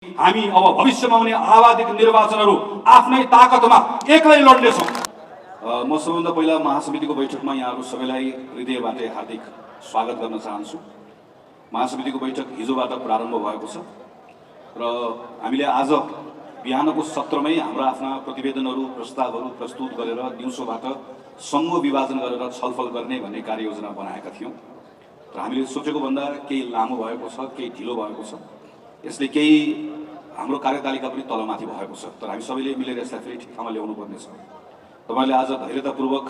हामी अब भविष्यमा हुने आवाधिक निर्वाचनहरू आफ्नै ताकतमा एक्लै लड्नेछौँ। म सबभन्दा पहिला महासमितिको बैठकमा यहाँहरू सबैलाई हृदयबाटै हार्दिक स्वागत गर्न चाहन्छु। महासमितिको बैठक हिजोबाट प्रारम्भ भएको छ र हामीले आज बिहानको सत्रमै हाम्रा आफ्ना प्रतिवेदनहरू प्रस्तावहरू प्रस्तुत गरेर दिउँसोबाट समूह विभाजन गरेर छलफल गर्ने भन्ने कार्ययोजना बनाएका थियौँ र हामीले सोचेको भन्दा केही लामो भएको छ, केही ढिलो भएको छ। यसले केही हाम्रो कार्यतालिका पनि तलमाथि भएको छ, तर हामी सबैले मिलेर यसलाई फेरि ठिक ठाउँमा ल्याउनु पर्नेछ। तपाईँले आज धैर्यतापूर्वक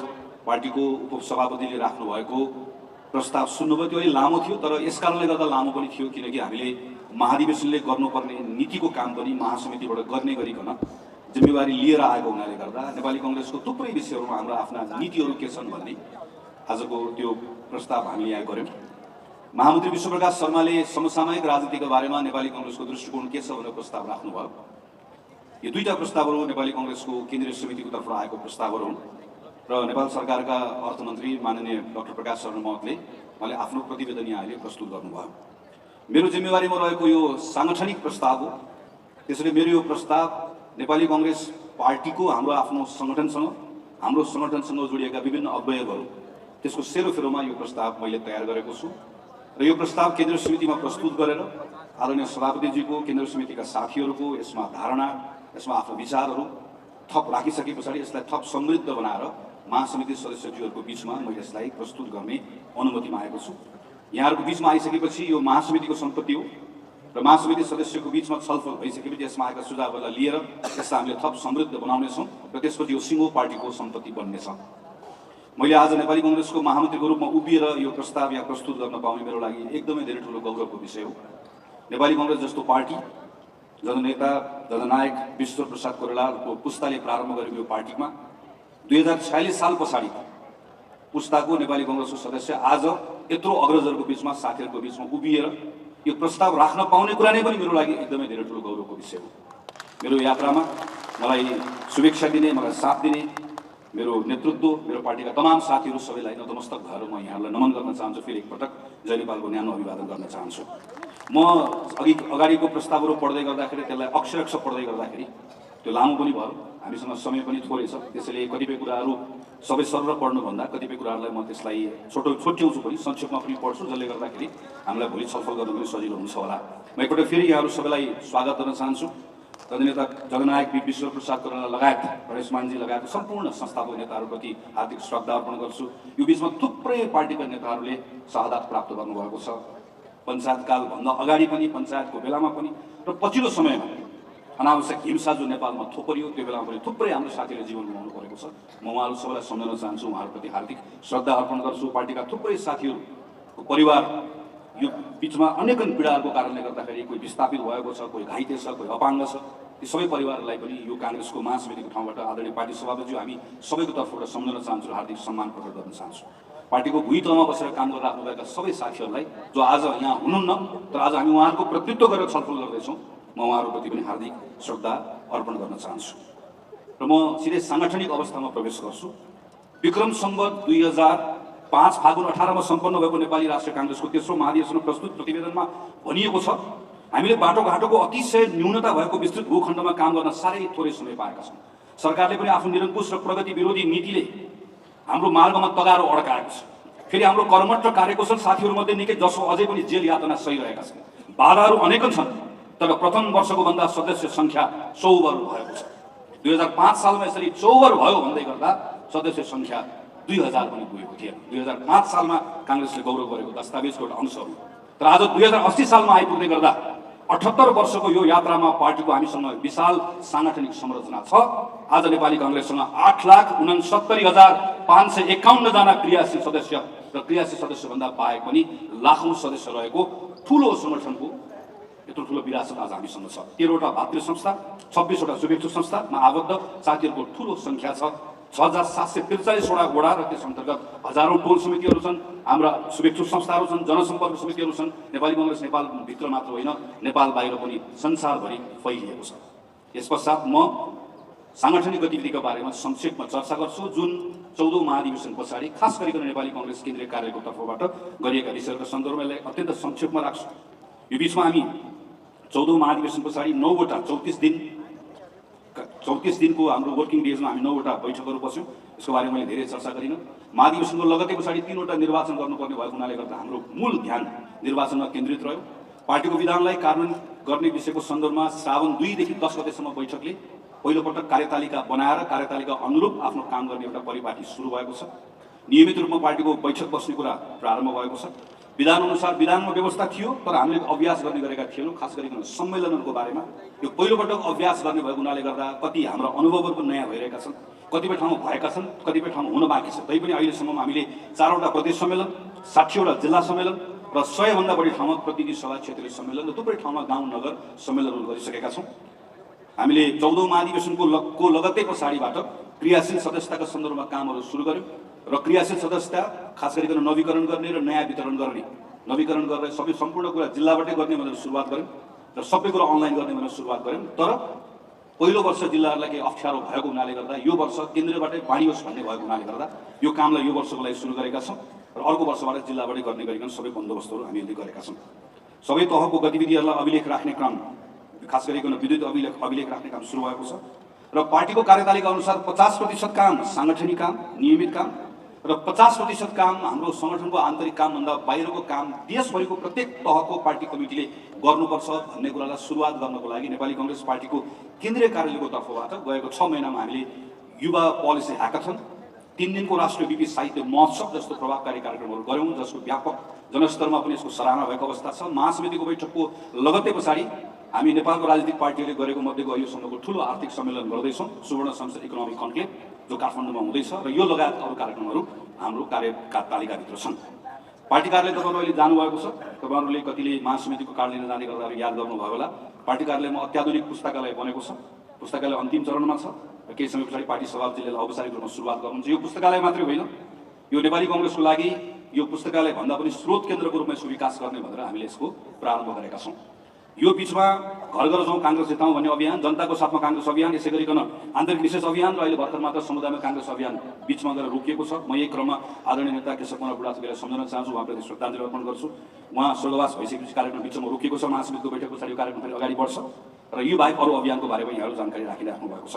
पार्टीको उपसभापतिले राख्नुभएको प्रस्ताव सुन्नुभयो। त्यो अलि लामो थियो, तर यस कारणले गर्दा लामो पनि थियो किनकि हामीले महाधिवेशनले गर्नुपर्ने नीतिको काम पनि महासमितिबाट गर्ने गरिकन जिम्मेवारी लिएर आएको हुनाले गर्दा नेपाली कङ्ग्रेसको थुप्रै विषयहरूमा हाम्रा आफ्ना नीतिहरू के छन् भन्ने आजको त्यो प्रस्ताव हामीले यहाँ गऱ्यौँ। महामन्त्री विश्वप्रकाश शर्माले समसामयिक राजनीतिका बारेमा नेपाली कङ्ग्रेसको दृष्टिकोण के छ भनेर प्रस्ताव राख्नुभयो। यो दुईटा प्रस्तावहरू नेपाली कङ्ग्रेसको केन्द्रीय समितिको तर्फबाट आएको प्रस्तावहरू हुन् र नेपाल सरकारका अर्थमन्त्री माननीय डाक्टर प्रकाश शरण महतले उहाँले आफ्नो प्रतिवेदन यहाँ अहिले प्रस्तुत गर्नुभयो। मेरो जिम्मेवारीमा रहेको यो साङ्गठनिक प्रस्ताव हो, त्यसैले मेरो यो प्रस्ताव नेपाली कङ्ग्रेस पार्टीको हाम्रो आफ्नो सङ्गठनसँग जोडिएका विभिन्न अवयवहरू त्यसको सेरोफेरोमा यो प्रस्ताव मैले तयार गरेको छु र यो प्रस्ताव केन्द्रीय समितिमा प्रस्तुत गरेर आदरणीय सभापतिजीको केन्द्रीय समितिका साथीहरूको यसमा धारणा, यसमा आफ्नो विचारहरू थप राखिसके पछाडि यसलाई थप समृद्ध बनाएर महासमिति सदस्यज्यूहरूको बिचमा मैले यसलाई प्रस्तुत गर्ने अनुमति मागेको छु। यहाँहरूको बिचमा आइसकेपछि यो महासमितिको सम्पत्ति हो र महासमिति सदस्यको बिचमा छलफल भइसकेपछि यसमा आएका सुझावहरूलाई लिएर यसलाई हामीले थप समृद्ध बनाउनेछौँ र त्यसपछि यो सिङ्गो पार्टीको सम्पत्ति बन्नेछ। मैले आज नेपाली कङ्ग्रेसको महामन्त्रीको रूपमा उभिएर यो प्रस्ताव यहाँ प्रस्तुत गर्न पाउने मेरो लागि एकदमै धेरै ठुलो गौरवको विषय हो। नेपाली कङ्ग्रेस जस्तो पार्टी, जननेता जननायक विश्व प्रसाद कोइरालाको पुस्ताले प्रारम्भ गरेको यो पार्टीमा 2046 साल पछाडि पुस्ताको नेपाली कङ्ग्रेसको सदस्य आज यत्रो अग्रजहरूको बिचमा, साथीहरूको बिचमा उभिएर यो प्रस्ताव राख्न पाउने कुरा नै पनि मेरो लागि एकदमै धेरै ठुलो गौरवको विषय हो। मेरो यात्रामा मलाई शुभेच्छा दिने, मलाई साथ दिने मेरो नेतृत्व, मेरो पार्टीका तमाम साथीहरू सबैलाई नतमस्तक भएर म यहाँहरूलाई नमन गर्न चाहन्छु। फेरि एकपटक जय नेपालको न्यानो अभिवादन गर्न चाहन्छु। म अगाडिको प्रस्तावहरू पढ्दै गर्दाखेरि त्यसलाई अक्षर पढ्दै गर्दाखेरि त्यो लामो पनि भयो, हामीसँग समय पनि थोरै छ, त्यसैले कतिपय कुराहरू सबै सरर पढ्नुभन्दा कतिपय कुराहरूलाई म त्यसलाई छोट्याउँछु पनि, संक्षेपमा पनि पढ्छु, जसले गर्दाखेरि हामीलाई भोलि छलफल गर्न पनि सजिलो हुन्छ होला। म एकपल्ट फेरि यहाँहरू सबैलाई स्वागत गर्न चाहन्छु। जननेता जननायक विश्व प्रसाद कोइराला लगायत गणेश मानजी लगायत सम्पूर्ण संस्थाको नेताहरूप्रति हार्दिक श्रद्धा अर्पण गर्छु। यो बिचमा थुप्रै पार्टीका नेताहरूले शहादत प्राप्त गर्नुभएको छ, पञ्चायतकालभन्दा अगाडि पनि, पञ्चायतको बेलामा पनि र पछिल्लो समयमा अनावश्यक हिंसा जो नेपालमा थोपरियो त्यो बेलामा पनि थुप्रै हाम्रो साथीहरूले जीवन गुमाउनु परेको छ। म उहाँहरू सबैलाई सम्झन चाहन्छु, उहाँहरूप्रति हार्दिक श्रद्धा अर्पण गर्छु। पार्टीका थुप्रै साथीहरूको परिवार यो बिचमा अनेकन पीडाहरूको कारणले गर्दाखेरि कोही विस्थापित भएको छ, कोही घाइते छ, कोही अपाङ्ग छ। ती सबै परिवारलाई पनि यो काङ्ग्रेसको महासमितिको ठाउँबाट आदरणीय पार्टी सभापतिज्यू हामी सबैको तर्फबाट सम्झन चाहन्छु, हार्दिक सम्मान प्रकट गर्न चाहन्छु। पार्टीको भुइँ तहमा बसेर काम गरिराख्नुभएका सबै साथीहरूलाई जो आज यहाँ हुनुहुन्न, तर आज हामी उहाँहरूको प्रतिनिधित्व गरेर छलफल गर्दैछौँ, म उहाँहरूप्रति पनि हार्दिक श्रद्धा अर्पण गर्न चाहन्छु। र म सिधै साङ्गठनिक अवस्थामा प्रवेश गर्छु। विक्रम सम्वत 2005 फागुन 18 मा सम्पन्न भएको नेपाली राष्ट्रिय काङ्ग्रेसको तेस्रो महाधिवेशनमा प्रस्तुत प्रतिवेदनमा भनिएको छ, हामीले बाटोघाटोको अतिशय न्यूनता भएको विस्तृत भूखण्डमा काम गर्न साह्रै थोरै समय पाएका छौँ। सरकारले पनि आफ्नो निरङ्कुश र प्रगति विरोधी नीतिले हाम्रो मार्गमा तगारो अड्काएको छ। फेरि हाम्रो कर्मठ र कार्यकुशल साथीहरूमध्ये निकै जसो अझै पनि जेल यातना सहिरहेका छन्। बाधाहरू अनेकन छन्, तर प्रथम वर्षको भन्दा सदस्य सङ्ख्या 54 भएको छ। 2005 सालमा यसरी 54 भयो भन्दै गर्दा सदस्य सङ्ख्या 2000 पनि पुगेको थिएन। 2005 सालमा काङ्ग्रेसले गौरव गरेको दस्तावेजको एउटा अंश हो। तर आज 2080 सालमा आइपुग्दै गर्दा 78 वर्षको यो यात्रामा पार्टीको हामीसँग विशाल साङ्गठनिक संरचना छ। आज नेपाली कङ्ग्रेससँग 8,69,551 जना क्रियाशील सदस्य र क्रियाशील सदस्यभन्दा बाहेक पनि लाखौँ सदस्य रहेको ठुलो सङ्गठनको यत्रो ठुलो विरासत आज हामीसँग छ। 13 वटा भातृ संस्था, 26 वटा शुभेच्छु संस्थामा आबद्ध साथीहरूको ठुलो सङ्ख्या छ। 6,743 वटा वडा र त्यस अन्तर्गत हजारौँ टोल समितिहरू छन्, हाम्रा शुभेच्छु संस्थाहरू छन्, जनसम्पर्क समितिहरू छन्। नेपाली कङ्ग्रेस नेपालभित्र मात्र होइन, नेपाल बाहिर पनि संसारभरि फैलिएको छ। यस पश्चात म साङ्गठनिक गतिविधिका बारेमा संक्षेपमा चर्चा गर्छु, जुन 14औं महाधिवेशन पछाडि खास गरिकन नेपाली कङ्ग्रेस केन्द्रीय कार्यालयको तर्फबाट गरिएका विषयहरूका सन्दर्भमा यसलाई अत्यन्त संक्षेपमा राख्छु। यो बिचमा हामी 14औं महाधिवेशन पछाडि 9वटा 34 दिनको हाम्रो वर्किङ डेजमा हामी 9वटा बैठकहरू बस्यौँ। यसको बारेमा मैले धेरै चर्चा गरिनँ। महाधिवेशनको लगतै पछाडि 3वटा निर्वाचन गर्नुपर्ने भएको हुनाले गर्दा हाम्रो मूल ध्यान निर्वाचनमा केन्द्रित रह्यो। पार्टीको विधानलाई कार्यान्वयन गर्ने विषयको सन्दर्भमा श्रावण 2 देखि 10 गतेसम्म बैठकले पहिलोपटक कार्यतालिका बनाएर कार्यतालिका अनुरूप आफ्नो काम गर्ने एउटा परिपाटी सुरु भएको छ। नियमित रूपमा पार्टीको बैठक बस्ने कुरा प्रारम्भ भएको छ। विधान अनुसार विधानमा व्यवस्था थियो, तर हामीले अभ्यास गर्ने गरेका थिएनौँ। खास गरिकन सम्मेलनहरूको बारेमा यो पहिलोपटक अभ्यास गर्ने भएको हुनाले गर्दा कति हाम्रा अनुभवहरू पनि नयाँ भइरहेका छन्। कतिपय ठाउँमा भएका छन्, कतिपय ठाउँमा हुन बाँकी छ। तैपनि अहिलेसम्म हामीले 4वटा प्रदेश सम्मेलन, 60वटा जिल्ला सम्मेलन र 100 भन्दा बढी ठाउँमा प्रतिनिधि सभा, क्षेत्रीय सम्मेलन र थुप्रै ठाउँमा गाउँ नगर सम्मेलनहरू गरिसकेका छौँ। हामीले 14औं महाधिवेशनको लगत्तै पछाडिबाट क्रियाशील सदस्यताका सन्दर्भमा कामहरू सुरु गर्यौँ र क्रियाशील सदस्यता खास गरिकन नवीकरण गर्ने र नयाँ वितरण गर्ने, नवीकरण गरेर सबै सम्पूर्ण कुरा जिल्लाबाटै गर्ने भनेर सुरुवात गर्यौँ र सबै कुरा अनलाइन गर्ने भनेर सुरुवात गर्यौँ। तर पहिलो वर्ष जिल्लाहरूलाई केही अप्ठ्यारो भएको हुनाले गर्दा यो वर्ष केन्द्रबाटै बाँडियोस् भन्ने भएको हुनाले गर्दा यो कामलाई यो वर्षको लागि सुरु गरेका छौँ र अर्को वर्षबाट जिल्लाबाटै गर्ने गरिकन सबै बन्दोबस्तहरू हामीले गरेका छौँ। सबै तहको गतिविधिहरूलाई अभिलेख राख्ने काम, खास गरिकन विद्युत अभिलेख राख्ने काम सुरु भएको छ र पार्टीको कार्यतालिका अनुसार 50% काम साङ्गठनिक काम, नियमित काम र 50% काम हाम्रो सङ्गठनको आन्तरिक कामभन्दा बाहिरको काम देशभरिको प्रत्येक तहको पार्टी कमिटीले गर्नुपर्छ भन्ने कुरालाई सुरुवात गर्नको लागि नेपाली काङ्ग्रेस पार्टीको केन्द्रीय कार्यालयको तर्फबाट गएको 6 महिनामा हामीले युवा पोलिसी ह्याकाथन, 3 दिनको राष्ट्रिय विपी साहित्य महोत्सव जस्तो प्रभावकारी कार्यक्रमहरू गऱ्यौँ, जसको व्यापक जनस्तरमा पनि यसको सराहना भएको अवस्था छ। महासमितिको बैठकको लगत्तै पछाडि हामी नेपालको राजनीतिक पार्टीहरूले गरेको मध्येको अहिलेसम्मको ठुलो आर्थिक सम्मेलन गर्दैछौँ, सुवर्ण संसद इकोनोमिक कन्क्लेभ, जो काठमाडौँमा हुँदैछ र यो लगायत अरू कार्यक्रमहरू हाम्रो तालिकाभित्र छन्। पार्टी कार्यालय तपाईँहरू अहिले जानुभएको छ। तपाईँहरूले कतिले महासमितिको कार्यालय जाने गर्दा याद गर्नुभयो होला। पार्टी कार्यालयमा अत्याधुनिक पुस्तकालय बनेको छ। पुस्तकालय अन्तिम चरणमा छ र केही समय पछाडि पार्टी सभापतिले औपचारिक रूपमा सुरुवात गर्नुहुन्छ। यो पुस्तकालय मात्रै होइन, यो नेपाली काङ्ग्रेसको लागि यो पुस्तकालय भन्दा पनि स्रोत केन्द्रको रूपमा यसको विकास गर्ने भनेर हामीले यसको प्रारम्भ गरेका छौँ। यो बीचमा घर घर जाउँ काङ्ग्रेस जिताउँ भन्ने अभियान, जनताको साथमा काङ्ग्रेस अभियान, यसै गरिकन आन्तरिक विशेष अभियान र अहिले भर्खर मात्र समुदायमा काङ्ग्रेस अभियान बीचमा गएर रोकिएको छ। म यही क्रममा आदरणीय नेता केशव कुमार बुढाथोकीलाई सम्झन चाहन्छु, उहाँप्रति श्रद्धाञ्जली अर्पण गर्छु। उहाँ स्वर्गवास भइसकेपछि कार्यक्रम बीचमा रोकिएको छ। महासमितिको बैठक पछाडि यो कार्यक्रम फेरि अगाडि बढ्छ र यो बाहेक अरू अभियानको बारेमा यहाँहरू जानकारी राखिराख्नु भएको छ।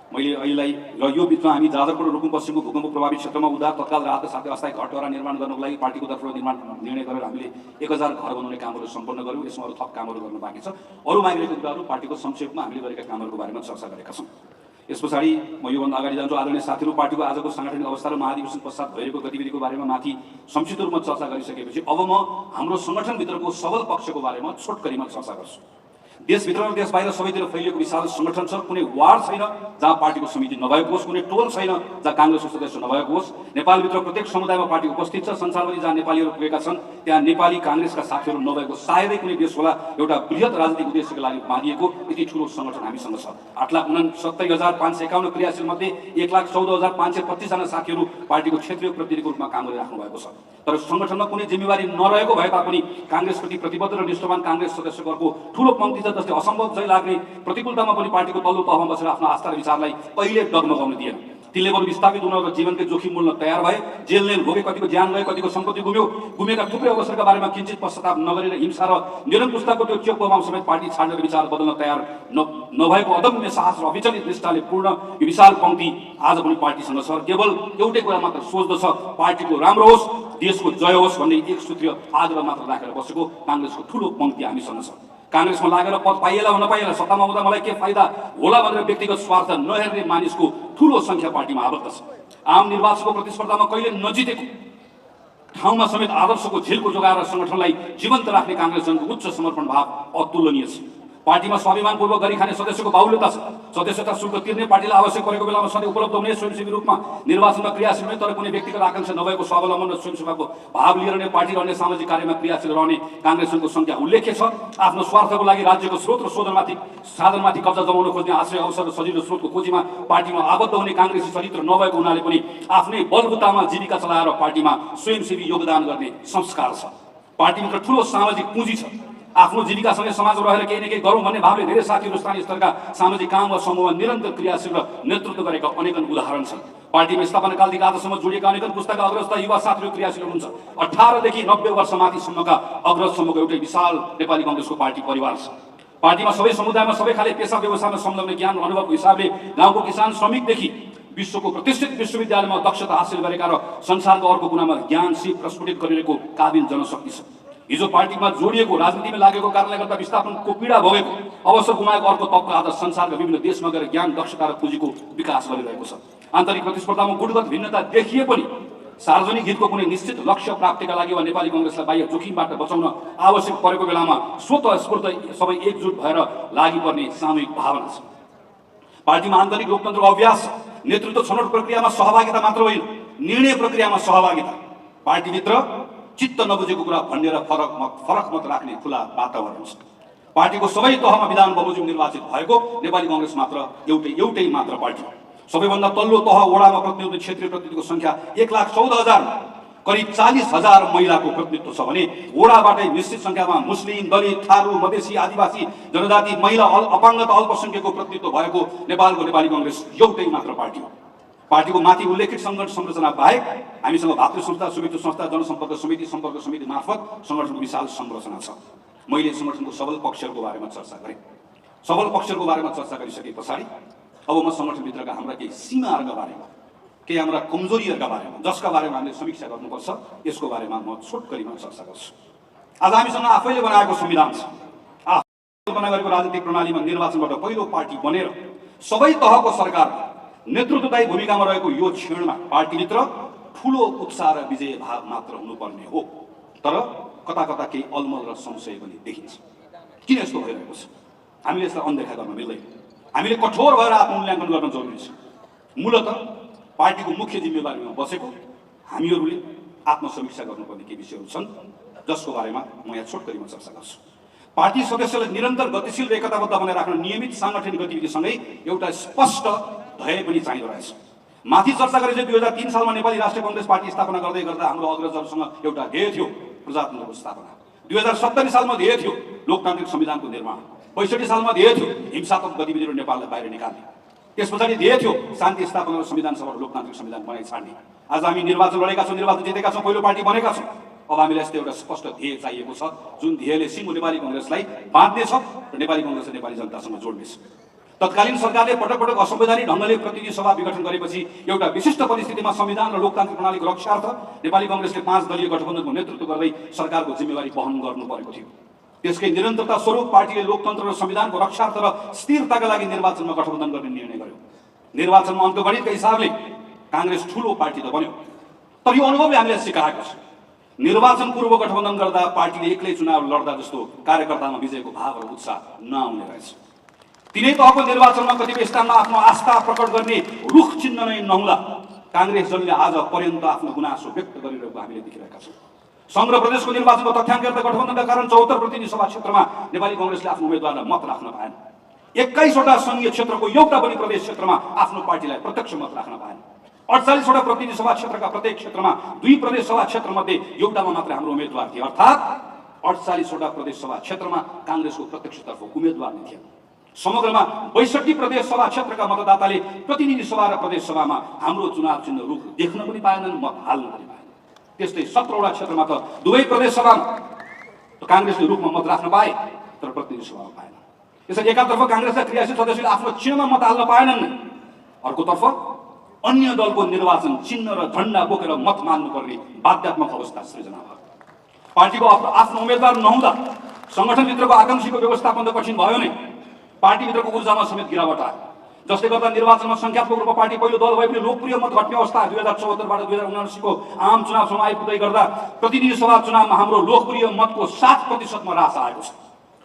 मैले अहिलेलाई र यो बीचमा हामी जाजरकोट र रुकुम पश्चिमको भूकम्प प्रभावित क्षेत्रमा उद्धार, तत्काल राहत साथै अस्थायी घरद्वारा निर्माण गर्नको लागि पार्टीको तर्फबाट निर्णय गरेर हामीले 1000 घर बनाउने कामहरू सम्पन्न गर्यौँ। यसमा अरू थप कामहरू गर्न बाँकी छ। अरू मागिरहेको कुराहरू पार्टीको संक्षेपमा हामीले गरेका कामहरूको बारेमा चर्चा गरेका छौँ। यस पछाडि म योभन्दा अगाडि जान्छु। आदरणीय साथीहरू, पार्टीको आजको साङ्गठनिक अवस्था र महाधिवेशन पश्चात भइरहेको गतिविधिको बारेमा माथि संक्षिप्त रूपमा चर्चा गरिसकेपछि अब म हाम्रो सङ्गठनभित्रको सबल पक्षको बारेमा छोटकरीमा चर्चा गर्छु। देशभित्र र देश बाहिर सबैतिर फैलिएको विशाल सङ्गठन छ। कुनै वार्ड छैन जहाँ पार्टीको समिति नभएको होस्, कुनै टोल छैन जहाँ काङ्ग्रेसको सदस्य नभएको होस्। नेपालभित्र प्रत्येक समुदायमा पार्टी उपस्थित छ। संसारभरि जहाँ नेपालीहरू पुगेका छन् त्यहाँ नेपाली काङ्ग्रेसका साथीहरू नभएको सायदै कुनै देश होला एउटा बृहत राजनीतिक उद्देश्यको लागि मानिएको यति ठुलो सङ्गठन हामीसँग छ। 8,69,551 क्रियाशील मध्ये 1,14,525 जना साथीहरू पार्टीको क्षेत्रीय प्रतिनिधिको रूपमा काम गरिराख्नु भएको छ। तर सङ्गठनमा कुनै जिम्मेवारी नरहेको भए तापनि काङ्ग्रेसप्रति प्रतिबद्ध र निष्ठावान काङ्ग्रेस सदस्यहरूको ठुलो पङ्क्ति छ, जसले असम्भव झै लाग्ने प्रतिकूलतामा पनि पार्टीको तल्लो तहमा बसेर आफ्नो आस्था र विचारलाई कहिले डगमगाउन दिएन। तिनले बरु विस्थापित हुन र जीवनकै जोखिम मोल्न तयार भए। जेल नेल भोगे, कतिको ज्यान गयो, कतिको सम्पत्ति गुमेका थुप्रै अवसरका बारेमा किञ्चित पश्चाताप नगरेर हिंसा र निरङ्कुशताको त्यो चेप प्रभाव समेत पार्टी छाडेर विचार बदल्न तयार नभएको अदम्य साहस र अविचलित निष्ठाले पूर्ण यो विशाल पङ्क्ति आज पनि पार्टीसँग छ। केवल एउटै कुरा मात्र सोच्दछ, पार्टीको राम्रो होस्, देशको जय होस् भन्ने एक सूत्रीय आग्रह मात्र राखेर बसेको काङ्ग्रेसको ठुलो पङ्क्ति हामीसँग छ। काङ्ग्रेसमा लागेर पद पाइएला वा नपाइएला, सत्तामा हुँदा मलाई के फाइदा होला भनेर व्यक्तिगत स्वार्थ नहेर्ने मानिसको ठुलो सङ्ख्या पार्टीमा आबद्ध छ। आम निर्वाचनको प्रतिस्पर्धामा कहिले नजितेको ठाउँमा समेत आदर्शको झिल्को जोगाएर सङ्गठनलाई जीवन्त राख्ने काङ्ग्रेसजनको उच्च समर्पण भाव अतुलनीय छ। पार्टीमा स्वाभिमानपूर्वक गरी खाने सदस्यको बाहुल्यता छ। सदस्यता शुल्क तिर्ने, पार्टीलाई आवश्यक परेको बेलामा सधैँ उपलब्ध हुने, स्वयंसेवी रूपमा निर्वाचनमा क्रियाशील हुने तर कुनै व्यक्तिगत आकाङ्क्षा नभएको स्वावलम्बन र स्वयंसेवाको भाव लिएर नै पार्टी र अन्य सामाजिक कार्यमा क्रियाशील रहने काङ्ग्रेसको सङ्ख्या उल्लेख्य छ। आफ्नो स्वार्थको लागि राज्यको स्रोत र साधनमाथि कब्जा जमाउन खोज्ने, आश्रय अवसर र सजिलो स्रोतको खोजीमा पार्टीमा आबद्ध हुने काङ्ग्रेसी चरित्र नभएको हुनाले पनि आफ्नै बलबुतामा जीविका चलाएर पार्टीमा स्वयंसेवी योगदान गर्ने संस्कार छ। पार्टीभित्र ठुलो सामाजिक पुँजी छ। आफ्नो जीविकासँगै समाज रहेर केही न केही गरौँ भन्ने भावले धेरै साथीहरू स्थानीय स्तरका सामाजिक काम वा समूहमा निरन्तर क्रियाशील र नेतृत्व गरेका अनेकन उदाहरण छन्। पार्टीमा स्थापनाकालदेखि आजसम्म जोडिएका अनेकन पुस्ताका अग्रजता युवा साथीहरू क्रियाशील हुनुहुन्छ। 18 देखि 90 वर्ष माथिसम्मका अग्रजसम्मको एउटै विशाल नेपाली काङ्ग्रेसको पार्टी परिवार छ। पार्टीमा सबै समुदायमा सबै खाले पेसा व्यवसायमा संलग्न ज्ञान र अनुभवको हिसाबले गाउँको किसान श्रमिकदेखि विश्वको प्रतिष्ठित विश्वविद्यालयमा दक्षता हासिल गरेका र संसारको अर्को कुनामा ज्ञान सिप प्रस्फुटित गरिरहेको काबिल जनशक्ति छ। हिजो पार्टीमा जोडिएको राजनीतिमा लागेको कारणले गर्दा विस्थापनको पीडा भोगेको अवसर गुमाएको अर्को तबका आज संसारका विभिन्न देशमा गएर ज्ञान दक्षता र पुँजीको विकास गरिरहेको छ। आन्तरिक प्रतिस्पर्धामा गुणगत भिन्नता देखिए पनि सार्वजनिक हितको कुनै निश्चित लक्ष्य प्राप्तिका लागि वा नेपाली कांग्रेसलाई बाह्य जोखिमबाट बचाउन आवश्यक परेको बेलामा स्वतः स्फूर्त सबै एकजुट भएर लागि पर्ने सामूहिक भावना छ। पार्टीमा आन्तरिक लोकतन्त्रको अभ्यास नेतृत्व छनौट प्रक्रियामा सहभागिता मात्र होइन, निर्णय प्रक्रियामा सहभागिता। पार्टीभित्र चित्त नबुझेको कुरा भन्नेर फरक मत राख्ने खुला वातावरण छ। पार्टीको सबै तहमा विधान बमोजिम निर्वाचित भएको नेपाली कांग्रेस मात्र एउटै मात्र पार्टी। सबैभन्दा तल्लो तह वडामा प्रतिनिधित्व क्षेत्रीय प्रतिनिधिको संख्या 1,14,000 करिब 40,000 महिलाको प्रतिनिधित्व छ भने वडाबाटै निश्चित संख्यामा मुस्लिम, दलित, थारू, मधेसी, आदिवासी जनजाति, महिला, अपाङ्गता, अल्पसंख्यकको प्रतिनिधित्व भएको नेपालको नेपाली कांग्रेस एउटै मात्र पार्टी हो। पार्टीको माथि उल्लेखित सङ्गठन संरचना बाहेक हामीसँग भातृ संस्था, सुवितु संस्था, जनसम्पर्क समिति, सम्पर्क समिति मार्फत सङ्गठनको विशाल संरचना छ। मैले सङ्गठनको सबल पक्षहरूको बारेमा चर्चा गरेँ। सबल पक्षहरूको बारेमा चर्चा गरिसके पछाडि अब म सङ्गठनभित्रका हाम्रा केही सीमाहरूका बारेमा, केही हाम्रा कमजोरीहरूका बारेमा, जसका बारेमा हामीले समीक्षा गर्नुपर्छ, यसको बारेमा म छोटकरीमा चर्चा गर्छु। आज हामीसँग आफैले बनाएको संविधान छ। आफैले बना गरेको राजनीतिक प्रणालीमा निर्वाचनबाट पहिलो पार्टी बनेर सबै तहको सरकार नेतृत्वदायी भूमिकामा रहेको यो क्षणमा पार्टीभित्र ठुलो उत्साह र विजय भाव मात्र हुनुपर्ने हो। तर कता कता केही अलमल र संशय पनि देखिन्छ। किन यस्तो भइरहेको छ? हामीले यसलाई अनदेखा गर्न मिल्दैन। हामीले कठोर भएर आत्ममूल्याङ्कन गर्न जरुरी छ। मूलत पार्टीको मुख्य जिम्मेवारीमा बसेको हामीहरूले आत्मसमीक्षा गर्नुपर्ने केही विषयहरू छन्, जसको बारेमा म यहाँ छोटकरीमा चर्चा गर्छु। पार्टी सदस्यलाई निरन्तर गतिशील र एकताबद्ध बनाएर राख्न नियमित साङ्गठनिक गतिविधिसँगै एउटा स्पष्ट ध्येय पनि चाहिँदो रहेछ। माथि चर्चा गरे 2003 सालमा नेपाली राष्ट्रिय कांग्रेस पार्टी स्थापना गर्दै गर्दा हाम्रो अग्रजहरूसँग एउटा ध्येय थियो प्रजातन्त्रको स्थापना। 2070 सालमा ध्येय थियो लोकतान्त्रिक संविधानको निर्माण। 65 सालमा ध्येय थियो हिंसात्मक गतिविधिहरू नेपाललाई बाहिर निकाल्ने। त्यस पछाडि ध्येय थियो शान्ति स्थापना र संविधान सभा लोकतान्त्रिक संविधान बनाइ छाड्ने। आज हामी निर्वाचन लडेका छौँ, निर्वाचन जितेका छौँ, पहिलो पार्टी बनेका छौँ। अब हामीलाई यस्तो एउटा स्पष्ट ध्येय चाहिएको छ जुन ध्येयले सिङ्गो नेपाली कांग्रेसलाई बाँध्नेछ र नेपाली कांग्रेसले नेपाली जनतासँग जोड्नेछ। तत्कालीन सरकारले पटक पटक असंवैधानिक ढङ्गले प्रतिनिधि सभा विघटन गरेपछि एउटा विशिष्ट परिस्थितिमा संविधान र लोकतान्त्रिक प्रणालीको रक्षार्थ नेपाली कांग्रेसले 5 दलीय गठबन्धनको नेतृत्व गर्दै सरकारको जिम्मेवारी वहन गर्नु परेको थियो। त्यसकै निरन्तरता स्वरूप पार्टीले लोकतन्त्र र संविधानको रक्षार्थ र स्थिरताका लागि निर्वाचनमा गठबन्धन गर्ने निर्णय गर्यो। निर्वाचनमा अङ्कगणितका हिसाबले कांग्रेस ठूलो पार्टी त बन्यो, तर यो अनुभवले हामीलाई सिकाएको छ निर्वाचन पूर्व गठबन्धन गर्दा पार्टीले एक्लै चुनाव लड्दा जस्तो कार्यकर्तामा विजयको भाव र उत्साह नआउने रहेछ। तिनै तहको निर्वाचनमा कतिपय स्थानमा आफ्नो आस्था प्रकट गर्ने रुख चिन्ह नै नहुँदा कांग्रेसजनले आज पर्यन्त आफ्नो गुनासो व्यक्त गरिरहेको हामीले देखिरहेका छौँ। समग्र प्रदेशको निर्वाचनको तथ्याङ्क हेर्दा गठबन्धनका कारण 74 प्रतिनिधि सभा क्षेत्रमा नेपाली कांग्रेसले आफ्नो उम्मेदवारलाई मत राख्न पाएन। 21वटा संघीय क्षेत्रको एउटा पनि प्रदेश क्षेत्रमा आफ्नो पार्टीलाई प्रत्यक्ष मत राख्न पाएन। 48वटा प्रतिनिधि सभा क्षेत्रका प्रत्येक क्षेत्रमा 2 प्रदेश सभा क्षेत्रमध्ये एउटामा मात्र हाम्रो उम्मेदवार थिए, अर्थात् 48वटा प्रदेश सभा क्षेत्रमा कांग्रेसको प्रत्यक्षतर्फ उम्मेदवार नै थिए। समग्रमा 62 प्रदेश सभा क्षेत्रका मतदाताले प्रतिनिधि सभा र प्रदेश सभामा हाम्रो चुनाव चिन्ह रुख देख्न पनि पाएनन्, मत हाल्न पनि पाएनन्। त्यस्तै 17वटा क्षेत्रमा त दुवै प्रदेश सभामा कांग्रेसले रुखमा मत राख्न पाए तर प्रतिनिधि सभामा पाएन। यसरी एकातर्फ कांग्रेसका क्रियाशील सदस्यले आफ्नो चिन्हमा मत हाल्न पाएनन्, अर्कोतर्फ अन्य दलको निर्वाचन चिन्ह र झण्डा बोकेर मत मान्नुपर्ने बाध्यात्मक अवस्था सृजना भयो। पार्टीको आफ्नो उम्मेदवार नहुँदा संगठनभित्रको आकांक्षीको व्यवस्थापन त कठिन भयो नै, पार्टीभित्रको ऊर्जामा समेत गिरावट आयो, जसले गर्दा निर्वाचनमा संख्यात्मक रूपमा पार्टी पहिलो दल भए पनि लोकप्रिय मत घट्ने अवस्था 2074 बाट 2079 को आम चुनावसम्म आइपुग्दै गर्दा प्रतिनिधि सभा चुनावमा हाम्रो लोकप्रिय मतको 7% मा ह्रास आएको छ।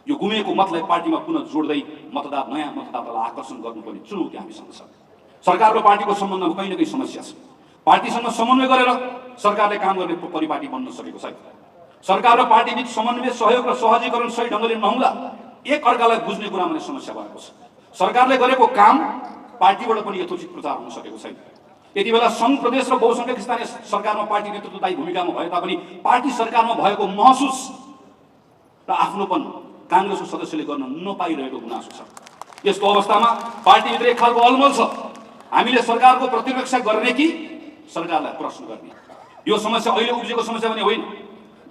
यो गुमेको मतलाई पार्टीमा पुनः जोड्दै नयाँ मतदातालाई आकर्षण गर्नुपर्ने चुनौती हामीसँग छ। सरकार र पार्टीको सम्बन्धमा कहीँ न कहीँ समस्या छ। पार्टीसँग समन्वय गरेर सरकारले काम गर्ने परिपाटी बन्न सकेको छैन। सरकार र पार्टीबीच समन्वय, सहयोग र सहजीकरण सही ढङ्गले नहुँदा एक अर्कालाई बुझ्ने कुरामा नै समस्या भएको छ। सरकारले गरेको काम पार्टीबाट पनि यथोचित प्रचार हुन सकेको छैन। यति बेला संघ प्रदेश र बहुसंख्यक स्थानीय सरकारमा पार्टी नेतृत्वदायी भूमिकामा भए तापनि पार्टी सरकारमा भएको महसुस र आफ्नोपन कांग्रेसको सदस्यले गर्न नपाइरहेको गुनासो छ। यसको अवस्थामा पार्टीभित्र एक खालको अलमल छ। हामीले सरकारको प्रतिरक्षा गर्ने कि सरकारलाई प्रश्न गर्ने? यो समस्या अहिले उब्जेको समस्या पनि होइन।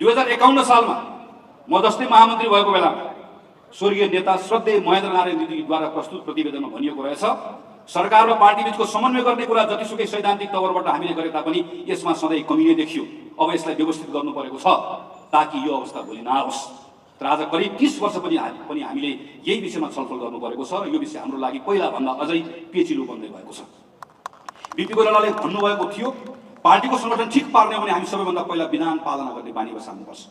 2051 सालमा म जस्तै महामन्त्री भएको बेला स्वर्गीय नेता श्रद्धेय महेन्द्र नारायण दिदीद्वारा प्रस्तुत प्रतिवेदनमा भनिएको रहेछ, सरकार र पार्टी बीचको समन्वय गर्ने कुरा जतिसुकै सैद्धान्तिक तवरबाट हामीले गरे तापनि यसमा सधैँ कमी नै देखियो। अब यसलाई व्यवस्थित गर्नु परेको छ ताकि यो अवस्था भोलि नआओस्। तर आज करिब 30 वर्ष पनि हामीले यही विषयमा छलफल गर्नु परेको छ र यो विषय हाम्रो लागि पहिलाभन्दा अझै पेचिलो बन्दै भएको छ। बिपी कोइरालाले भन्नुभएको थियो, पार्टीको संगठन ठिक पार्ने हो भने हामी सबैभन्दा पहिला विधान पालना गर्ने बानी बसाल्नुपर्छ।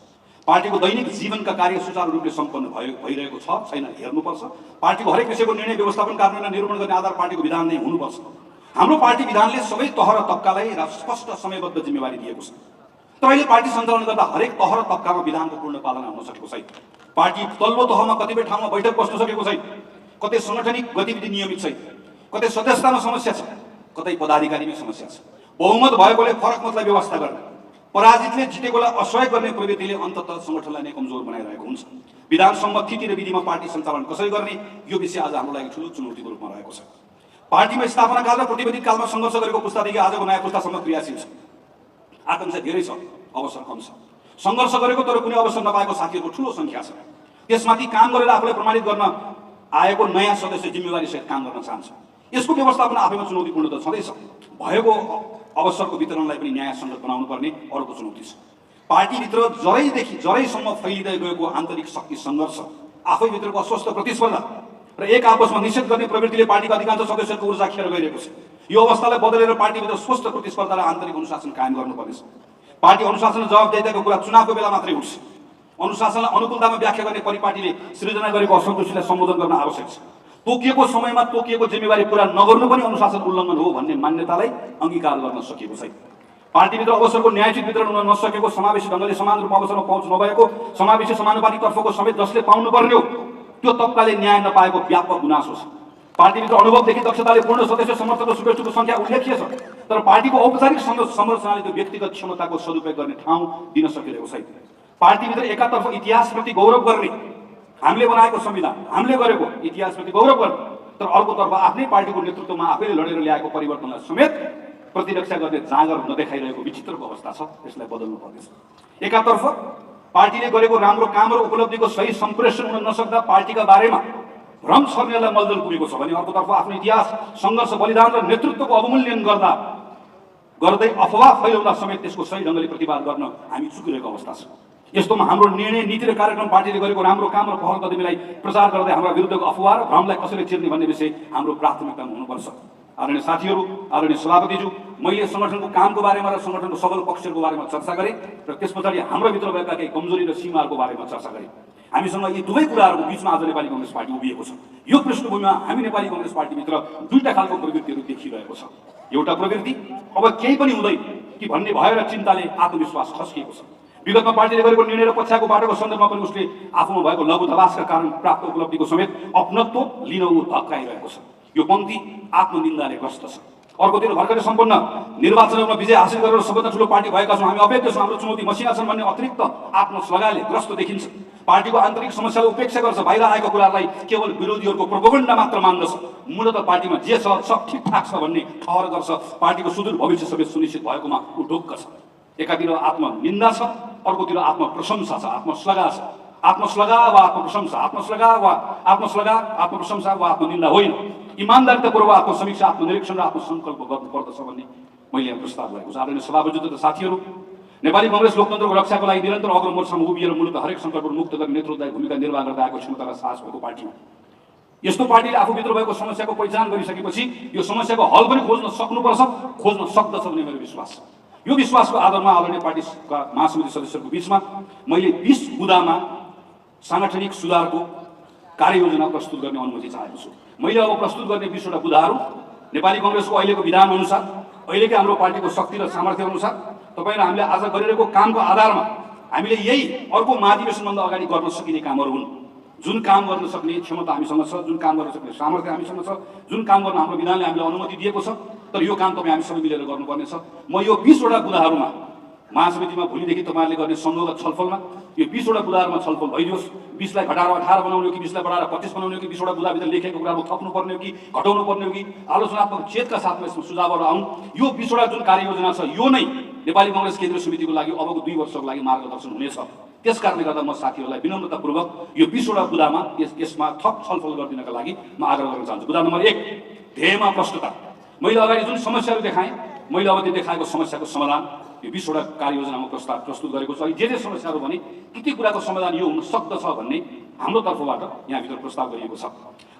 पार्टीको दैनिक जीवनका कार्य सुचारू रूपले सम्पन्न भइरहेको छ छैन हेर्नुपर्छ। पार्टीको हरेक विषयको निर्णय व्यवस्थापन कार्यान्वयन निरूपण गर्ने आधार पार्टीको विधान नै हुनुपर्छ। हाम्रो पार्टी विधानले सबै तह र तबकालाई स्पष्ट समयबद्ध जिम्मेवारी दिएको छ। तर अहिले पार्टी सञ्चालन गर्दा हरेक तह र तबकामा विधानको पूर्ण पालना हुन सकेको छैन। पार्टी तल्लो तहमा कतिपय ठाउँमा बैठक बस्न सकेको छैन, कतै सांगठनिक गतिविधि नियमित छैन, कतै सदस्यतामा समस्या छ, कतै पदाधिकारीमै समस्या छ। बहुमत भएकोले फरक मतलाई व्यवस्था गर्ने, पराजितले जितेकोलाई असहयोग गर्ने प्रवृत्तिले अन्ततः संगठनलाई नै कमजोर बनाइरहेको हुन्छ। विधान सम्मत थिति र विधिमा पार्टी सञ्चालन कसरी गर्ने यो विषय आज हाम्रो लागि ठुलो चुनौतीको रूपमा रहेको छ। पार्टीमा स्थापना काल र प्रतिवेदित कालमा सङ्घर्ष गरेको पुस्तादेखि आजको नयाँ पुस्तासम्म क्रियाशील छ। आकांक्षा धेरै छ, अवसर कम छ। सङ्घर्ष गरेको तर कुनै अवसर नपाएको साथीहरूको ठुलो सङ्ख्या छ। त्यसमाथि काम गरेर आफूलाई प्रमाणित गर्न आएको नयाँ सदस्य जिम्मेवारीसहित काम गर्न चाहन्छ। यसको व्यवस्थापन आफैमा चुनौतीपूर्ण त छँदैछ। भएको अवसरको वितरणलाई पनि न्याय सङ्गत बनाउनु पर्ने अर्को चुनौती छ। पार्टीभित्र जरैदेखि जरैसम्म फैलिँदै गएको आन्तरिक शक्ति सङ्घर्ष, आफैभित्रको अस्वस्थ प्रतिस्पर्धा र एक आपसमा निषेध गर्ने प्रवृत्तिले पार्टीका अधिकांश सदस्यहरूको ऊर्जा खेर गइरहेको छ। यो अवस्थालाई बदलेर पार्टीभित्र स्वस्थ प्रतिस्पर्धा र आन्तरिक अनुशासन कायम गर्नुपर्नेछ। पार्टी अनुशासन जवाबदेहिताको कुरा चुनावको बेला मात्रै उठ्छ। अनुशासनलाई अनुकूलतामा व्याख्या गर्ने परिपाटीले सृजना गरेको असन्तुष्टिलाई सम्बोधन गर्न आवश्यक छ। तोकिएको समयमा तोकिएको जिम्मेवारी पूरा नगर्नु पनि अनुशासन उल्लङ्घन हो भन्ने मान्यतालाई अङ्गीकार गर्न सकिएको छैन। पार्टीभित्र अवसरको न्यायोचित वितरण हुन नसकेको, समावेशी ढङ्गले समान रूपमा अवसरमा पहुँच नभएको, समावेशी समानुपातिक तर्फको समेत जसले पाउनुपर्ने हो त्यो तबकाले न्याय नपाएको व्यापक गुनासो छ। पार्टीभित्र अनुभवदेखि दक्षताले पूर्ण सदस्य समर्थक र शुभेच्छुको सङ्ख्या उल्लेखित छ, तर पार्टीको औपचारिक संरचनाले त्यो व्यक्तिगत क्षमताको सदुपयोग गर्ने ठाउँ दिन सकिरहेको छैन। पार्टीभित्र एकातर्फ इतिहासप्रति गौरव गर्ने, हामीले बनाएको संविधान, हामीले गरेको इतिहासप्रति गौरव गर्ने, तर अर्कोतर्फ आफ्नै पार्टीको नेतृत्वमा आफैले लडेर ल्याएको परिवर्तनलाई समेत प्रतिरक्षा गर्ने जाँगर नदेखाइरहेको विचित्रको अवस्था छ। यसलाई बदल्नु पर्नेछ। एकातर्फ पार्टीले गरेको राम्रो काम र उपलब्धिको सही सम्प्रेषण हुन नसक्दा पार्टीका बारेमा भ्रम छर्नेलाई मलदल पुगेको छ भने अर्कोतर्फ आफ्नो इतिहास, सङ्घर्ष, बलिदान र नेतृत्वको अवमूल्यन गर्दै अफवाह फैलाउँदा समेत त्यसको सही ढङ्गले प्रतिवाद गर्न हामी चुकिरहेको अवस्था छ। यस्तोमा हाम्रो निर्णय, नीति र कार्यक्रम, पार्टीले गरेको राम्रो काम र पहल कदमीलाई प्रचार गर्दै हाम्रा विरुद्धको अफवाह र भ्रमलाई कसरी चिर्ने भन्ने विषय हाम्रो प्राथमिकतामा हुनुपर्छ। आदरणीय साथीहरू, आदरणीय सभापतिज्यू, मैले सङ्गठनको कामको बारेमा र सङ्गठनको सबल पक्षहरूको बारेमा चर्चा गरेँ र त्यस पछाडि हाम्रो भित्र भएका केही कमजोरी र सीमाहरूको बारेमा चर्चा गरेँ। हामीसँग यी दुवै कुराहरूको बिचमा आज नेपाली कङ्ग्रेस पार्टी उभिएको छ। यो पृष्ठभूमिमा हामी नेपाली कङ्ग्रेस पार्टीभित्र दुईटा खालको प्रवृत्तिहरू देखिरहेको छ। एउटा प्रवृत्ति अब केही पनि हुँदैन कि भन्ने भएर चिन्ताले आत्मविश्वास खस्किएको छ। विगतमा पार्टीले गरेको निर्णय र पछ्याएको बाटोको सन्दर्भमा पनि उसले आफूमा भएको लघुधवासका कारण प्राप्त उपलब्धिको समेत अपनत्व लिन ऊ धक्काइरहेको छ। यो पङ्क्ति आत्मनिन्दाले ग्रस्त छ। अर्कोतिर भर्खरै सम्पन्न निर्वाचनमा विजय हासिल गरेर सबभन्दा ठुलो पार्टी भएका छौँ, हामी अभेद्य छौँ, हाम्रो चुनौती मसिना छन् भन्ने अतिरिक्त आत्मश्लाघाले ग्रस्त देखिन्छ। पार्टीको आन्तरिक समस्यालाई उपेक्षा गर्छ, बाहिर आएको कुरालाई केवल विरोधीहरूको प्रोपोगन्डा मात्र मान्दछ। मूलत पार्टीमा जे छ सब ठिकठाक छ भन्ने ठहर गर्छ। पार्टीको सुदूर भविष्य समेत सुनिश्चित भएकोमा ऊ ढुक्क छ। एकातिर आत्मनिन्दा छ, अर्कोतिर आत्मप्रशंसा छ, आत्मश्लाघा छ। आत्मश्लाघा वा आत्मप्रशंसा, आत्मश्लाघा वा आत्मश्लाघा, आत्मप्रशंसा वा आत्मनिन्दा होइन। इमान्दारितापूर्वक आत्मसमीक्षा, आत्मनिरीक्षण र आत्मसङ्कल्प गर्नुपर्दछ भन्ने मैले यहाँ प्रस्ताव गरेको छु। आदरणीय सभापति तथा साथीहरू, नेपाली कङ्ग्रेस लोकतन्त्रको रक्षाको लागि निरन्तर अग्र मोर्चामा उभिएर मूलत हरेक सङ्कटबाट मुक्त गर्ने नेतृत्वदायी भूमिका निर्वाह गर्दै आएको क्षमता र साहस भएको पार्टी हो। यस्तो पार्टीले आफूभित्र भएको समस्याको पहिचान गरिसकेपछि यो समस्याको हल पनि खोज्न सक्नुपर्छ, खोज्न सक्दछ भन्ने मेरो विश्वास छ। यो विश्वासको आधारमा आदरणीय पार्टीका महासमिति सदस्यहरूको बिचमा मैले 20 बुँदामा साङ्गठनिक सुधारको कार्ययोजना प्रस्तुत गर्ने अनुमति चाहेको छु। मैले अब प्रस्तुत गर्ने 20 वटा बुँदाहरू नेपाली कङ्ग्रेसको अहिलेको विधान अनुसार, अहिलेकै हाम्रो पार्टीको शक्ति र सामर्थ्य अनुसार, तपाईँ र हामीले आज गरिरहेको कामको आधारमा हामीले यही अर्को महाधिवेशनभन्दा अगाडि गर्न सकिने कामहरू हुन्। जुन काम गर्न सक्ने क्षमता हामीसँग छ, जुन काम गर्न सक्ने सामर्थ्य हामीसँग छ, जुन काम गर्न हाम्रो विधानले हामीलाई अनुमति दिएको छ, तर यो काम तपाईँ हामी सबै मिलेर गर्नुपर्नेछ। म यो 20 वटा बुँदाहरूमा महासमितिमा भोलिदेखि तपाईँहरूले गर्ने संलग्न छलफलमा यो 20 वटा बुँदाहरूमा छलफल भइदियोस्। 20 लाई घटाएर 18 बनाउने हो कि 20 लाई बढाएर 25 बनाउने हो कि 20 वटा बुँदाभित्र लेखेको कुराहरू थप्नुपर्ने हो कि घटाउनु पर्ने हो कि आलोचनात्मक चेतका साथमा यसमा सुझावहरू आउन्। यो 20 वटा जुन कार्ययोजना छ यो नै नेपाली कङ्ग्रेस केन्द्रीय समितिको लागि अबको 2 वर्षको लागि मार्गदर्शन हुनेछ। त्यसकारणले गर्दा म साथीहरूलाई विनम्रतापूर्वक यो 20वटा बुदामा यसमा थप छलफल गरिदिनका लागि म आग्रह गर्न चाहन्छु। बुदा नम्बर 1, ध्येयमा प्रष्टता। मैले अगाडि जुन समस्याहरू देखाएँ, मैले अब त्यो देखाएको समस्याको समाधान यो 20वटा कार्ययोजनामा प्रस्तुत गरेको छु। अहिले जे समस्याहरू भने के कुराको समाधान यो हुन सक्दछ भन्ने हाम्रो तर्फबाट यहाँभित्र प्रस्ताव गरिएको छ।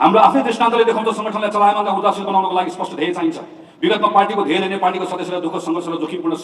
हाम्रो आफ्नै दृष्टान्तले देखाउँछ सङ्गठनलाई चलायमान र उदासीन बनाउनको लागि स्पष्ट ध्येय चाहिन्छ। विगतमा पार्टीको ध्येय लिने पार्टीको सदस्यलाई दुःख सङ्घर्ष र जोखिमपूर्ण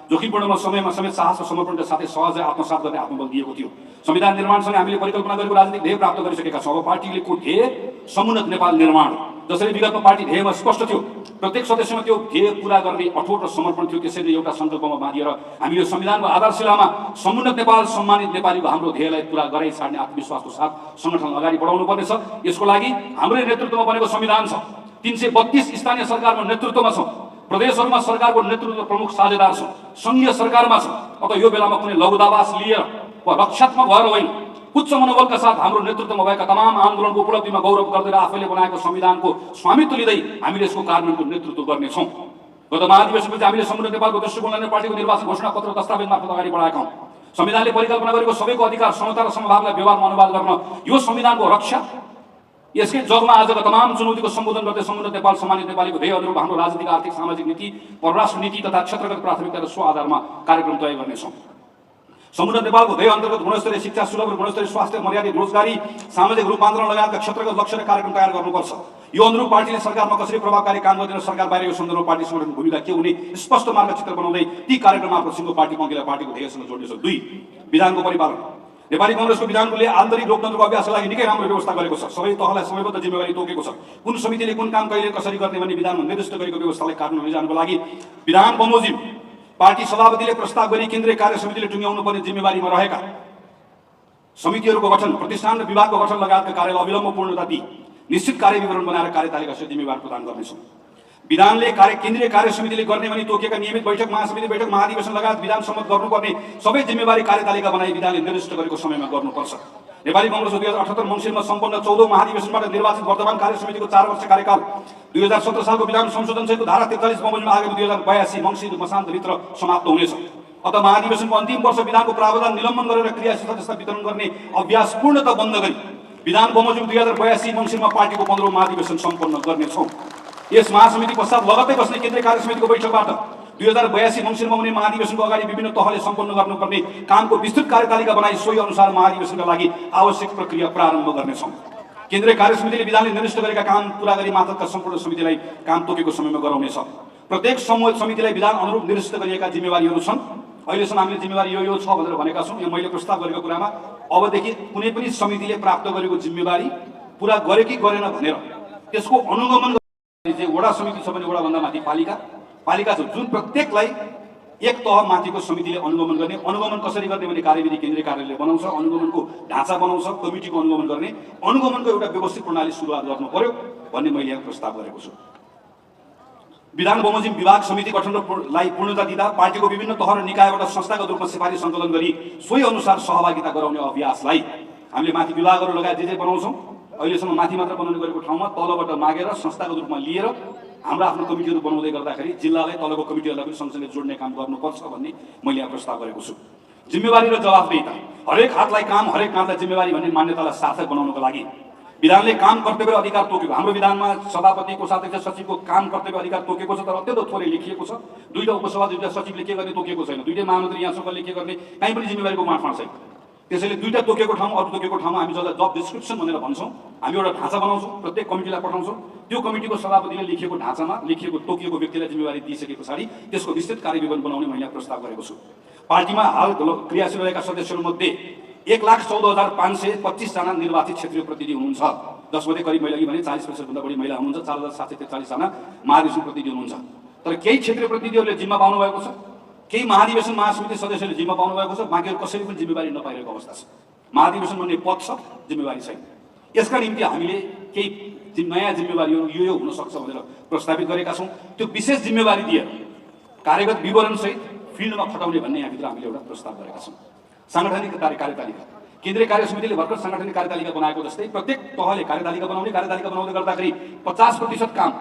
जोखिमपूर्ण समयमा समेत साहस र समर्पणका साथै सहजै आत्मसात गर्ने आत्मबल दिएको थियो। संविधान निर्माणसँगै हामीले परिकल्पना गरेको राजनीतिक ध्येय प्राप्त गरिसकेका छौँ। अब पार्टीको ध्येय समुन्नत नेपाल निर्माण, जसरी विगतमा पार्टी ध्येयमा स्पष्ट थियो, प्रत्येक सदस्यमा त्यो ध्येय पूरा गर्ने अठोट र समर्पण थियो। त्यसैले एउटा सङ्कल्पमा बाँधिएर हामीले संविधानको आधारशिलामा समुन्नत नेपाल सम्मानित नेपालीको हाम्रो ध्येयलाई पूरा गराइ छाड्ने आत्मविश्वासको साथ सङ्गठन अगाडि बढाउनु पर्नेछ। यसको लागि हाम्रै नेतृत्वमा बनेको संविधान छ। 332 स्थानीय सरकारमा नेतृत्वमा छौँ। प्रदेशहरूमा सरकारको नेतृत्व प्रमुख साझेदार छौँ। सङ्घीय सरकारमा छौँ। अत यो बेलामा कुनै लघुदावास लिएर वा रक्षात्मक भएर होइन, उच्च मनोबलका साथ हाम्रो नेतृत्वमा भएका तमाम आन्दोलनको उपलब्धिमा गौरव गर्दै र आफैले बनाएको संविधानको स्वामित्व लिँदै हामीले यसको कार्यान्वयनको नेतृत्व गर्नेछौँ। गत महाधिवेशनपछि हामीले समुन्नत नेपालको दृष्टिकोणलाई पार्टीको निर्वाचन घोषणा पत्र दस्तावेज मार्फत अगाडि बढाएका हौँ। संविधानले परिकल्पना गरेको सबैको अधिकार, समता र समभावलाई व्यवहारमा अनुवाद गर्न यो संविधानको रक्षा, यसकै जगमा आजका तमाम चुनौतीको सम्बोधन गर्दै समुन्नत नेपाल सम्मानित नेपालीको ध्येय अनुरूप हाम्रो राजनीतिक, आर्थिक, सामाजिक नीति, परराष्ट्र नीति तथा क्षेत्रगत प्राथमिकता र स्व आधारमा कार्यक्रम तय गर्नेछौँ। समुन्नत नेपालको ध्येय अन्तर्गत गुणस्तरीय शिक्षा, सुलभ र गुणस्तरीय स्वास्थ्य, मर्यादित रोजगारी, सामाजिक रूपान्तरण लगायतका क्षेत्रगत लक्ष्य र कार्यक्रम तयार गर्नुपर्छ। यो अनुरूप पार्टीले सरकारमा कसरी प्रभावकारी काम गर्दैन, सरकार बाहिर यो सन्दर्भमा पार्टी सङ्गठनको भूमिका के हुने स्पष्ट मार्गचित्र बनाउँदै ती कार्यक्रम मार्फत सिङ्गो पार्टी पङ्क्तिलाई पार्टीको ध्येयसँग जोड्नेछ। 2, विधानको परिपालन। नेपाली कांग्रेसको विधानले आन्तरिक लोकतन्त्रको अभ्यासका लागि निकै राम्रो व्यवस्था गरेको छ। सबै तहलाई समयबद्ध जिम्मेवारी तोकेको छ। कुन समितिले कुन काम कहिले कसरी गर्ने भन्ने विधानमा निर्दिष्ट गरेको व्यवस्थालाई कार्यान्वयन लैजानुको लागि विधान बमोजिम पार्टी सभापतिले प्रस्ताव गरी केन्द्रीय कार्य समितिले टुङ्ग्याउनु पर्ने जिम्मेवारीमा रहेका समितिहरूको गठन, प्रतिष्ठान र विभागको गठन लगायतका कार्यलाई अविलम्ब पूर्णता दिई निश्चित कार्यविवरण बनाएर कार्यतालिकासहित जिम्मेवार प्रदान गर्नेछौँ। विधानले केन्द्रीय कार्य समितिले गर्ने भनी तोकेका नियमित बैठक, महासमिति बैठक, महाधिवेशन लगायत विधान सम्मत गर्नुपर्ने सबै जिम्मेवारी कार्यतालिका बनाई विधानले निर्दिष्ट गरेको समयमा गर्नुपर्छ। नेपाली कांग्रेसको 2078 मङ्सिरमा सम्पन्न 14औं महाधिवेशनबाट निर्वाचित वर्तमान कार्य समितिको 4 वर्ष कार्यकाल 2017 सालको विधान संशोधनसहितको धारा 43 बमोजिममा आएको 2082 मङ्सिर मसान्तभित्र समाप्त हुनेछ। अत महाधिवेशनको अन्तिम वर्ष विधानको प्रावधान निलम्बन गरेर क्रियाशील सदस्यता वितरण गर्ने अभ्यास पूर्णतः बन्द गरी विधान बमोजिम 2082 मङ्सिरमा पार्टीको 15औं महाधिवेशन सम्पन्न गर्नेछौँ। यस महासमिति पश्चात लगत्तै बस्ने केन्द्रीय कार्य समितिको बैठकबाट 2082 मङ्सिरमा हुने महाधिवेशनको अगाडि विभिन्न तहले सम्पन्न गर्नुपर्ने कामको विस्तृत कार्यतालिका बनाई सोही अनुसार महाधिवेशनका लागि आवश्यक प्रक्रिया प्रारम्भ गर्नेछौँ। केन्द्रीय कार्य समितिले विधानले निर्दिष्ट गरेका काम पूरा गरी मातहतका सम्पूर्ण समितिलाई काम तोकेको समयमा गराउनेछ। प्रत्येक समितिलाई विधान अनुरूप निर्दिष्ट गरिएका जिम्मेवारीहरू छन्। अहिलेसम्म हामीले जिम्मेवारी यो छ भनेर भनेका छौँ। यो मैले प्रस्ताव गरेको कुरामा अबदेखि कुनै पनि समितिले प्राप्त गरेको जिम्मेवारी पूरा गरे कि गरेन भनेर त्यसको अनुगमन चाहिँ वडा समिति छ भने वडाभन्दा माथि पालिका छ, जुन प्रत्येकलाई एक तह माथिको समितिले अनुगमन गर्ने। अनुगमन कसरी गर्ने भने कार्यविधि केन्द्रीय कार्यालयले बनाउँछ, अनुगमनको ढाँचा बनाउँछ, कमिटीको अनुगमन गर्ने, अनुगमनको एउटा व्यवस्थित प्रणाली सुरुवात गर्नु पर्यो भन्ने मैले यहाँ प्रस्ताव गरेको छु। विधान बमोजिम विभाग समिति गठनलाई पूर्णता दिँदा पार्टीको विभिन्न तह र निकायबाट संस्थागत रूपमा सिफारिस सङ्कलन गरी सोही अनुसार सहभागिता गराउने अभ्यासलाई हामीले माथि विभागहरू लगायत जे बनाउँछौँ। अहिलेसम्म माथि मात्र बनाउने गरेको ठाउँमा तलबाट मागेर संस्थागत रूपमा लिएर हाम्रो आफ्नो कमिटीहरू बनाउँदै गर्दाखेरि जिल्लालाई तलको कमिटीहरूलाई पनि सँगसँगै जोड्ने काम गर्नुपर्छ भन्ने मैले यहाँ प्रस्ताव गरेको छु। जिम्मेवारी र जवाफदेहिता, हरेक हातलाई काम, हरेक कामलाई जिम्मेवारी भन्ने मान्यतालाई सार्थक बनाउनको लागि विधानले काम कर्तव्य र अधिकार तोकेको, हाम्रो विधानमा सभापति, कोषाध्यक्ष, सचिवको काम कर्तव्य अधिकार तोकेको छ, तर अत्यन्त थोरै लेखिएको छ। 2टा उपसभापति, 2टा सचिवले के गर्ने तोकेको छैन। 2टै महामन्त्री यहाँसँग के गर्ने कहीँ पनि जिम्मेवारीको बाँडफाँड छैन। त्यसैले 2टा तोकेको ठाउँ, अरू तोकेको ठाउँमा हामी जसलाई जब डिस्क्रिप्सन भनेर भन्छौँ, हामी एउटा ढाँचा बनाउँछौँ, प्रत्येक कमिटीलाई पठाउँछौँ। त्यो कमिटीको सभापतिले लेखिएको ढाँचामा लेखिएको तोकिएको व्यक्तिलाई जिम्मेवारी दिइसके पछाडि त्यसको विस्तृत कार्यविवरण बनाउने मैले प्रस्ताव गरेको छु। पार्टीमा हाल क्रियाशील रहेका सदस्यहरूमध्ये 1,14,525 जना निर्वाचित क्षेत्रीय प्रतिनिधि हुनुहुन्छ, जसमध्ये करिब मैले भने 40% भन्दा बढी महिला हुनुहुन्छ। 4,743 जना महाधिवेशन प्रतिनिधि हुनुहुन्छ। तर केही क्षेत्रीय प्रतिनिधिहरूले जिम्मा पाउनु भएको छ, केही महाधिवेशन महासमिति सदस्यले जिम्मा पाउनु भएको छ, बाँकीहरू कसैले पनि जिम्मेवारी नपाइरहेको अवस्था छ। महाधिवेशन भन्ने पद छ, जिम्मेवारी छैन। यसका निम्ति हामीले केही नयाँ जिम्मेवारीहरू यो हुन सक्छ भनेर प्रस्तावित गरेका छौँ। त्यो विशेष जिम्मेवारी दिएर कार्यगत विवरणसहित फिल्डमा खटाउने भन्ने यहाँभित्र हामीले एउटा प्रस्ताव गरेका छौँ। साङ्गठनिक कार्यतालिका, केन्द्रीय कार्य समितिले भर्खर साङ्गठनिक कार्यतालिका बनाएको जस्तै प्रत्येक तहले कार्यतालिका बनाउँदै गर्दाखेरि 50% काम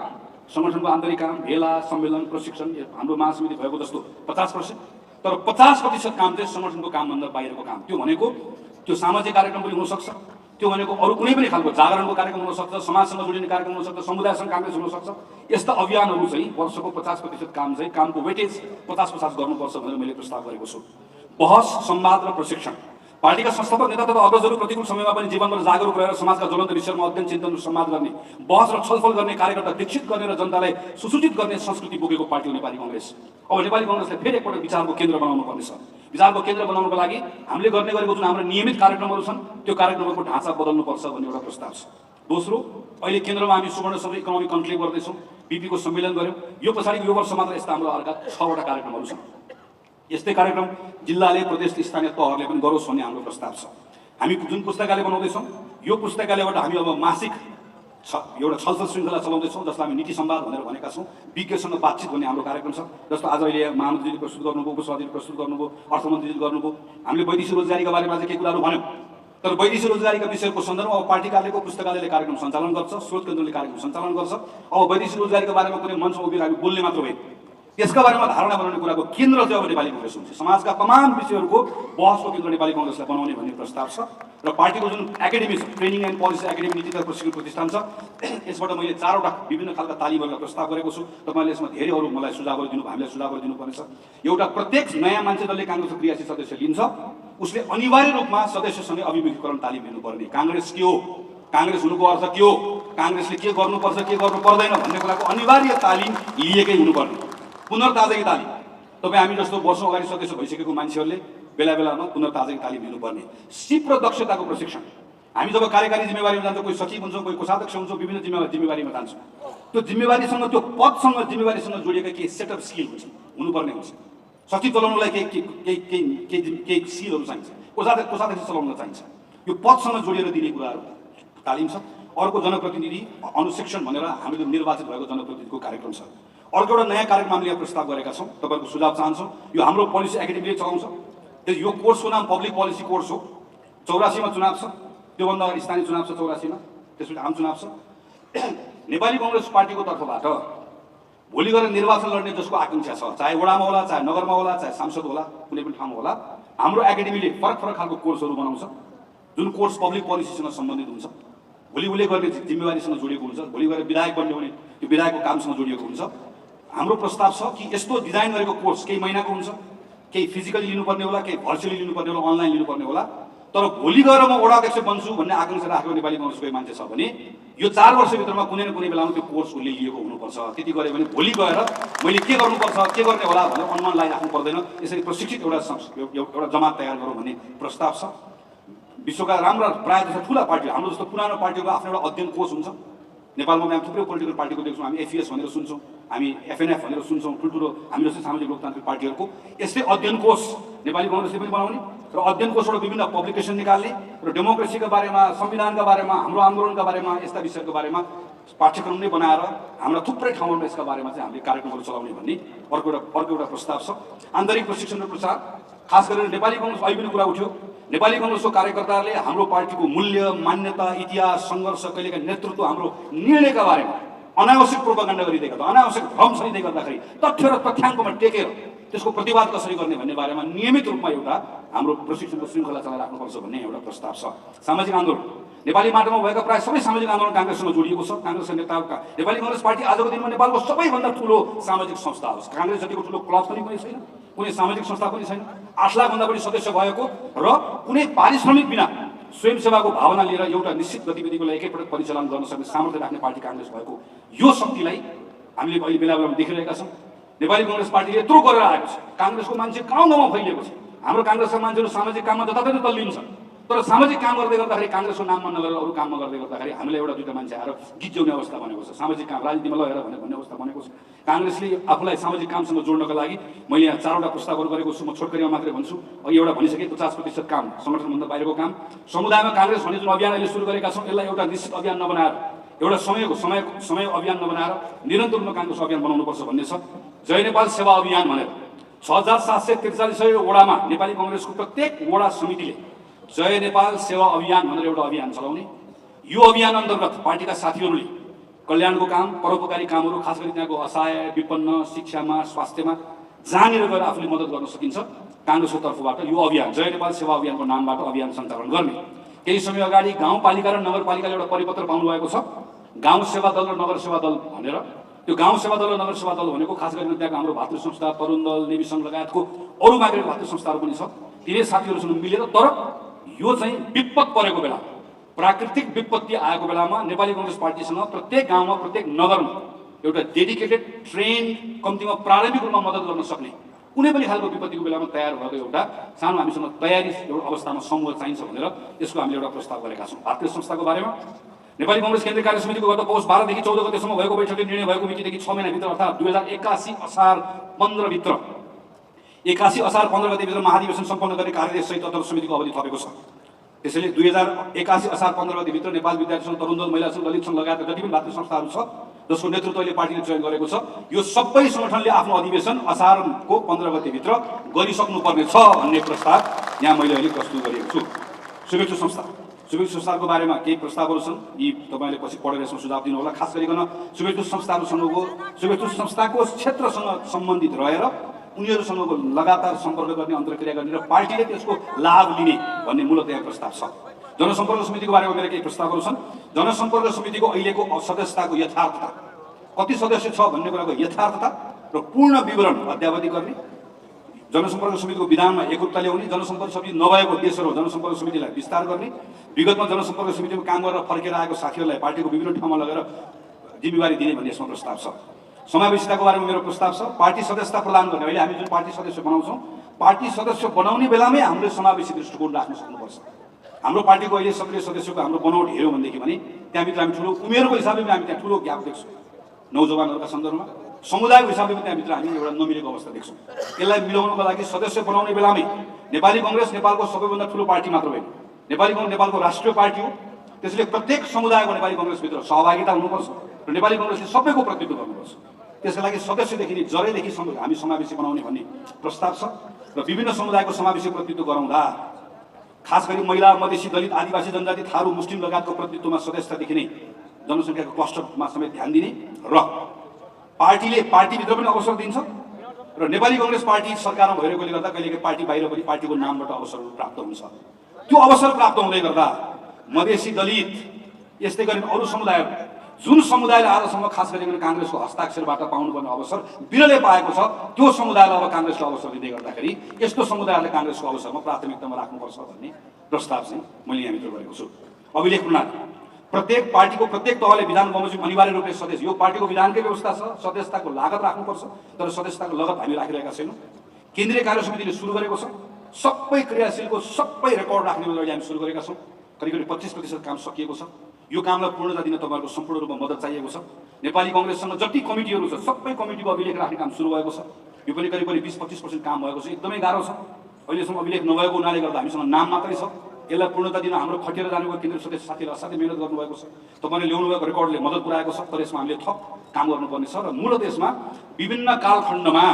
सङ्गठनको आन्तरिक काम, भेला, सम्मेलन, प्रशिक्षण, हाम्रो महासमिति भएको जस्तो 50%, तर 50% काम चाहिँ सङ्गठनको कामभन्दा बाहिरको काम। त्यो भनेको त्यो सामाजिक कार्यक्रम पनि हुनसक्छ, त्यो भनेको अरू कुनै पनि खालको जागरणको कार्यक्रम हुनसक्छ, समाजसँग जोडिने कार्यक्रम हुनसक्छ, समुदायसँग काङ्ग्रेस हुनसक्छ। यस्ता अभियानहरू चाहिँ वर्षको 50% काम चाहिँ कामको वेटेज 50-50 गर्नुपर्छ भनेर मैले प्रस्ताव गरेको छु। बहस, संवाद र प्रशिक्षण। पार्टीका संस्थापक नेता तथा अग्रजहरू प्रतिकूल समयमा पनि जीवनमा जागरुक रहेर समाजका ज्वलन्त विषयमा अध्ययन, चिन्तन र संवाद गर्ने, बहस र छलफल गर्ने, कार्यकर्ता विकसित गर्ने र जनतालाई सुसूचित गर्ने संस्कृति बोकेको पार्टी हो नेपाली काङ्ग्रेस। अब नेपाली काङ्ग्रेसलाई फेरि एकपल्ट विचारको केन्द्र बनाउनु पर्नेछ। विचारको केन्द्र बनाउनको लागि हामीले गर्ने गरेको जुन हाम्रो नियमित कार्यक्रमहरू छन् त्यो कार्यक्रमहरूको ढाँचा बदल्नुपर्छ भन्ने एउटा प्रस्ताव छ। दोस्रो, अहिले केन्द्रमा हामी सुवर्ण सबै इकोनोमिक कन्क्लेभ गर्दैछौँ, बीपीको सम्मेलन गऱ्यौँ। यो पछाडि यो वर्ष मात्र यस्ता हाम्रो अर्का 6वटा कार्यक्रमहरू छन्। यस्तै कार्यक्रम जिल्लाले, प्रदेश, स्थानीय तहहरूले पनि गरोस् भन्ने हाम्रो प्रस्ताव छ। हामी जुन पुस्तकालय बनाउँदैछौँ यो पुस्तकालयबाट हामी अब मासिक एउटा छलफल श्रृङ्खला चलाउँदैछौँ, जसलाई हामी नीति संवाद भनेर भनेका छौँ। विज्ञसँग बातचित भन्ने हाम्रो कार्यक्रम छ, जस्तो आज अहिले महामन्त्रीले प्रस्तुत गर्नुभयो, उपसभापतिले प्रस्तुत गर्नुभयो, अर्थमन्त्रीले गर्नुभयो। हामीले वैदेशिक रोजगारीका बारेमा चाहिँ केही कुराहरू भन्यौँ, तर वैदेशिक रोजगारीका विषयको सन्दर्भमा अब पार्टी कार्यालयको पुस्तकालयले कार्यक्रम सञ्चालन गर्छ, स्रोत केन्द्रले कार्यक्रम सञ्चालन गर्छ। अब वैदेशिक रोजगारीका बारेमा कुनै मञ्चमा उभिएर हामी बोल्ने मात्र होइन, त्यसका बारेमा धारणा बनाउने कुराको केन्द्र चाहिँ अब नेपाली काङ्ग्रेस हुन्छ। समाजका तमाम विषयहरूको बहसको केन्द्र नेपाली काङ्ग्रेसलाई बनाउने भन्ने प्रस्ताव छ। र पार्टीको जुन एकाडेमी छ, ट्रेनिङ एन्ड पोलिसी एकाडेमी नीति तथा प्रशिक्षण प्रतिष्ठान छ, यसबाट मैले 4वटा विभिन्न खालका तालिमहरूका प्रस्ताव गरेको छु। तपाईँले यसमा धेरै अरू मलाई सुझावहरू दिनु, हामीलाई सुझावहरू दिनुपर्नेछ। एउटा प्रत्येक नयाँ मान्छे जसले काङ्ग्रेसको क्रियाशील सदस्य लिन्छ उसले अनिवार्य रूपमा सदस्यसँगै अभिमुखीकरण तालिम लिनुपर्ने। काङ्ग्रेस के हो, काङ्ग्रेस हुनुको अर्थ के हो, काङ्ग्रेसले के गर्नुपर्छ के गर्नु पर्दैन भन्ने कुराको अनिवार्य तालिम लिएकै हुनुपर्ने। पुनर्ताजगी तालिम। तपाईँ हामी जस्तो वर्षौँ अगाडि सदस्य भइसकेको मान्छेहरूले बेला बेलामा पुनर्ताजगी तालिम लिनुपर्ने। सिप र दक्षताको प्रशिक्षण। हामी जब कार्यकारी जिम्मेवारीमा जान्छौँ, कोही सचिव हुन्छौँ, कोही कोषाध्यक्ष हुन्छौँ, विभिन्न जिम्मेवारीमा जान्छौँ। त्यो जिम्मेवारीसँग, त्यो पदसँग, जिम्मेवारीसँग जोडिएका केही सेटअप स्किल हुन्छ, हुनुपर्ने हुन्छ। सचिव चलाउनुलाई केही स्किलहरू चाहिन्छ, कोषाध्यक्ष चलाउन चाहिन्छ। यो पदसँग जोडिएर दिने कुराहरू तालिम छ। अर्को जनप्रतिनिधि अनुशिक्षण भनेर हामीले निर्वाचित भएको जनप्रतिनिधिको कार्यक्रम छ। अर्को एउटा नयाँ कार्यक्रम हामीले यहाँ प्रस्ताव गरेका छौँ, तपाईँहरूको सुझाव चाहन्छौँ। यो हाम्रो पोलिसी एकाडेमीले चलाउँछ। यो कोर्सको नाम पब्लिक पोलिसी कोर्स हो। 84मा चुनाव छ, त्योभन्दा अगाडि स्थानीय चुनाव छ 84मा, त्यसपछि आम चुनाव छ। नेपाली काङ्ग्रेस पार्टीको तर्फबाट भोलि गएर निर्वाचन लड्ने जसको आकाङ्क्षा छ, चाहे वडामा होला, चाहे नगरमा होला, चाहे सांसद होला, कुनै पनि ठाउँमा होला, हाम्रो एकाडेमीले फरक फरक खालको कोर्सहरू बनाउँछ, जुन कोर्स पब्लिक पोलिसीसँग सम्बन्धित हुन्छ, भोलि उसले गर्ने जिम्मेवारीसँग जोडिएको हुन्छ, भोलि गएर विधायक बन्ने हुने त्यो विधायकको कामसँग जोडिएको हुन्छ। हाम्रो प्रस्ताव छ कि यस्तो डिजाइन गरेको कोर्स केही महिनाको हुन्छ, केही फिजिकली लिनुपर्ने होला, केही भर्चुअली लिनुपर्ने होला, अनलाइन लिनुपर्ने होला। तर भोलि गएर म वडा अध्यक्ष बन्छु भन्ने आकाङ्क्षा राखेको नेपाली काङ्ग्रेसको मान्छे छ भने यो 4 वर्षभित्रमा कुनै न कुनै बेलामा त्यो कोर्स उसले लिएको हुनुपर्छ। त्यति गऱ्यो भने भोलि गएर मैले के गर्नुपर्छ, के गर्ने होला भनेर अनुमान लगाइराख्नु पर्दैन। यसरी प्रशिक्षित एउटा जमात तयार गरौँ भन्ने प्रस्ताव छ। विश्वका राम्रा प्रायः जस्तो ठुला पार्टी, हाम्रो जस्तो पुरानो पार्टीको आफ्नो एउटा अध्ययन कोष हुन्छ। नेपालमा हामी थुप्रै पोलिटिकल पार्टीको देख्छौँ, हामी एफिएस भनेर सुन्छौँ, हामी एफएनएफ भनेर सुन्छौँ, ठुल्ठुलो हामी जस्तै सामाजिक लोकतान्त्रिक पार्टीहरूको। यस्तै अध्ययन कोष नेपाली काङ्ग्रेसले पनि बनाउने र अध्ययन कोषबाट विभिन्न पब्लिकेसन निकाल्ने र डेमोक्रेसीका बारेमा, संविधानका बारेमा, हाम्रो आन्दोलनका बारेमा, यस्ता विषयको बारेमा पाठ्यक्रम नै बनाएर हाम्रा थुप्रै ठाउँहरूमा यसका बारेमा चाहिँ हामीले कार्यक्रमहरू चलाउने भन्ने अर्को एउटा प्रस्ताव छ। आन्तरिक प्रशिक्षण र प्रचार, खास गरेर नेपाली काङ्ग्रेस अहिले पनि कुरा उठ्यो, नेपाली काङ्ग्रेसको कार्यकर्ताहरूले हाम्रो पार्टीको मूल्य, मान्यता, इतिहास, सङ्घर्ष, कहिलेका नेतृत्व, हाम्रो निर्णयका बारेमा अनावश्यक प्रोपागण्डा गरिदिएका, अनावश्यक भ्रम सहितै गर्दाखेरि तथ्य र तथ्याङ्कमा टेकेर त्यसको प्रतिवाद कसरी गर्ने भन्ने बारेमा नियमित रूपमा एउटा हाम्रो प्रशिक्षणको श्रृङ्खला चलाइराख्नुपर्छ भन्ने एउटा प्रस्ताव छ। सामाजिक आन्दोलन, नेपाली माटोमा भएका प्रायः सबै सामाजिक आन्दोलन काङ्ग्रेससँग जोडिएको छ। काङ्ग्रेसका नेताका नेपाली काङ्ग्रेस पार्टी आजको दिनमा नेपालको सबैभन्दा ठुलो सामाजिक संस्था हो। काङ्ग्रेस जतिको ठुलो क्लब पनि कुनै छैन, कुनै सामाजिक संस्था पनि छैन। 8 लाखभन्दा बढी सदस्य भएको र कुनै पारिश्रमिक बिना स्वयंसेवाको भावना लिएर एउटा निश्चित गतिविधिको लागि एकैपटक परिचालन गर्न सक्ने सामर्थ्य राख्ने पार्टी काङ्ग्रेस भएको यो शक्तिलाई हामीले अहिले बेला बेलामा देखिरहेका छौँ। नेपाली काङ्ग्रेस पार्टीले यत्रो गरेर आएको छ, काङ्ग्रेसको मान्छे गाउँ गाउँमा फैलिएको छ। हाम्रो काङ्ग्रेसका मान्छेहरू सामाजिक काममा जताततै तल्लिन्छ, तर सामाजिक काम गर्दै गर्दाखेरि काङ्ग्रेसको नाममा नगरेर अरू काममा गर्दै गर्दाखेरि हामीलाई एउटा दुईवटा मान्छे आएर गिज्याउने अवस्था बनेको छ। सामाजिक काम राजनीतिमा लगेर भन्ने अवस्था बनेको छ। काङ्ग्रेसले आफूलाई सामाजिक कामसँग जोड्नका लागि मैले यहाँ 4वटा प्रस्तावहरू गरेको छु। म छोटकरीमा मात्रै भन्छु, अघि एउटा भनिसकेँ 50% काम सङ्गठनभन्दा बाहिरको काम। समुदायमा काङ्ग्रेस भन्ने जुन अभियान अहिले सुरु गरेका छौँ, यसलाई एउटा निश्चित अभियान नबनाएर, एउटा समय अभियान नबनाएर निरन्तर रूपमा काङ्ग्रेस अभियान बनाउनुपर्छ भन्ने छ। जय नेपाल सेवा अभियान भनेर 6743 वडामा नेपाली काङ्ग्रेसको प्रत्येक वडा समितिले जय नेपाल सेवा अभियान भनेर एउटा अभियान चलाउने। यो अभियान अन्तर्गत पार्टीका साथीहरूले कल्याणको काम, परोपकारी कामहरू, खास गरी त्यहाँको असहाय, विपन्न, शिक्षामा, स्वास्थ्यमा जहाँनिर गएर आफूले मद्दत गर्न सकिन्छ काङ्ग्रेसको तर्फबाट यो अभियान जय नेपाल सेवा अभियानको नामबाट अभियान सञ्चालन गर्ने। केही समय अगाडि गाउँपालिका र नगरपालिकाले एउटा परिपत्र पाउनुभएको छ, गाउँ सेवा दल र नगर सेवा दल भनेर। त्यो गाउँ सेवा दल र नगर सेवा दल भनेको खास गरेर त्यहाँको हाम्रो भातृ संस्था, तरुण दल, नेवी सङ्घ लगायतको अरू नागरिक भातृ संस्थाहरू पनि छ। तिनै साथीहरूसँग मिलेर, तर यो चाहिँ विपद परेको बेला, प्राकृतिक विपत्ति आएको बेलामा नेपाली काङ्ग्रेस पार्टीसँग प्रत्येक गाउँमा, प्रत्येक नगरमा एउटा डेडिकेटेड, ट्रेन, कम्तीमा प्रारम्भिक रूपमा मद्दत गर्न सक्ने कुनै पनि खालको विपत्तिको बेलामा तयार भएको एउटा सानो हामीसँग तयारी एउटा अवस्थामा समूह चाहिन्छ भनेर यसको हामीले एउटा प्रस्ताव गरेका छौँ। भातृ संस्थाको बारेमा नेपाली काङ्ग्रेस केन्द्रीय कार्य समितिको गत पौष 12 देखि 14 गतेसम्म भएको बैठकले निर्णय भएको मितिदेखि 6 महिनाभित्र अर्थात् 2081 असार 15 भित्र 81 असार 15 गतेभित्र महाधिवेशन सम्पन्न गर्ने कार्यदेश सहित तत्त्व समितिको अवधि थपेको छ। त्यसैले 2081 असार 15 गतेभित्र नेपाल विद्यार्थी सङ्घ, तरुण दल, महिला सङ्घ, दलित सङ्घ लगायत जति पनि भातृ संस्थाहरू छ जसको नेतृत्वले पार्टीले चयन गरेको छ, यो सबै सङ्गठनले आफ्नो अधिवेशन असारको 15 गतेभित्र गरिसक्नुपर्ने छ भन्ने प्रस्ताव यहाँ मैले अहिले प्रस्तुत गरेको छु। शुभेच्छु संस्था, शुभेच्छु संस्थाको बारेमा केही प्रस्तावहरू छन्, यी तपाईँले पछि पढेर यसमा सुझाव दिनुहोला। खास गरिकन शुभेच्छु संस्थाहरूसँगको, शुभेच्छु संस्थाको क्षेत्रसँग सम्बन्धित रहेर उनीहरूसँगको लगातार सम्पर्क गर्ने, अन्तर्क्रिया गर्ने र पार्टीले त्यसको लाभ लिने भन्ने मूलतया प्रस्ताव छ। जनसम्पर्क समितिको बारेमा मेरो केही प्रस्तावहरू छन्। जनसम्पर्क समितिको अहिलेको सदस्यताको यथार्थता, कति सदस्य छ भन्ने कुराको यथार्थता र पूर्ण विवरण अद्यावधि गर्ने, जनसम्पर्क समितिको विधानमा एकरूपता ल्याउने, जनसम्पर्क समिति नभएको देशहरू जनसम्पर्क समितिलाई विस्तार गर्ने, विगतमा जनसम्पर्क समितिमा काम गरेर फर्केर आएको साथीहरूलाई पार्टीको विभिन्न ठाउँमा लगेर जिम्मेवारी दिने भन्ने यसमा प्रस्ताव छ। समावेशिताको बारेमा मेरो प्रस्ताव छ। पार्टी सदस्यता प्रदान गर्ने, अहिले हामी जुन पार्टी सदस्य बनाउँछौँ, पार्टी सदस्य बनाउने बेलामै हामीले समावेशी दृष्टिकोण राख्न सक्नुपर्छ। हाम्रो पार्टीको अहिले सक्रिय सदस्यको हाम्रो बनावट हेऱ्यौँ भनेदेखि भने त्यहाँभित्र हामी ठुलो उमेरको हिसाबले पनि हामी त्यहाँ ठुलो ग्याप देख्छौँ। नौजवानहरूका सन्दर्भमा, समुदायको हिसाबले पनि त्यहाँभित्र हामी एउटा नमिलेको अवस्था देख्छौँ। यसलाई मिलाउनको लागि सदस्य बनाउने बेलामै नेपाली काङ्ग्रेस नेपालको सबैभन्दा ठुलो पार्टी मात्र होइन, नेपाली काङ्ग्रेस नेपालको राष्ट्रिय पार्टी हो। त्यसैले प्रत्येक समुदायको नेपाली काङ्ग्रेसभित्र सहभागिता हुनुपर्छ र नेपाली काङ्ग्रेसले सबैको प्रतिनिधित्व गर्नुपर्छ। त्यसका लागि सदस्यदेखि नै जरैदेखि हामी समावेशी बनाउने भन्ने प्रस्ताव छ र विभिन्न समुदायको समावेशी प्रतिनिधित्व गराउँदा खास गरी महिला, मधेसी, दलित, आदिवासी जनजाति, थारू, मुस्लिम लगायतको प्रतिनिधित्वमा सदस्यतादेखि नै जनसङ्ख्याको क्लस्टरमा समेत ध्यान दिने र पार्टीले पार्टीभित्र पनि अवसर दिन्छ र नेपाली काङ्ग्रेस पार्टी सरकारमा भइरहेकोले गर्दा कहिलेकाहीँ पार्टी बाहिर पनि पार्टीको नामबाट अवसरहरू प्राप्त हुन्छ। त्यो अवसर प्राप्त हुँदै गर्दा मधेसी, दलित, यस्तै गरी अरू समुदायहरू जुन समुदायले आजसम्म खास गरिकन काङ्ग्रेसको हस्ताक्षरबाट पाउनुपर्ने अवसर बिरलै पाएको छ, त्यो समुदायलाई अब काङ्ग्रेसले अवसर दिँदै गर्दाखेरि यस्तो समुदायले काङ्ग्रेसको अवसरमा प्राथमिकतामा राख्नुपर्छ भन्ने प्रस्ताव चाहिँ मैले यहाँभित्र गरेको छु। अभिलेख प्रणाली, प्रत्येक पार्टीको प्रत्येक तहले विधान बमोजिम अनिवार्य रूपले सदस्य, यो पार्टीको विधानकै व्यवस्था छ, सदस्यताको लागत राख्नुपर्छ, तर सदस्यताको लगत हामी राखिरहेका छैनौँ। केन्द्रीय कार्य समितिले सुरु गरेको छ, सबै क्रियाशीलको सबै रेकर्ड राख्ने अहिले हामी सुरु गरेका छौँ। करिब करिब 25% काम सकिएको छ। यो कामलाई पूर्णता दिन तपाईँहरूको सम्पूर्ण रूपमा मद्दत चाहिएको छ। नेपाली काङ्ग्रेससँग जति कमिटीहरू छ सबै कमिटीको अभिलेख राख्ने काम सुरु भएको छ। यो पनि करिब करिब 20-25% काम भएको छ। एकदमै गाह्रो छ, अहिलेसम्म अभिलेख नभएको हुनाले गर्दा हामीसँग नाम मात्रै छ। यसलाई पूर्णता दिन हाम्रो खटेर जानुको केन्द्रीय सदस्य साथीहरू असाध्यै मेहनत गर्नुभएको छ। तपाईँले ल्याउनुभएको रेकर्डले मद्दत पुऱ्याएको छ, तर यसमा हामीले थप काम गर्नुपर्ने छ र मूलतः यसमा विभिन्न कालखण्डमा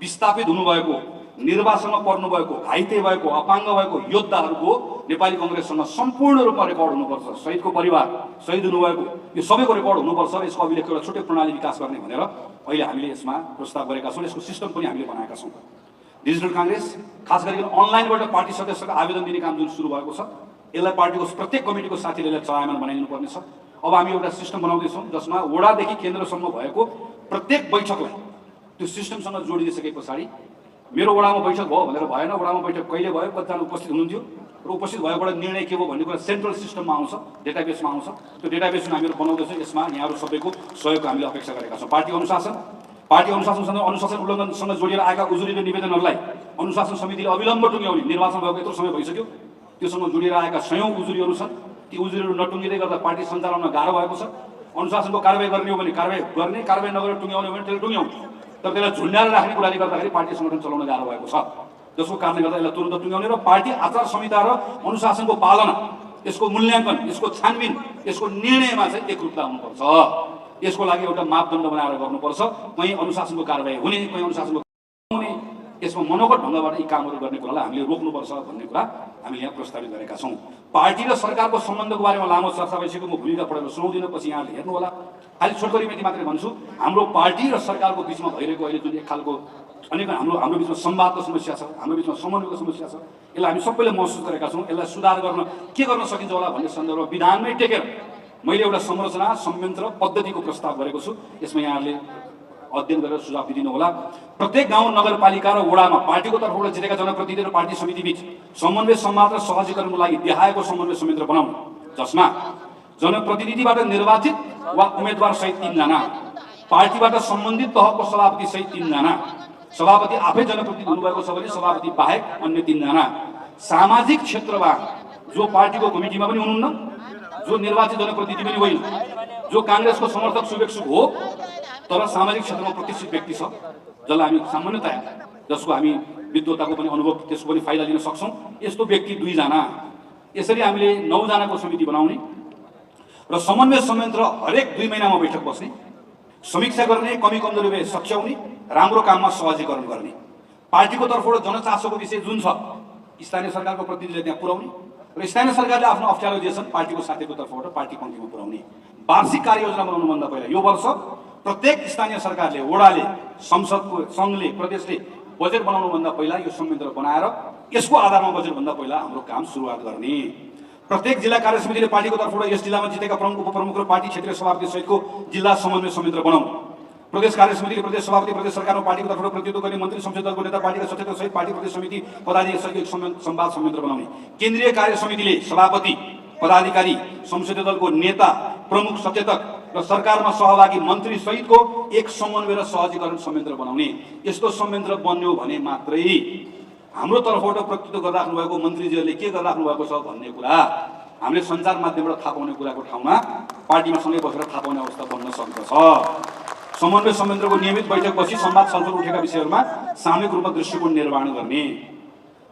विस्थापित हुनुभएको, निर्वासनमा पर्नुभएको, घाइते भएको, अपाङ्ग भएको योद्धाहरूको नेपाली काङ्ग्रेससँग सम्पूर्ण रूपमा रेकर्ड हुनुपर्छ। शहीदको परिवार, शहीद हुनुभएको, यो सबैको रेकर्ड हुनुपर्छ र यसको अभिलेखको एउटा छुट्टै प्रणाली विकास गर्ने भनेर अहिले हामीले यसमा प्रस्ताव गरेका छौँ। यसको सिस्टम पनि हामीले बनाएका छौँ। डिजिटल काङ्ग्रेस, खास गरी अनलाइनबाट पार्टी सदस्यको आवेदन दिने काम जुन सुरु भएको छ, यसलाई पार्टीको प्रत्येक कमिटीको साथीले यसलाई चलायमान बनाइदिनु पर्ने छ। अब हामी एउटा सिस्टम बनाउँदैछौँ जसमा वडादेखि केन्द्रसम्म भएको प्रत्येक बैठकलाई त्यो सिस्टमसँग जोडिदिइसके पछाडि मेरो वडामा बैठक भयो भनेर भएन, वडामा बैठक कहिले भयो, कतिजना उपस्थित हुनुहुन्थ्यो र उपस्थित भएबाट निर्णय के भयो भन्ने कुरा सेन्ट्रल सिस्टममा आउँछ, डेटाबेसमा आउँछ। त्यो डेटाबेस हामीहरू बनाउँदैछौँ। यसमा यहाँहरू सबैको सहयोग हामीले अपेक्षा गरेका छौँ। पार्टी अनुशासनसँग अनुशासन उल्लङ्घनसँग जोडिएर आएका उजुरी र निवेदनहरूलाई अनुशासन समितिले अविलम्ब टुङ्ग्याउने, निर्वाचन भएको यत्रो समय भइसक्यो, त्योसँग जोडिएर आएका सयौँ उजुरीहरू छन्। ती उजुरीहरू नटुङ्गिँदै गर्दा पार्टी सञ्चालनमा गाह्रो भएको छ। अनुशासनको कारवाही गर्ने हो भने कारवाही गर्ने, कारवाही नगरेर टुङ्ग्याउने हो भने त्यसले टुङ्ग्याउने, तर त्यसलाई झुन्ड्याएर राख्ने कुराले गर्दाखेरि पार्टी सङ्गठन चलाउन गाह्रो भएको छ, जसको कारणले गर्दा यसलाई तुरन्त टुङ्ग्याउने र पार्टी आचार संहिता र अनुशासनको पालना, यसको मूल्याङ्कन, यसको छानबिन, यसको निर्णयमा चाहिँ एकरूपता हुनुपर्छ। यसको लागि एउटा मापदण्ड बनाएर गर्नुपर्छ। कहीँ अनुशासनको कारवाही हुने, कहीँ अनुशासनको हुने, यसमा मनोगत ढङ्गबाट यी कामहरू गर्ने कुरालाई हामीले रोक्नुपर्छ भन्ने कुरा हामीले यहाँ प्रस्तावित गरेका छौँ। पार्टी र सरकारको सम्बन्धको बारेमा लामो चर्चा भइसक्यो, म भूमिका पढेर सुनाउँदिनँ, पछि यहाँले हेर्नुहोला। खालि छोटकरी माथि मात्रै भन्छु, हाम्रो पार्टी र सरकारको बिचमा भइरहेको अहिले जुन एक खालको अनेक हाम्रो बिचमा संवादको समस्या छ, हाम्रो बिचमा समन्वयको समस्या छ। यसलाई हामी सबैले महसुस गरेका छौँ। यसलाई सुधार गर्न के गर्न सकिन्छ होला भन्ने सन्दर्भमा विधानमै टेकेर मैले एउटा संरचना संयन्त्र पद्धतिको प्रस्ताव गरेको छु। यसमा यहाँहरूले अध्ययन गरेर सुझाव दिनु होला। प्रत्येक गाउँ नगरपालिका र वडामा पार्टीको तर्फबाट जितेका जनप्रतिनिधि र पार्टी समिति बीच समन्वय संवाद र सहजीकरणको लागि देखाएको समन्वय संयन्त्र बनाउनु, जसमा जनप्रतिनिधिबाट निर्वाचित वा उम्मेदवार सहित 3 जना, पार्टीबाट सम्बन्धित तहको सभापति सहित 3 जना, सभापति आफै जनप्रतिनिधि हुनुभएको छ भने सभापति बाहेक अन्य 3 जना, सामाजिक क्षेत्रमा जो पार्टीको कमिटीमा पनि हुनुहुन्न, जो निर्वाचित जनप्रतिनिधि पनि होइन, जो कांग्रेसको समर्थक शुभेच्छुक हो तर सामाजिक क्षेत्रमा प्रतिष्ठित व्यक्ति छ, जसलाई हामी सामान्यतया जसको हामी विद्वताको पनि अनुभव त्यसको पनि फाइदा लिन सक्छौँ, यस्तो व्यक्ति 2 जना। यसरी हामीले 9 जनाको समिति बनाउने र समन्वय संयन्त्र हरेक 2 महिनामा बैठक बस्ने, समीक्षा गर्ने, कमी कमजोरी सच्याउने, राम्रो काममा सहजीकरण गर्ने, पार्टीको तर्फबाट जनचासोको विषय जुन छ स्थानीय सरकारको प्रतिनिधिले त्यहाँ पुर्याउने र स्थानीय सरकारले आफ्नो अप्ठ्यारो दिएछन् पार्टीको साथीको तर्फबाट पार्टी पङ्क्तिमा पुर्याउने। वार्षिक कार्ययोजना बनाउनुभन्दा पहिला यो वर्ष प्रत्येक स्थानीय सरकारले, वडाले, संसदको सङ्घले, प्रदेशले बजेट बनाउनुभन्दा पहिला यो संयन्त्र बनाएर यसको आधारमा बजेटभन्दा पहिला हाम्रो काम सुरुवात गर्ने। प्रत्येक जिल्ला कार्य समितिले पार्टीको तर्फबाट यस जिल्लामा जितेका प्रमुख उपप्रमुख र पार्टी क्षेत्रीय सभापति सहितको जिल्ला समन्वय संयन्त्र बनाउनु। प्रदेश कार्य समितिले प्रदेश सभापति, प्रदेश सरकारमा पार्टीको तर्फबाट प्रतिनिधित्व गर्ने मन्त्री संसदीय दलको नेता, पार्टीका सचेतक सहित पार्टी प्रदेश समिति पदाधिकारी सहित एक संवाद संयन्त्र बनाउने। केन्द्रीय कार्य समितिले सभापति, पदाधिकारी, संसदीय दलको नेता, प्रमुख सचेतक र सरकारमा सहभागी मन्त्री सहितको एक समन्वय र सहजीकरण संयन्त्र बनाउने। यस्तो संयन्त्र बन्यो भने मात्रै हाम्रो तर्फबाट प्रतिनिधित्व गरिराख्नु भएको मन्त्रीजीहरूले के गरिराख्नु भएको छ भन्ने कुरा हामीले सञ्चार माध्यमबाट थाहा पाउने कुराको ठाउँमा पार्टीमा सँगै बसेर थाहा पाउने अवस्था बन्न सक्दछ। समन्वय संयन्त्रको नियमित बैठक बसी संवाद छलफल उठेका विषयहरूमा सामूहिक रूपमा दृष्टिकोण निर्माण गर्ने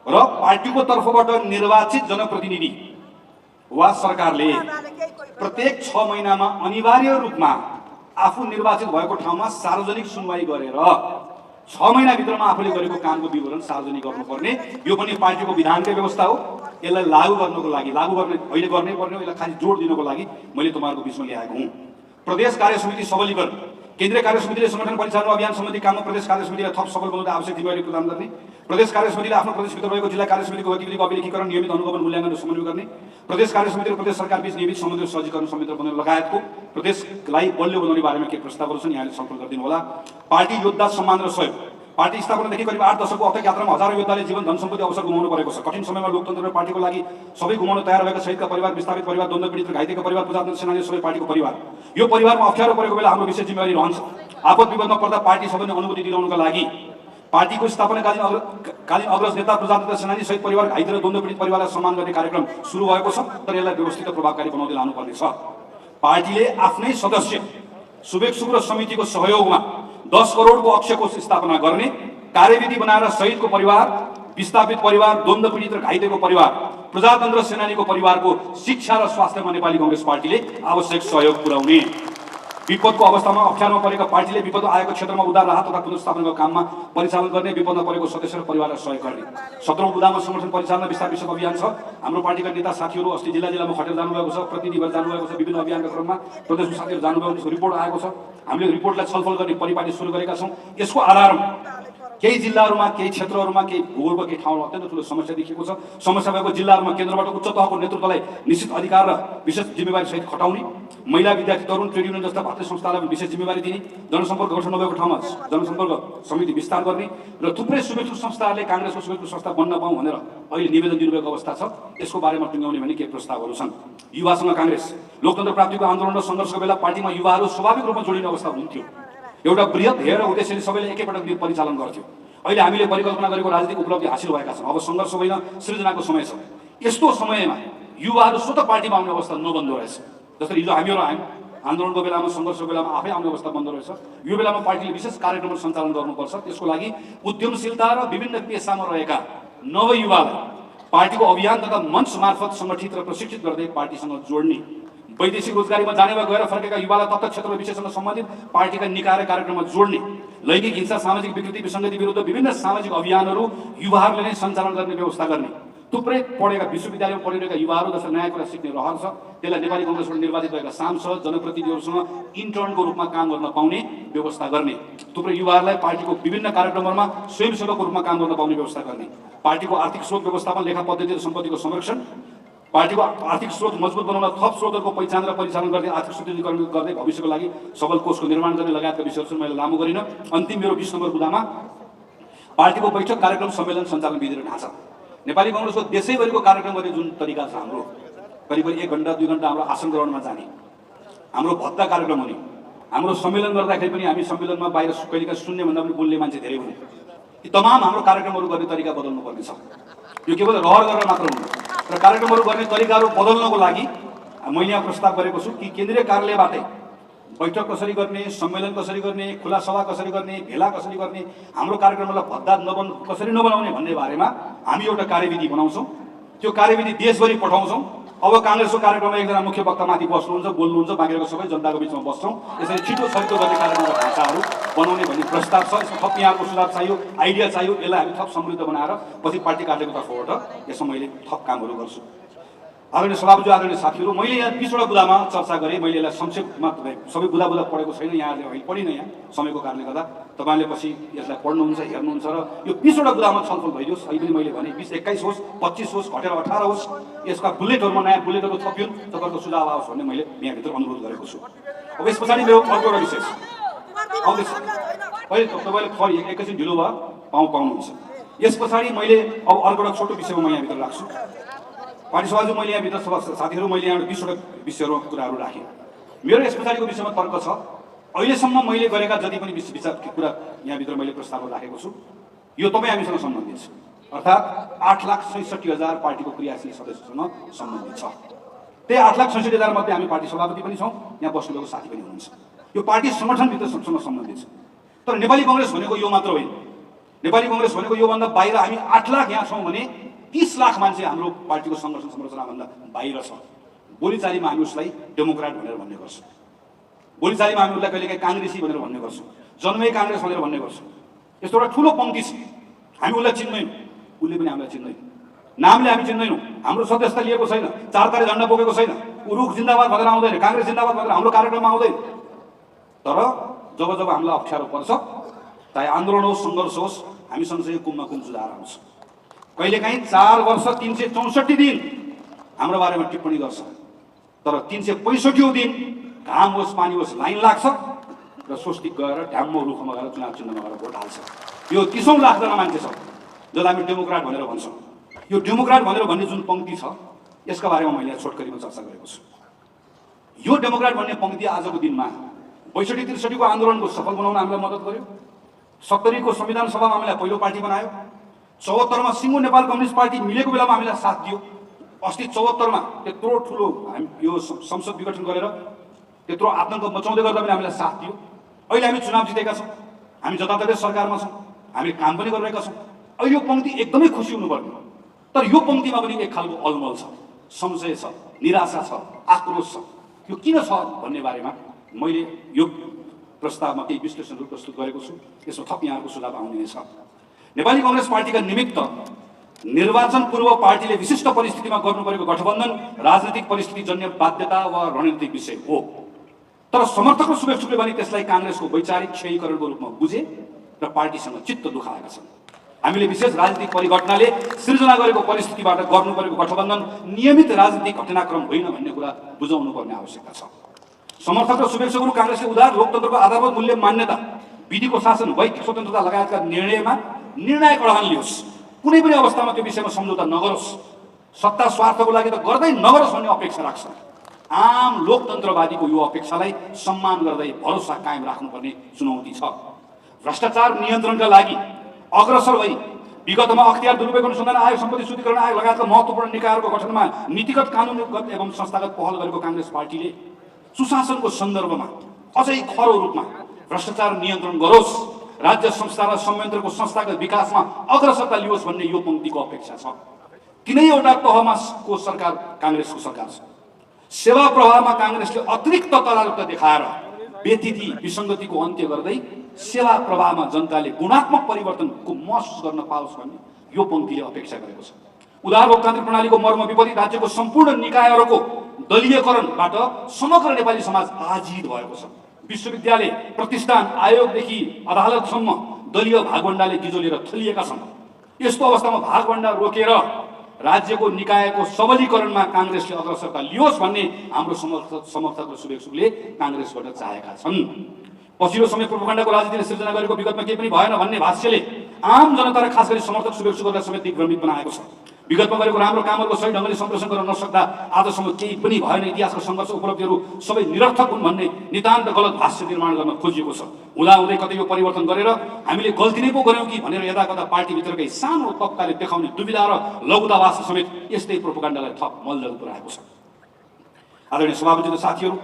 र पार्टीको तर्फबाट निर्वाचित जनप्रतिनिधि वा सरकारले प्रत्येक 6 महिनामा अनिवार्य रूपमा आफू निर्वाचित भएको ठाउँमा सार्वजनिक सुनवाई गरेर 6 महिनाभित्रमा आफूले गरेको कामको विवरण सार्वजनिक गर्नुपर्ने। यो पनि पार्टीको विधानकै व्यवस्था हो। यसलाई लागू गर्नको लागि, लागू गर्ने अहिले गर्नै पर्ने, यसलाई खालि जोड दिनको लागि मैले तपाईँहरूको बिचमा ल्याएको हुँ। प्रदेश कार्य समिति सबलीकरण, केन्द्रीय कार्य समितिले संगठन परिचालन अभियान सम्बन्धी काममा प्रदेश कार्य समितिलाई थप सफल बनाउँदै आवश्यक जिम्मेवारी प्रदान गर्ने। प्रदेश कार्य समितिले आफ्नो प्रदेशभित्र रहेको जिल्ला कार्य समितिको गतिविधिको अभिलेखीकरण, नियमित अनुगमन, मूल्याङ्कन र समन्वय गर्ने। प्रदेश कार्य समिति र प्रदेश सरकार बीच नियमित समन्वय सहजीकरण संयन्त्र बनाउने लगायतको प्रदेशलाई बलियो बनाउने बारेमा के प्रस्तावहरू छन् यहाँले छलफल गरिदिनु होला। पार्टी योद्धा सम्मान र सहयोग, पार्टी स्थापनादेखि करिब 8 दशकको अथक यात्रामा हजारौं योद्धाले जीवन, धन सम्पत्ति, अवसर गुमाउनु परेको छ। कठिन समयमा लोकतन्त्र र पार्टीको लागि सबै गुमाउन तयार भएका शहीदका परिवार, विस्थापित परिवार, द्वन्द्व पीडित र घाइतेका परिवार, प्रजातन्त्र सेनानी सबै पार्टीको परिवार। यो परिवारमा अप्ठ्यारो परेको बेला हाम्रो विशेष जिम्मेवारी रहन्छ। आपद विपदमा पर्दा पार्टी सबैले अनुभूति दिलाउनका लागि पार्टीको स्थापनाकालीन अग्रज नेता, प्रजातन्त्र सेनानी सहित परिवार, घाइते र द्वन्द्व पीडित परिवारलाई सम्मान गर्ने कार्यक्रम सुरु भएको छ, तर यसलाई व्यवस्थित र प्रभावकारी बनाउँदै लानुपर्ने छ। पार्टीले आफ्नै सदस्य, शुभेच्छुक र समितिको सहयोगमा 10 करोडको अक्षय कोष स्थापना गर्ने, कार्यविधि बनाएर शहीदको परिवार, विस्थापित परिवार, द्वन्द्व पीडित र घाइतेको परिवार, प्रजातन्त्र सेनानीको परिवारको शिक्षा र स्वास्थ्यमा नेपाली कांग्रेस पार्टीले आवश्यक सहयोग पुर्याउने। विपदको अवस्थामा अप्ठ्यारोमा परेका पार्टीले विपद आएको क्षेत्रमा उद्धार, राहत तथा पुनर्स्थापनाको काममा परिचालन गर्ने, विपदमा परेको सदस्य र परिवारलाई सहयोग गर्ने। 17औं बुदामा संगठन परिचालन विस्तार विषयक अभियान छ। हाम्रो पार्टीका नेता साथीहरू अस्ति जिल्लामा खटेर जानुभएको छ, प्रतिनिधि भएर जानुभएको छ। विभिन्न अभियानका क्रममा प्रदेशको साथीहरू जानुभएको छ, रिपोर्ट आएको छ। हामीले रिपोर्टलाई छलफल गर्ने परिपाटी सुरु गरेका छौँ। यसको आधारमा केही जिल्लाहरूमा, केही क्षेत्रहरूमा, केही भूगोलको केही ठाउँमा अत्यन्त ठुलो समस्या देखिएको छ। समस्या भएको जिल्लाहरूमा केन्द्रबाट उच्च तहको नेतृत्वलाई निश्चित अधिकार र विशेष जिम्मेवारी सहित खटाउने, महिला, विद्यार्थी, तरुण, ट्रेड युनियन जस्ता भारतीय संस्थालाई विशेष जिम्मेवारी दिने, जनसम्पर्क गठन नभएको ठाउँमा जनसम्पर्क समिति विस्तार गर्ने र थुप्रै शुभेच्छुक संस्थाहरूले कांग्रेसको शुभेच्छुक संस्था बन्न पाऊँ भनेर अहिले निवेदन दिनुभएको अवस्था छ। यसको बारेमा टुङ्ग्याउने भने के प्रस्तावहरू छन्। युवासँग कांग्रेस, लोकतन्त्र प्राप्तिको आन्दोलन र सङ्घर्षको बेला पार्टीमा युवाहरू स्वाभाविक रूपमा जोडिने अवस्था हुन्थ्यो। एउटा बृहत ध्येय र उद्देश्यले सबैले एकैपटक परिचालन गर्थ्यो। अहिले हामीले परिकल्पना गरेको राजनीतिक उपलब्धि हासिल भएका छन्। अब सङ्घर्ष होइन, सृजनाको समय छ। यस्तो समयमा युवाहरू स्वतः पार्टीमा आउने अवस्था नबन्दो रहेछ। जस्तै हिजो हामीहरू आयौँ, आन्दोलनको बेलामा, सङ्घर्षको बेलामा आफै आउने अवस्था बन्दो रहेछ। यो बेलामा पार्टीले विशेष कार्यक्रमहरू सञ्चालन गर्नुपर्छ। त्यसको लागि उद्यमशीलता र विभिन्न पेसामा रहेका नवयुवालाई पार्टीको अभियान तथा मञ्च मार्फत सङ्गठित र प्रशिक्षित गर्दै पार्टीसँग जोड्ने, वैदेशिक रोजगारीमा जाने वा गएर फर्केका युवालाई तत्त क्षेत्र विशेषसँग सम्बन्धित पार्टीका निकाय र कार्यक्रममा जोड्ने, लैङ्गिक हिंसा, सामाजिक विकृति, विसङ्गति विरुद्ध विभिन्न सामाजिक अभियानहरू युवाहरूले नै सञ्चालन गर्ने व्यवस्था गर्ने, थुप्रै पढेका विश्वविद्यालयमा पढिरहेका युवाहरू जसले नयाँ कुरा सिक्ने रहर छ त्यसलाई नेपाली कङ्ग्रेसबाट निर्वाचित भएका सांसद जनप्रतिनिधिहरूसँग इन्टर्नको रूपमा काम गर्न पाउने व्यवस्था गर्ने, थुप्रै युवाहरूलाई पार्टीको विभिन्न कार्यक्रमहरूमा स्वयंसेवकको रूपमा काम गर्न पाउने व्यवस्था गर्ने, पार्टीको आर्थिक स्रोत व्यवस्थापन, लेखा पद्धति र सम्पत्तिको संरक्षण, पार्टीको आर्थिक स्रोत मजबुत बनाउन थप स्रोतहरूको पहिचान र परिचालन गर्दै आर्थिक शुद्धिकरण गर्दै भविष्यको लागि सबल कोषको निर्माण गर्ने लगायतका विषयहरू मैले लामो गरिन। अन्तिम मेरो 20 नम्बर बुदामा पार्टीको बैठक, कार्यक्रम, सम्मेलन, सञ्चालन विधि र ढाँचा। नेपाली कङ्ग्रेसको देशैभरिको कार्यक्रम गर्ने जुन तरिका छ हाम्रो, करिब 1 घण्टा 2 घण्टा हाम्रो आसन ग्रहणमा जाने, हाम्रो भद्दा कार्यक्रम हुने, हाम्रो सम्मेलन गर्दाखेरि पनि हामी सम्मेलनमा बाहिर कहिलेकाहीँ सुन्ने भन्दा पनि बोल्ने मान्छे धेरै हुने, यी तमाम हाम्रो कार्यक्रमहरू गर्ने तरिका बदल्नु पर्ने छ। यो केवल रहर गरेर मात्र हुँदैन र कार्यक्रमहरू गर्ने तरिकाहरू बदल्नको लागि मैले यहाँ प्रस्ताव गरेको छु कि केन्द्रीय कार्यालयबाटै बैठक कसरी गर्ने, सम्मेलन कसरी गर्ने, खुला सभा कसरी गर्ने, भेला कसरी गर्ने, हाम्रो कार्यक्रमलाई भद्दा कसरी नबनाउने भन्ने बारेमा हामी एउटा कार्यविधि बनाउँछौँ। त्यो कार्यविधि देशभरि पठाउँछौँ। अब काङ्ग्रेसको कार्यक्रममा एकजना मुख्य वक्ता माथि बस्नुहुन्छ, बोल्नुहुन्छ, बाँकीको सबै जनताको बिचमा बस्छौँ। यसरी छिटो छरितो गर्ने कार्यक्रमका ढाँचाहरू बनाउने भन्ने प्रस्ताव छ। यसमा थप यहाँको सुझाव चाहियो, आइडिया चाहियो। यसलाई हामी थप समृद्ध बनाएर पछि पार्टी कार्यालयको तर्फबाट यसमा मैले थप कामहरू गर्छु। आदरणीय सभापति, आदरणीय साथीहरू, मैले यहाँ 20 वटा बुदामा चर्चा गरेँ। मैले यसलाई संक्षेपमा सबै बुदा पढेको छैन, यहाँले अहिले पढिनँ यहाँ समयको कारणले गर्दा। तपाईँले पछि यसलाई पढ्नुहुन्छ, हेर्नुहुन्छ र यो 20 वटा बुदामा छलफल भइदियोस्। अहिले पनि मैले भने 20, 21 होस्, 25 होस्, घटेर 18 होस्, यसका बुलेटहरूमा नयाँ बुलेटहरू थपिउन्, तपाईँहरूको सुझाव आओस् भन्ने मैले यहाँभित्र अनुरोध गरेको छु। अब यस पछाडि मेरो अर्को एउटा विषय आउँदैछ। अहिले तपाईँले थोरै एकैछिन ढिलो भयो पाउनुहुन्छ। यस पछाडि मैले अब अर्को एउटा छोटो विषयमा म यहाँभित्र राख्छु। पार्टी सभाजु, मैले यहाँभित्र साथीहरू, मैले यहाँ 20 वटा विषयहरू कुराहरू राखेँ। मेरो यस पछाडिको विषयमा तर्क छ। अहिलेसम्म मैले गरेका जति पनि विचार कुरा यहाँभित्र मैले प्रस्तावहरू राखेको छु, यो तपाईँ हामीसँग सम्बन्धित छ। अर्थात् 8,66,000 पार्टीको क्रियाशील सदस्यसँग सम्बन्धित छ। त्यही 8,66,000 मध्ये हामी पार्टी सभापति पनि छौँ, यहाँ बस्नुभएको साथी पनि हुनुहुन्छ। यो पार्टी सङ्गठनभित्रसँग सम्बन्धित छ। तर नेपाली कङ्ग्रेस भनेको यो मात्र होइन। नेपाली कङ्ग्रेस भनेको योभन्दा बाहिर हामी 8 लाख यहाँ छौँ भने 30 लाख मान्छे हाम्रो पार्टीको सङ्गठन संरचनाभन्दा बाहिर छ। बोलीचालीमा हामी उसलाई डेमोक्रेट भनेर भन्ने गर्छौँ, बोलीचालीमा हामी उसलाई कहिलेकाहीँ काङ्ग्रेसी भनेर भन्ने गर्छौँ, जन्मै काङ्ग्रेस भनेर भन्ने गर्छौँ। यस्तो एउटा ठुलो पङ्क्ति छ। हामी उसलाई चिन्दैनौँ, उसले पनि हामीलाई चिन्दैन। नामले हामी चिन्दैनौँ, हाम्रो सदस्यता लिएको छैन, 4 तारे झन्डा बोकेको छैन, ऊ रुख जिन्दाबाद भनेर आउँदैन, काङ्ग्रेस जिन्दाबाद भनेर हाम्रो कार्यक्रममा आउँदैन। तर जब जब हामीलाई अप्ठ्यारो पर्छ, चाहे आन्दोलन होस्, सङ्घर्ष होस्, हामी सँगसँगै कुममा कुम सुधार आउँछ। कहिलेकाहीँ 4 वर्ष 364 दिन हाम्रो बारेमा टिप्पणी गर्छ, तर 365औं दिन घाम होस्, पानी होस्, लाइन लाग्छ र स्वस्तिक गएर ढ्याम्मो रुखमा गएर चुनाव चिन्हमा गएर भोट हाल्छ। यो 30औं लाखजना मान्छे छ जसलाई हामी डेमोक्रेट भनेर भन्छौँ। यो डेमोक्रेट भनेर भन्ने जुन पङ्क्ति छ, यसका बारेमा मैले छोटकरीमा चर्चा गरेको छु। यो डेमोक्रेट भन्ने पङ्क्ति आजको दिनमा 62-63 को आन्दोलनको सफल बनाउन हामीलाई मद्दत गर्यो। 70 को संविधान सभामा हामीलाई पहिलो पार्टी बनायो। 74 मा सिङ्गो नेपाल कम्युनिस्ट पार्टी मिलेको बेलामा हामीलाई साथ दियो। अस्ति 74 मा त्यत्रो ठुलो हामी यो संसद विघटन गरेर त्यत्रो आतङ्क मचाउँदै गर्दा पनि हामीलाई साथ दियो। अहिले हामी चुनाव जितेका छौँ, हामी जताततै सरकारमा छौँ, हामी काम पनि गरिरहेका छौँ। अहिले यो पङ्क्ति एकदमै खुसी हुनुपर्ने, तर यो पङ्क्तिमा पनि एक खालको अलमल छ, संशय छ, निराशा छ, आक्रोश छ। यो किन छ भन्ने बारेमा मैले यो प्रस्तावमा केही विश्लेषणहरू प्रस्तुत गरेको छु। यसमा थप यहाँहरूको सुझाव आउने नै छ। नेपाली कङ्ग्रेस पार्टीका निमित्त निर्वाचन पूर्व पार्टीले विशिष्ट परिस्थितिमा गर्नुपरेको गठबन्धन राजनीतिक परिस्थितिजन्य बाध्यता वा रणनीतिक विषय हो। तर समर्थक र शुभेच्छुकले भने त्यसलाई काङ्ग्रेसको वैचारिक क्षयीकरणको रूपमा बुझे र पार्टीसँग चित्त दुखाएका छन्। हामीले विशेष राजनीतिक परिघटनाले सृजना गरेको परिस्थितिबाट गर्नुपरेको गठबन्धन नियमित राजनीतिक घटनाक्रम होइन भन्ने कुरा बुझाउनु पर्ने आवश्यकता छ। समर्थक र शुभेच्छुकहरू काङ्ग्रेसले उदार लोकतन्त्रको आधारभूत मूल्य मान्यता, विधिको शासन, वैयक्तिक स्वतन्त्रता लगायतका निर्णयमा निर्णायक अडान लियोस्। कुनै पनि अवस्थामा त्यो विषयमा सम्झौता नगरोस्। सत्ता स्वार्थको लागि त गर्दै नगरोस् भन्ने अपेक्षा राख्छ। आम लोकतन्त्रवादीको यो अपेक्षालाई सम्मान गर्दै भरोसा कायम राख्नुपर्ने चुनौती छ। भ्रष्टाचार नियन्त्रणका लागि अग्रसर भई विगतमा अख्तियार दुरुपयोग अनुसन्धान आयोग, सम्पत्ति शुद्धिकरण आयोग लगायतका महत्त्वपूर्ण निकायहरूको गठनमा नीतिगत कानुनगत एवं संस्थागत पहल गरेको काङ्ग्रेस पार्टीले सुशासनको सन्दर्भमा अझै खरो रूपमा भ्रष्टाचार नियन्त्रण गरोस्, राज्य संस्था र संयन्त्रको संस्थागत विकासमा अग्रसरता लियोस् भन्ने यो पङ्क्तिको अपेक्षा छ। तीनैवटा तहमा को सरकार काङ्ग्रेसको सरकार छ। सेवा प्रवाहमा काङ्ग्रेसले अतिरिक्त तदारुकता देखाएर व्यतिथि विसङ्गतिको अन्त्य गर्दै सेवा प्रवाहमा जनताले गुणात्मक परिवर्तनको महसुस गर्न पाओस् भन्ने यो पङ्क्तिले अपेक्षा गरेको छ। उदार लोकतान्त्रिक प्रणालीको मर्म विपरीत राज्यको सम्पूर्ण निकायहरूको दलीयकरणबाट समग्र नेपाली समाज आजित भएको छ। विश्वविद्यालय, प्रतिष्ठान, आयोगदेखि अदालतसम्म दलीय भागभण्डाले गिजोलेर थलिएका छन्। यस्तो अवस्थामा भागभण्डा रोकेर राज्यको निकायको सबलीकरणमा काङ्ग्रेसले अग्रसरता लियोस् भन्ने हाम्रो समर्थक र शुभेच्छुकले काङ्ग्रेसबाट चाहेका छन्। पछिल्लो समय प्रोपगण्डाको राजनीतिले सिर्जना गरेको विगतमा केही पनि भएन भन्ने भाष्यले आम जनता र खास गरी समर्थक शुभेच्छुकहरूलाई समेत दिग्भ्रमित बनाएको छ। विगतमा गरेको राम्रो कामहरूको सही ढङ्गले सम्प्रेषण गर्न नसक्दा आजसम्म केही पनि भएन, इतिहासको सङ्घर्ष उपलब्धिहरू सबै निरर्थक हुन् भन्ने नितान्त गलत भाष्य निर्माण गर्न खोजिएको छ। हुँदाहुँदै कतै यो परिवर्तन गरेर हामीले गल्ती नै पो गऱ्यौँ कि भनेर यदाकदा पार्टीभित्रकै सानो तबकाले देखाउने दुविधा र लघुतावास समेत यस्तै प्रोपगण्डालाई थप मलजल पुर्याएको छ। आदरणीय सभापति र साथीहरू,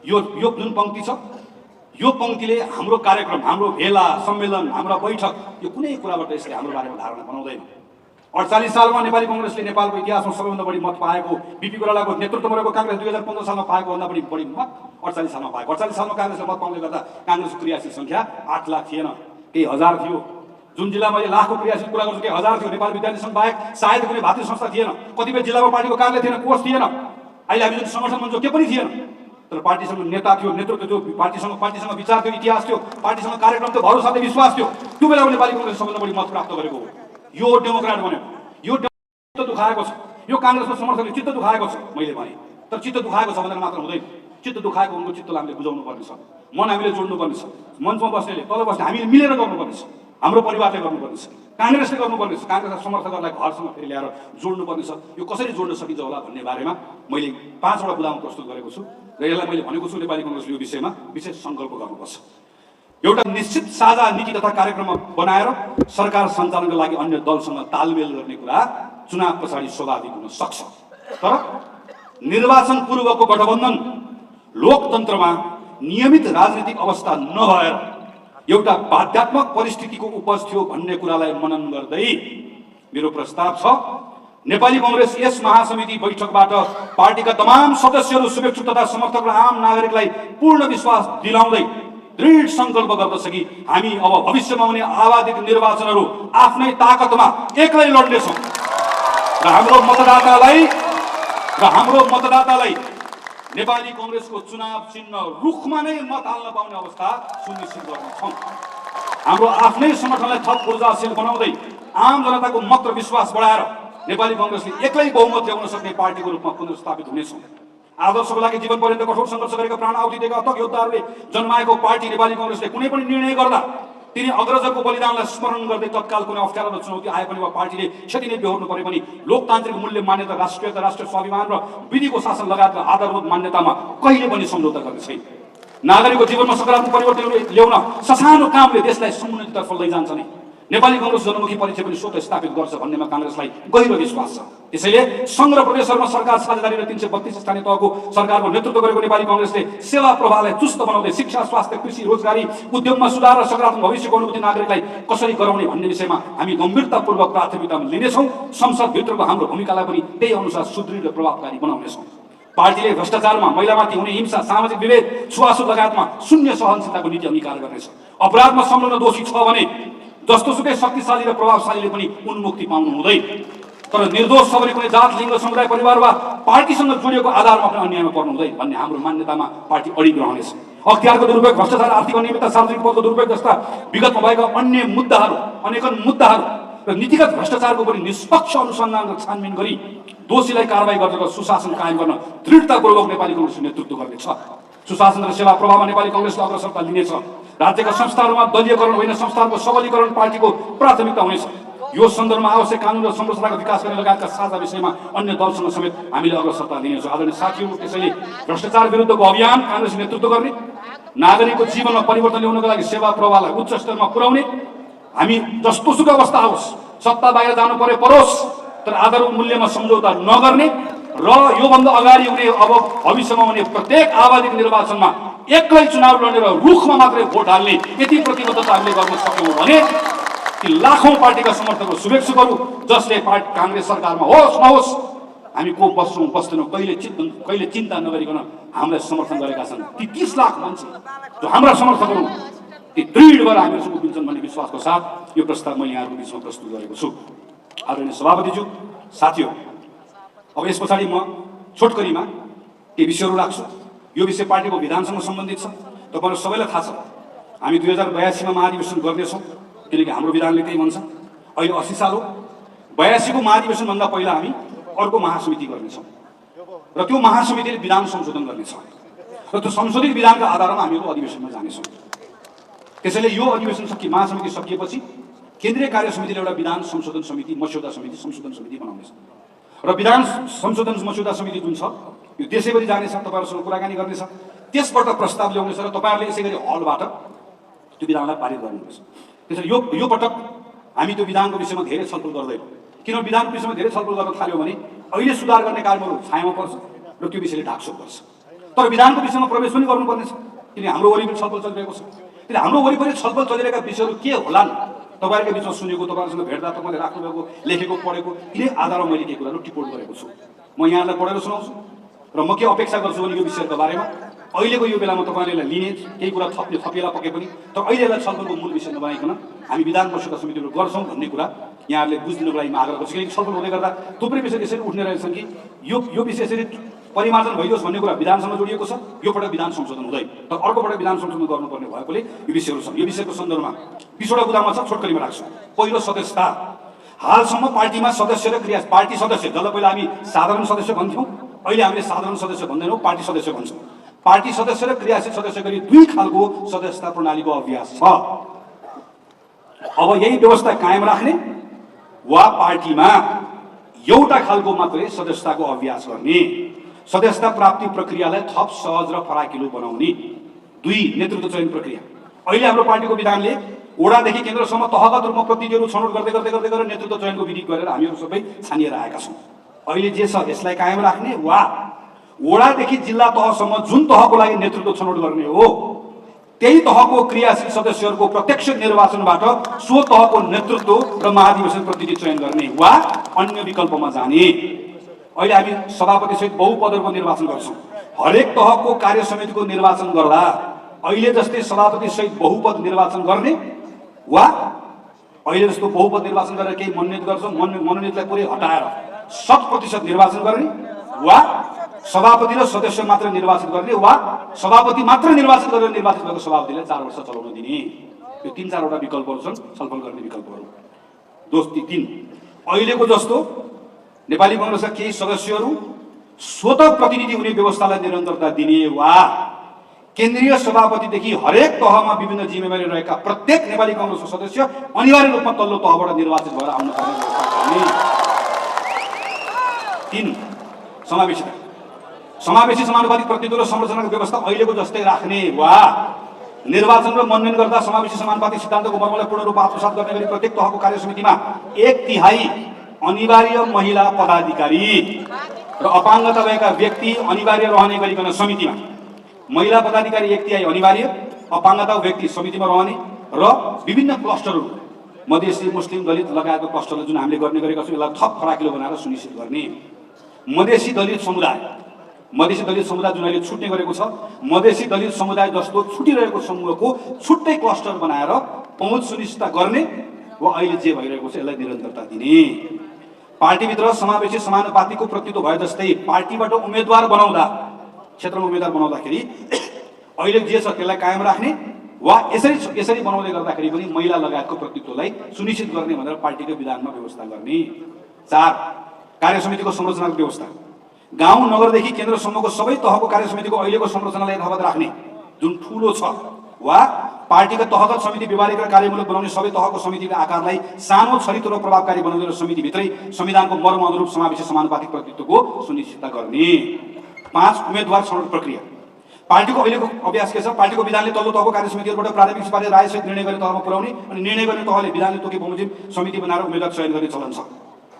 यो जुन पङ्क्ति छ, यो पङ्क्तिले हाम्रो कार्यक्रम, हाम्रो भेला सम्मेलन, हाम्रो बैठक, यो कुनै कुराबाट यसले हाम्रो बारेमा धारणा बनाउँदैन। 48 सालमा नेपाली कङ्ग्रेसले नेपालको इतिहासमा सबैभन्दा बढी मत पाएको, बीपी कोइरालाको नेतृत्वमा रहेको काङ्ग्रेस 2015 सालमा पाएको भन्दा बढी मत 48 सालमा पाएको। 48 सालमा काङ्ग्रेसले मत पाउने गर्दा काङ्ग्रेसको क्रियाशील सङ्ख्या 8 लाख थिएन, केही हजार थियो। जुन जिल्लामा यो लाखको क्रियाशील कुरा गर्छु केही हजार थियो। नेपाल विद्यार्थी सङ्घ बाहेक सायद कुनै भातृ संस्था थिएन। कतिपय जिल्लामा पार्टीको कार्यालय थिएन, कोष थिएन। अहिले हामी जुन समर्थन मञ्च के पनि थिएन, तर पार्टीसँग नेता थियो, नेतृत्व थियो, पार्टीसँग विचार थियो, इतिहास थियो, पार्टीसँग कार्यक्रम थियो, भरोसा थियो, विश्वास थियो। त्यो बेला नेपाली कङ्ग्रेस सबभन्दा बढी मत प्राप्त गरेको हो। यो डेमोक्रेट बन्यो। यो चित्त दुखाएको छ, यो काङ्ग्रेसको समर्थकले चित्त दुखाएको छ। मैले भने तर चित्त दुखाएको छ भनेर मात्र हुँदैन। चित्त दुखाएको उनको चित्तलाई हामीले बुझाउनु पर्ने छ, मन हामीले जोड्नु पर्ने छ। मञ्चमा बस्नेले, तल बस्ने हामीले मिलेर गर्नुपर्ने छ। हाम्रो परिवारले गर्नुपर्ने छ, काङ्ग्रेसले गर्नुपर्ने छ, काङ्ग्रेसका समर्थकहरूलाई घरसँग फेरि ल्याएर जोड्नुपर्ने छ। यो कसरी जोड्न सकिन्छ होला भन्ने बारेमा मैले 5 वटा बुदामा प्रस्तुत गरेको छु र यसलाई मैले भनेको छु नेपाली कङ्ग्रेसले यो विषयमा विशेष सङ्कल्प गर्नुपर्छ। एउटा निश्चित साझा नीति तथा कार्यक्रम बनाएर सरकार सञ्चालनको लागि अन्य दलसँग तालमेल गर्ने कुरा चुनाव पछाडि स्वाभाविक हुन सक्छ। तर निर्वाचन पूर्वको गठबन्धन लोकतन्त्रमा नियमित राजनीतिक अवस्था नभएर एउटा बाध्यात्मक परिस्थितिको उपज थियो भन्ने कुरालाई मनन गर्दै मेरो प्रस्ताव छ, नेपाली कङ्ग्रेस यस महासमिति बैठकबाट पार्टीका तमाम सदस्यहरू, शुभेच्छुक तथा समर्थक र आम नागरिकलाई पूर्ण विश्वास दिलाउँदै दृढ सङ्कल्प गर्दछ कि हामी अब भविष्यमा आउने आवादित निर्वाचनहरू आफ्नै ताकतमा एक्लै लड्नेछौँ र हाम्रो मतदातालाई नेपाली कङ्ग्रेसको चुनाव चिन्ह रुखमा नै मत हाल्न पाउने अवस्था सुनिश्चित गर्नेछौँ। हाम्रो आफ्नै संगठनलाई थप ऊर्जाशील बनाउँदै आम जनताको मत र विश्वास बढाएर नेपाली कङ्ग्रेसले एक्लै बहुमत ल्याउन सक्ने पार्टीको रूपमा पुनर्स्थापित हुनेछौँ। आदर्शको लागि जीवन पर्यन्त कठोर सङ्घर्ष गरेका प्राण आहुति दिएका अथक योद्धाहरूले जन्माएको पार्टी नेपाली कङ्ग्रेसले कुनै पनि निर्णय गर्दा तिनी अग्रजको बलिदानलाई स्मरण गर्दै तत्काल कुनै अप्ठ्यारो र चुनौती आए पनि वा पार्टीले क्षति नै बेहोर्नु परे पनि लोकतान्त्रिक मूल्य मान्यता, राष्ट्रियता, राष्ट्रिय स्वाभिमान र विधिको शासन लगायतका आधारभूत मान्यतामा कहिले पनि सम्झौता गर्ने छैन। नागरिकको जीवनमा सकारात्मक परिवर्तन ल्याउन ससानो कामले देशलाई समुन्नतितर्फ लैजान्छ नै। नेपाली कङ्ग्रेस जनमुखी परिचय पनि स्वतः स्थापित गर्छ भन्नेमा काङ्ग्रेसलाई गहिरो विश्वास छ। त्यसैले सङ्घ र प्रदेशहरूमा सरकार साझेदारी र 332 स्थानीय तहको सरकारको नेतृत्व गरेको नेपाली कङ्ग्रेसले सेवा प्रवाहलाई चुस्त बनाउँदै शिक्षा, स्वास्थ्य, कृषि, रोजगारी, उद्योगमा सुधार र सकारात्मक भविष्यको अनुभूति नागरिकलाई कसरी गराउने भन्ने विषयमा हामी गम्भीरतापूर्वक प्राथमिकता लिनेछौँ। संसदभित्रको हाम्रो भूमिकालाई पनि त्यही अनुसार सुदृढ र प्रभावकारी बनाउनेछौँ। पार्टीले भ्रष्टाचारमा, महिलामाथि हुने हिंसा, सामाजिक विभेद, छुवाछुत लगायतमा शून्य सहनशीलताको नीति अंगीकार गर्नेछ। अपराधमा संलग्न दोषी छ भने जस्तोसुकै शक्तिशाली र प्रभावशालीले पनि उन्मुक्ति पाउनु हुँदैन। तर निर्दोष छ भने कुनै जात, लिङ्ग, समुदाय, परिवार वा पार्टीसँग जोडिएको आधारमा पनि अन्यायमा पर्नु हुँदैन भन्ने हाम्रो मान्यतामा पार्टी अडिग रहनेछ। अख्तियारको दुरुपयोग, भ्रष्टाचार, आर्थिक अनियमितता, सार्वजनिक पदको दुरुपयोग जस्ता विगतमा भएका अन्य मुद्दाहरू, अनेकन मुद्दाहरू र नीतिगत भ्रष्टाचारको पनि निष्पक्ष अनुसन्धान र छानबिन गरी दोषीलाई कारबाही गरेर सुशासन कायम गर्न दृढतापूर्वक नेपाली कङ्ग्रेसले नेतृत्व गर्नेछ। सुशासन र सेवा प्रभावमा नेपाली कङ्ग्रेसले अग्रसरता लिनेछ। राज्यका संस्थाहरूमा दलीयकरण होइन, संस्थाहरूको सबलीकरण पार्टीको प्राथमिकता हुनेछ। यो सन्दर्भमा आवश्यक कानुन र संरचनाको विकास गर्ने लगायतका साझा विषयमा अन्य दलसँग समेत हामीले अग्रसरता लिनेछौँ। आदरणीय साथीहरू, त्यसैले भ्रष्टाचार विरुद्धको अभियान काङ्ग्रेसले नेतृत्व गर्ने, नागरिकको जीवनमा परिवर्तन ल्याउनको लागि सेवा प्रवाहलाई उच्च स्तरमा पुर्याउने, हामी जस्तोसुकै अवस्था आओस्, सत्ता बाहिर जानु परे परोस्, तर आधारभूत मूल्यमा सम्झौता नगर्ने र योभन्दा अगाडि हुने अब भविष्यमा हुने प्रत्येक आवादिक निर्वाचनमा एक्लै चुनाव लड्ने र रुखमा मात्रै भोट हाल्ने यति प्रतिबद्धता हामीले गर्न सक्यौँ भने ती लाखौं पार्टीका समर्थक र शुभेच्छुकहरू जसले पार्टी काङ्ग्रेस सरकारमा होस् नहोस् हामी को बस्छौँ बस्दैनौँ कहिले चिन्ता नगरिकन हामीलाई समर्थन गरेका छन्। ती 30 लाख मान्छे जो हाम्रा समर्थकहरू ती दृढ भएर हामीसँग उभिन्छन् भन्ने विश्वासको साथ यो प्रस्ताव मैले यहाँहरूको बिचमा प्रस्तुत गरेको छु। आदरणीय सभापतिज्यू, साथीहरू, अब यस पछाडि म छोटकरीमा केही विषयहरू राख्छु। यो विषय पार्टीको विधानसँग सम्बन्धित छ। तपाईँहरू सबैलाई थाहा छ, हामी 2082 मा महाधिवेशन गर्नेछौँ, किनकि हाम्रो विधानले त्यही भन्छ। अहिले 80 साल हो। 82 को महाधिवेशनभन्दा पहिला हामी अर्को महासमिति गर्नेछौँ र त्यो महासमितिले विधान संशोधन गर्नेछ र त्यो संशोधित विधानका आधारमा हामीहरू अधिवेशनमा जानेछौँ। त्यसैले यो अधिवेशन महासमिति सकिएपछि केन्द्रीय कार्य समितिले एउटा विधान संशोधन समिति, मस्यौदा समिति, संशोधन समिति बनाउनेछ र विधान संशोधन मस्यौदा समिति जुन छ यो देशैभरि जानेछ, तपाईँहरूसँग कुराकानी गर्नेछ, त्यसबाट प्रस्ताव ल्याउनेछ र तपाईँहरूले यसै गरी हलबाट त्यो विधानलाई पारित गर्नुहुनेछ। त्यसैले यो पटक हामी त्यो विधानको विषयमा धेरै छलफल गर्दैनौँ, किनभने विधानको विषयमा धेरै छलफल गर्न थाल्यो भने अहिले सुधार गर्ने कार्यहरू छायामा पर्छ र त्यो विषयले ढाकछोप गर्छ। तर विधानको विषयमा प्रवेश पनि गर्नुपर्नेछ, किनकि हाम्रो वरिपरि छलफल चलिरहेको छ। त्यसले हाम्रो वरिपरि छलफल चलिरहेका विषयहरू के होलान्, तपाईँहरूको बिचमा सुनेको, तपाईँहरूसँग भेट्दा तपाईँले राख्नुभएको, लेखेको, पढेको, यिनै आधारमा मैले केही कुराहरू टिप्पणी गरेको छु। म यहाँलाई पढेर सुनाउँछु र म के अपेक्षा गर्छु भने यो विषयको बारेमा अहिलेको यो बेलामा तपाईँले लिने केही कुरा थपिएला पके पनि, तर अहिले यसलाई छलफलको मूल विषय नबनाइकन हामी विधान मस्यौदा समितिहरू गर्छौँ भन्ने कुरा यहाँहरूले बुझिदिनुको लागि म आग्रह गर्छु। किनकि छलफल हुँदै गर्दा थुप्रै विषय यसरी उठ्ने रहेछन् कि यो विषय यसरी परिमार्जन भइयोस् भन्ने कुरा विधानसँग जोडिएको छ। यो पटक विधान संशोधन हुँदैन, तर अर्को पटक विधान संशोधन गर्नुपर्ने भएकोले यो विषयहरू छन्। यो विषयको सन्दर्भमा 20वटा कुरामा छ, छोटकरीमा राख्छु। पहिलो, सदस्यता। हालसम्म पार्टीमा सदस्य र क्रिया, पार्टी सदस्य जसलाई पहिला हामी साधारण सदस्य भन्थ्यौँ, अहिले हामीले साधारण सदस्य भन्दैनौँ, पार्टी सदस्य भन्छौँ। पार्टी सदस्य र क्रियाशील सदस्य गरी दुई खालको सदस्यता प्रणालीको अभ्यास छ। अब यही व्यवस्था कायम राख्ने वा पार्टीमा एउटा खालको मात्रै सदस्यताको अभ्यास गर्ने, सदस्यता प्राप्ति प्रक्रियालाई थप सहज र फराकिलो बनाउने। दुई, नेतृत्व चयन प्रक्रिया। अहिले हाम्रो पार्टीको विधानले वडादेखि केन्द्रसम्म तहगत रूपमा प्रतिनिधिहरू छनौट गर्दै नेतृत्व चयनको विधि गरेर हामीहरू सबै छानिएर आएका छौँ। अहिले जे छ यसलाई कायम राख्ने वा वडादेखि जिल्ला तहसम्म जुन तहको लागि नेतृत्व छनौट गर्ने हो त्यही तहको क्रियाशील सदस्यहरूको प्रत्यक्ष निर्वाचनबाट सो तहको नेतृत्व र महाधिवेशन प्रतिनिधि चयन गर्ने वा अन्य विकल्पमा जाने। अहिले हामी सभापति सहित बहुपदहरूको निर्वाचन गर्छौँ। हरेक तहको कार्य समितिको निर्वाचन गर्दा अहिले जस्तै सभापति सहित बहुपद निर्वाचन गर्ने वा अहिले जस्तो बहुपद निर्वाचन गरेर केही मनोनित गर्छौँ, मनोनितलाई पुरै हटाएर 100% निर्वाचन गर्ने वा सभापति र सदस्य मात्र निर्वाचित गर्ने वा सभापति मात्र निर्वाचित गरेर निर्वाचित भएको सभापतिलाई 4 वर्ष चलाउन दिने। यो 3-4वटा विकल्पहरू छन् छलफल गर्ने विकल्पहरू। दोस्ती 3, अहिलेको जस्तो नेपाली कांग्रेसका केही सदस्यहरू स्वतः प्रतिनिधि हुने व्यवस्थालाई निरन्तरता दिने वा केन्द्रीय सभापतिदेखि हरेक तहमा विभिन्न जिम्मेवारी रहेका प्रत्येक नेपाली कांग्रेसको सदस्य अनिवार्य रूपमा तल्लो तहबाट निर्वाचित भएर आउन पर्ने व्यवस्था गर्ने। 3, समावेशिता। समावेशी समानुपातिक प्रतिनिधित्व र संरचनाको व्यवस्था अहिलेको जस्तै राख्ने वा निर्वाचन र मनोनयन गर्दा समावेशी समानुपातिक सिद्धान्तको मर्मलाई पूर्ण रूपमा आत्मसात गर्ने गरी प्रत्येक तहको कार्यसमितिमा 1/3 अनिवार्य महिला पदाधिकारी र अपाङ्गता भएका व्यक्ति अनिवार्य रहने गरिकन समितिमा महिला पदाधिकारी 1/3 अनिवार्य, अपाङ्गता व्यक्ति समितिमा रहने र विभिन्न क्लस्टरहरू मधेसी, मुस्लिम, दलित लगायतको क्लस्टरलाई जुन हामीले गर्ने गरेका छौँ यसलाई थप फराकिलो बनाएर सुनिश्चित गर्ने। मधेसी दलित समुदाय जुन अहिले छुट्ने गरेको छ, मधेसी दलित समुदाय जस्तो छुटिरहेको समूहको छुट्टै क्लस्टर बनाएर पहुँच सुनिश्चित गर्ने वा अहिले जे भइरहेको छ यसलाई निरन्तरता दिने। पार्टीभित्र समावेशी समानुपातिकको प्रतिनिधित्व भए जस्तै पार्टीबाट उम्मेदवार बनाउँदा, क्षेत्रमा उम्मेदवार बनाउँदाखेरि अहिले जे छ त्यसलाई कायम राख्ने वा यसरी बनाउँदै गर्दाखेरि पनि महिला लगायतको प्रतिनिधित्वलाई सुनिश्चित गर्ने भनेर पार्टीको विधानमा व्यवस्था गर्ने। 4, कार्यसमितिको संरचनाको व्यवस्था। गाउँ नगरदेखि केन्द्रसम्मको सबै तहको कार्यसमितिको अहिलेको संरचनालाई यथावत राख्ने जुन ठूलो छ वा पार्टीका तहगत समिति व्यवहारिक र कार्यमूलक बनाउने सबै तहको समितिको आकारलाई सानो, छरितो र प्रभावकारी बनाउने र समितिभित्रै संविधानको मर्म अनुरूप समावेशी समानुपातिक प्रतिनिधित्वको सुनिश्चितता गर्ने। 5, उम्मेदवार छनौट प्रक्रिया। पार्टीको अहिलेको अभ्यास के छ, पार्टीको विधानले तल्लो तहको कार्यसमितिहरूबाट प्राथमिक सिफारिस रायसहित निर्णय गर्ने तहमा पुर्याउने अनि निर्णय गर्ने तहले विधानले तोके बमोजिम समिति बनाएर उम्मेदवार चयन गर्ने चलन छ।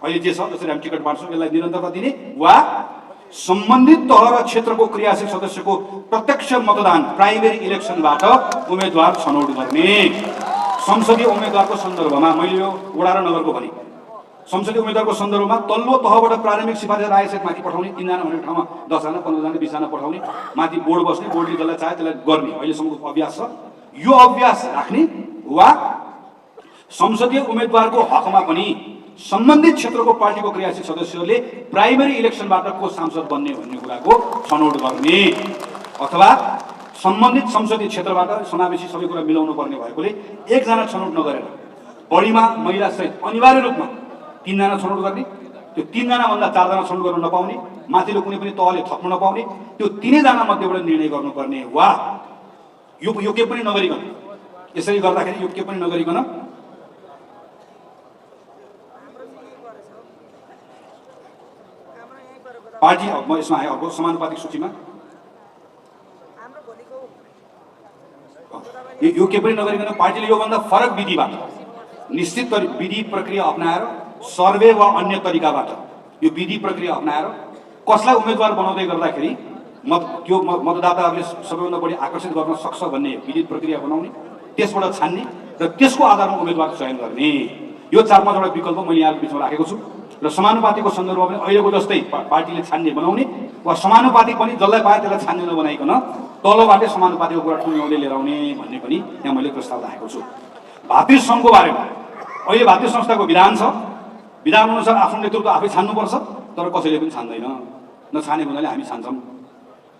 अहिले जे छ जसरी हामी टिकट बाँड्छौँ यसलाई निरन्तरता दिने वा सम्बन्धित तह र क्षेत्रको क्रियाशील सदस्यको प्रत्यक्ष मतदान प्राइमेरी इलेक्सनबाट उम्मेदवार छनौट गर्ने। संसदीय उम्मेदवारको सन्दर्भमा मैले यो वडा र नगरको भने संसदीय उम्मेदवारको सन्दर्भमा तल्लो तहबाट प्रारम्भिक सिफारिस रायसहित माथि पठाउने, 3 जना भन्ने ठाउँमा 10 जना, 15 जना, 20 जना पठाउने, माथि बोर्ड बस्ने, बोर्डले जसलाई चाहे त्यसलाई गर्ने अहिलेसम्मको अभ्यास छ। यो अभ्यास राख्ने वा संसदीय उम्मेदवारको हकमा पनि सम्बन्धित क्षेत्रको पार्टीको क्रियाशील सदस्यहरूले प्राइमेरी इलेक्सनबाट को सांसद बन्ने भन्ने कुराको छनौट गर्ने अथवा सम्बन्धित संसदीय क्षेत्रबाट समावेशी सबै कुरा मिलाउनु पर्ने भएकोले एकजना छनौट नगरेर बढीमा महिला सहित अनिवार्य रूपमा 3 जना छनौट गर्ने, त्यो 3 जना भन्दा 4 जना छनौट गर्न नपाउने, माथिल्लो कुनै पनि तहले थप्न नपाउने, त्यो 3 जना मध्येबाट निर्णय गर्नुपर्ने वा यो के पनि नगरिकन यसरी गर्दाखेरि यो के पनि नगरिकन पार्टी अब म यसमा आएँ अब समानुपातिक सूचीमा यो के पनि नगरिकन पार्टीले योभन्दा फरक विधिबाट निश्चित विधि प्रक्रिया अपनाएर सर्वे वा अन्य तरिकाबाट यो विधि प्रक्रिया अपनाएर कसलाई उम्मेदवार बनाउँदै गर्दाखेरि त्यो मतदाताहरूले सबैभन्दा बढी आकर्षित गर्न सक्छ भन्ने विधि प्रक्रिया बनाउने, त्यसबाट छान्ने र त्यसको आधारमा उम्मेदवार चयन गर्ने, यो 4-5 वटा विकल्प मैले यहाँको बिचमा राखेको छु। र समानुपातिकको सन्दर्भमा पनि अहिलेको जस्तै पार्टीले छान्ने बनाउने वा समानुपातिक पनि जसलाई पाए त्यसलाई छान्ने नबनाइकन तलबाटै समानुपातिकको कुरा टुङ्ग्याउँदै लिएर आउने भन्ने पनि यहाँ मैले प्रस्ताव राखेको छु। भातृ सङ्घको बारेमा अहिले भातृ संस्थाको विधान छ, विधान अनुसार आफ्नो नेतृत्व आफै छान्नुपर्छ, तर कसैले पनि छान्दैन। नछाने हुनाले हामी छान्छौँ,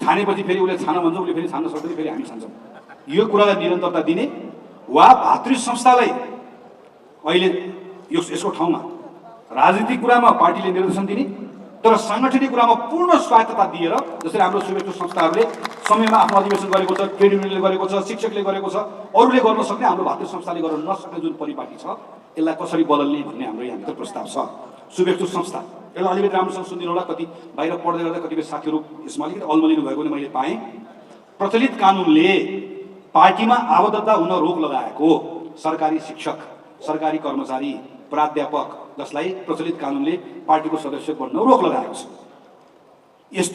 छानेपछि फेरि उसले छान भन्छ, उसले फेरि छान्न सक्दैन, फेरि हामी छान्छौँ। यो कुरालाई निरन्तरता दिने वा भातृ संस्थालाई अहिले यसको ठाउँमा राजनीतिक कुरामा पार्टीले निर्देशन दिने तर साङ्गठनिक कुरामा पूर्ण स्वायत्तता दिएर, जसरी हाम्रो शुभेच्छु संस्थाहरूले समयमा आफ्नो अधिवेशन गरेको छ, ट्रेड युनियनले गरेको छ, शिक्षकले गरेको छ, अरूले गर्न सक्ने हाम्रो भातृ संस्थाले गर्न नसक्ने जुन परिपाटी छ यसलाई कसरी बदल्ने भन्ने हाम्रो यहाँभित्र प्रस्ताव छ। शुभेच्छु संस्था यसलाई अलिकति राम्रोसँग सुनिदिनु होला, कति बाहिर पढ्दै गर्दा कतिपय साथीहरू यसमा अलिकति अल्मलिनु भएको मैले पाएँ। प्रचलित कानुनले पार्टीमा आबद्धता हुन रोक लगाएको सरकारी शिक्षक, सरकारी कर्मचारी, प्राध्यापक जसलाई प्रचलित कानुनले पार्टीको सदस्य बन्न रोक लगाएको छ,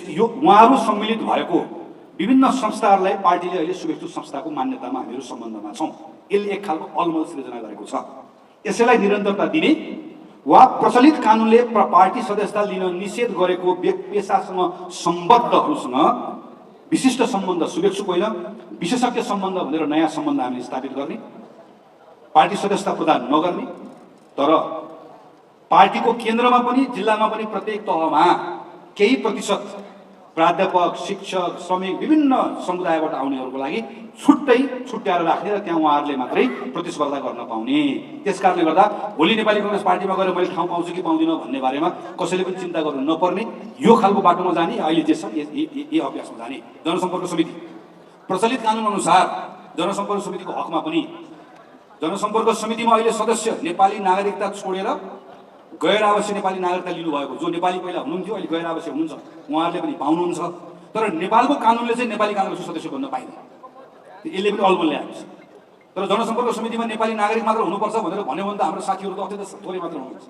यो उहाँहरू सम्मिलित भएको विभिन्न संस्थाहरूलाई पार्टीले अहिले शुभेच्छु संस्थाको मान्यतामा हामीहरू सम्बन्धमा छौँ। यसले एक खालको अलमल सृजना गरेको छ। यसैलाई निरन्तरता दिने वा प्रचलित कानुनले पार्टी सदस्यता लिन निषेध गरेको पेसासँग सम्बद्धहरूसँग विशिष्ट सम्बन्ध, शुभेच्छुको होइन विशेषज्ञ सम्बन्ध भनेर नयाँ सम्बन्ध हामीले स्थापित गर्ने, पार्टी सदस्यता प्रदान नगर्ने, तर पार्टीको केन्द्रमा पनि जिल्लामा पनि प्रत्येक तहमा केही प्रतिशत प्राध्यापक, शिक्षक, श्रमिक विभिन्न समुदायबाट आउनेहरूको लागि छुट्याएर राख्ने र त्यहाँ उहाँहरूले मात्रै प्रतिस्पर्धा गर्न पाउने। त्यसकारणले गर्दा भोलि नेपाली कांग्रेस पार्टीमा गएर मैले ठाउँ पाउँछु कि पाउँदिनँ भन्ने बारेमा कसैले पनि चिन्ता गर्नु नपर्ने, यो खालको बाटोमा जाने, अहिले जे छ यही अभ्यासमा जाने। जनसम्पर्क समिति प्रचलित कानुन अनुसार जनसम्पर्क समितिको हकमा पनि जनसम्पर्क समितिमा अहिले सदस्य नेपाली नागरिकता छोडेर गैर आवश्यक नेपाली नागरिकता लिनुभएको, जो नेपाली पहिला हुनुहुन्थ्यो अहिले गैर आवश्यक हुनुहुन्छ, उहाँहरूले पनि पाउनुहुन्छ। तर नेपालको कानुनले चाहिँ नेपाली कांग्रेसको सदस्य बन्न पाइँदैन, यसले पनि अलमल ल्याएको छ। तर जनसम्पर्क समितिमा नेपाली नागरिक मात्र हुनुपर्छ भनेर भन्यो भने त हाम्रो साथीहरू त अत्यन्त थोरै मात्र हुनुहुन्छ।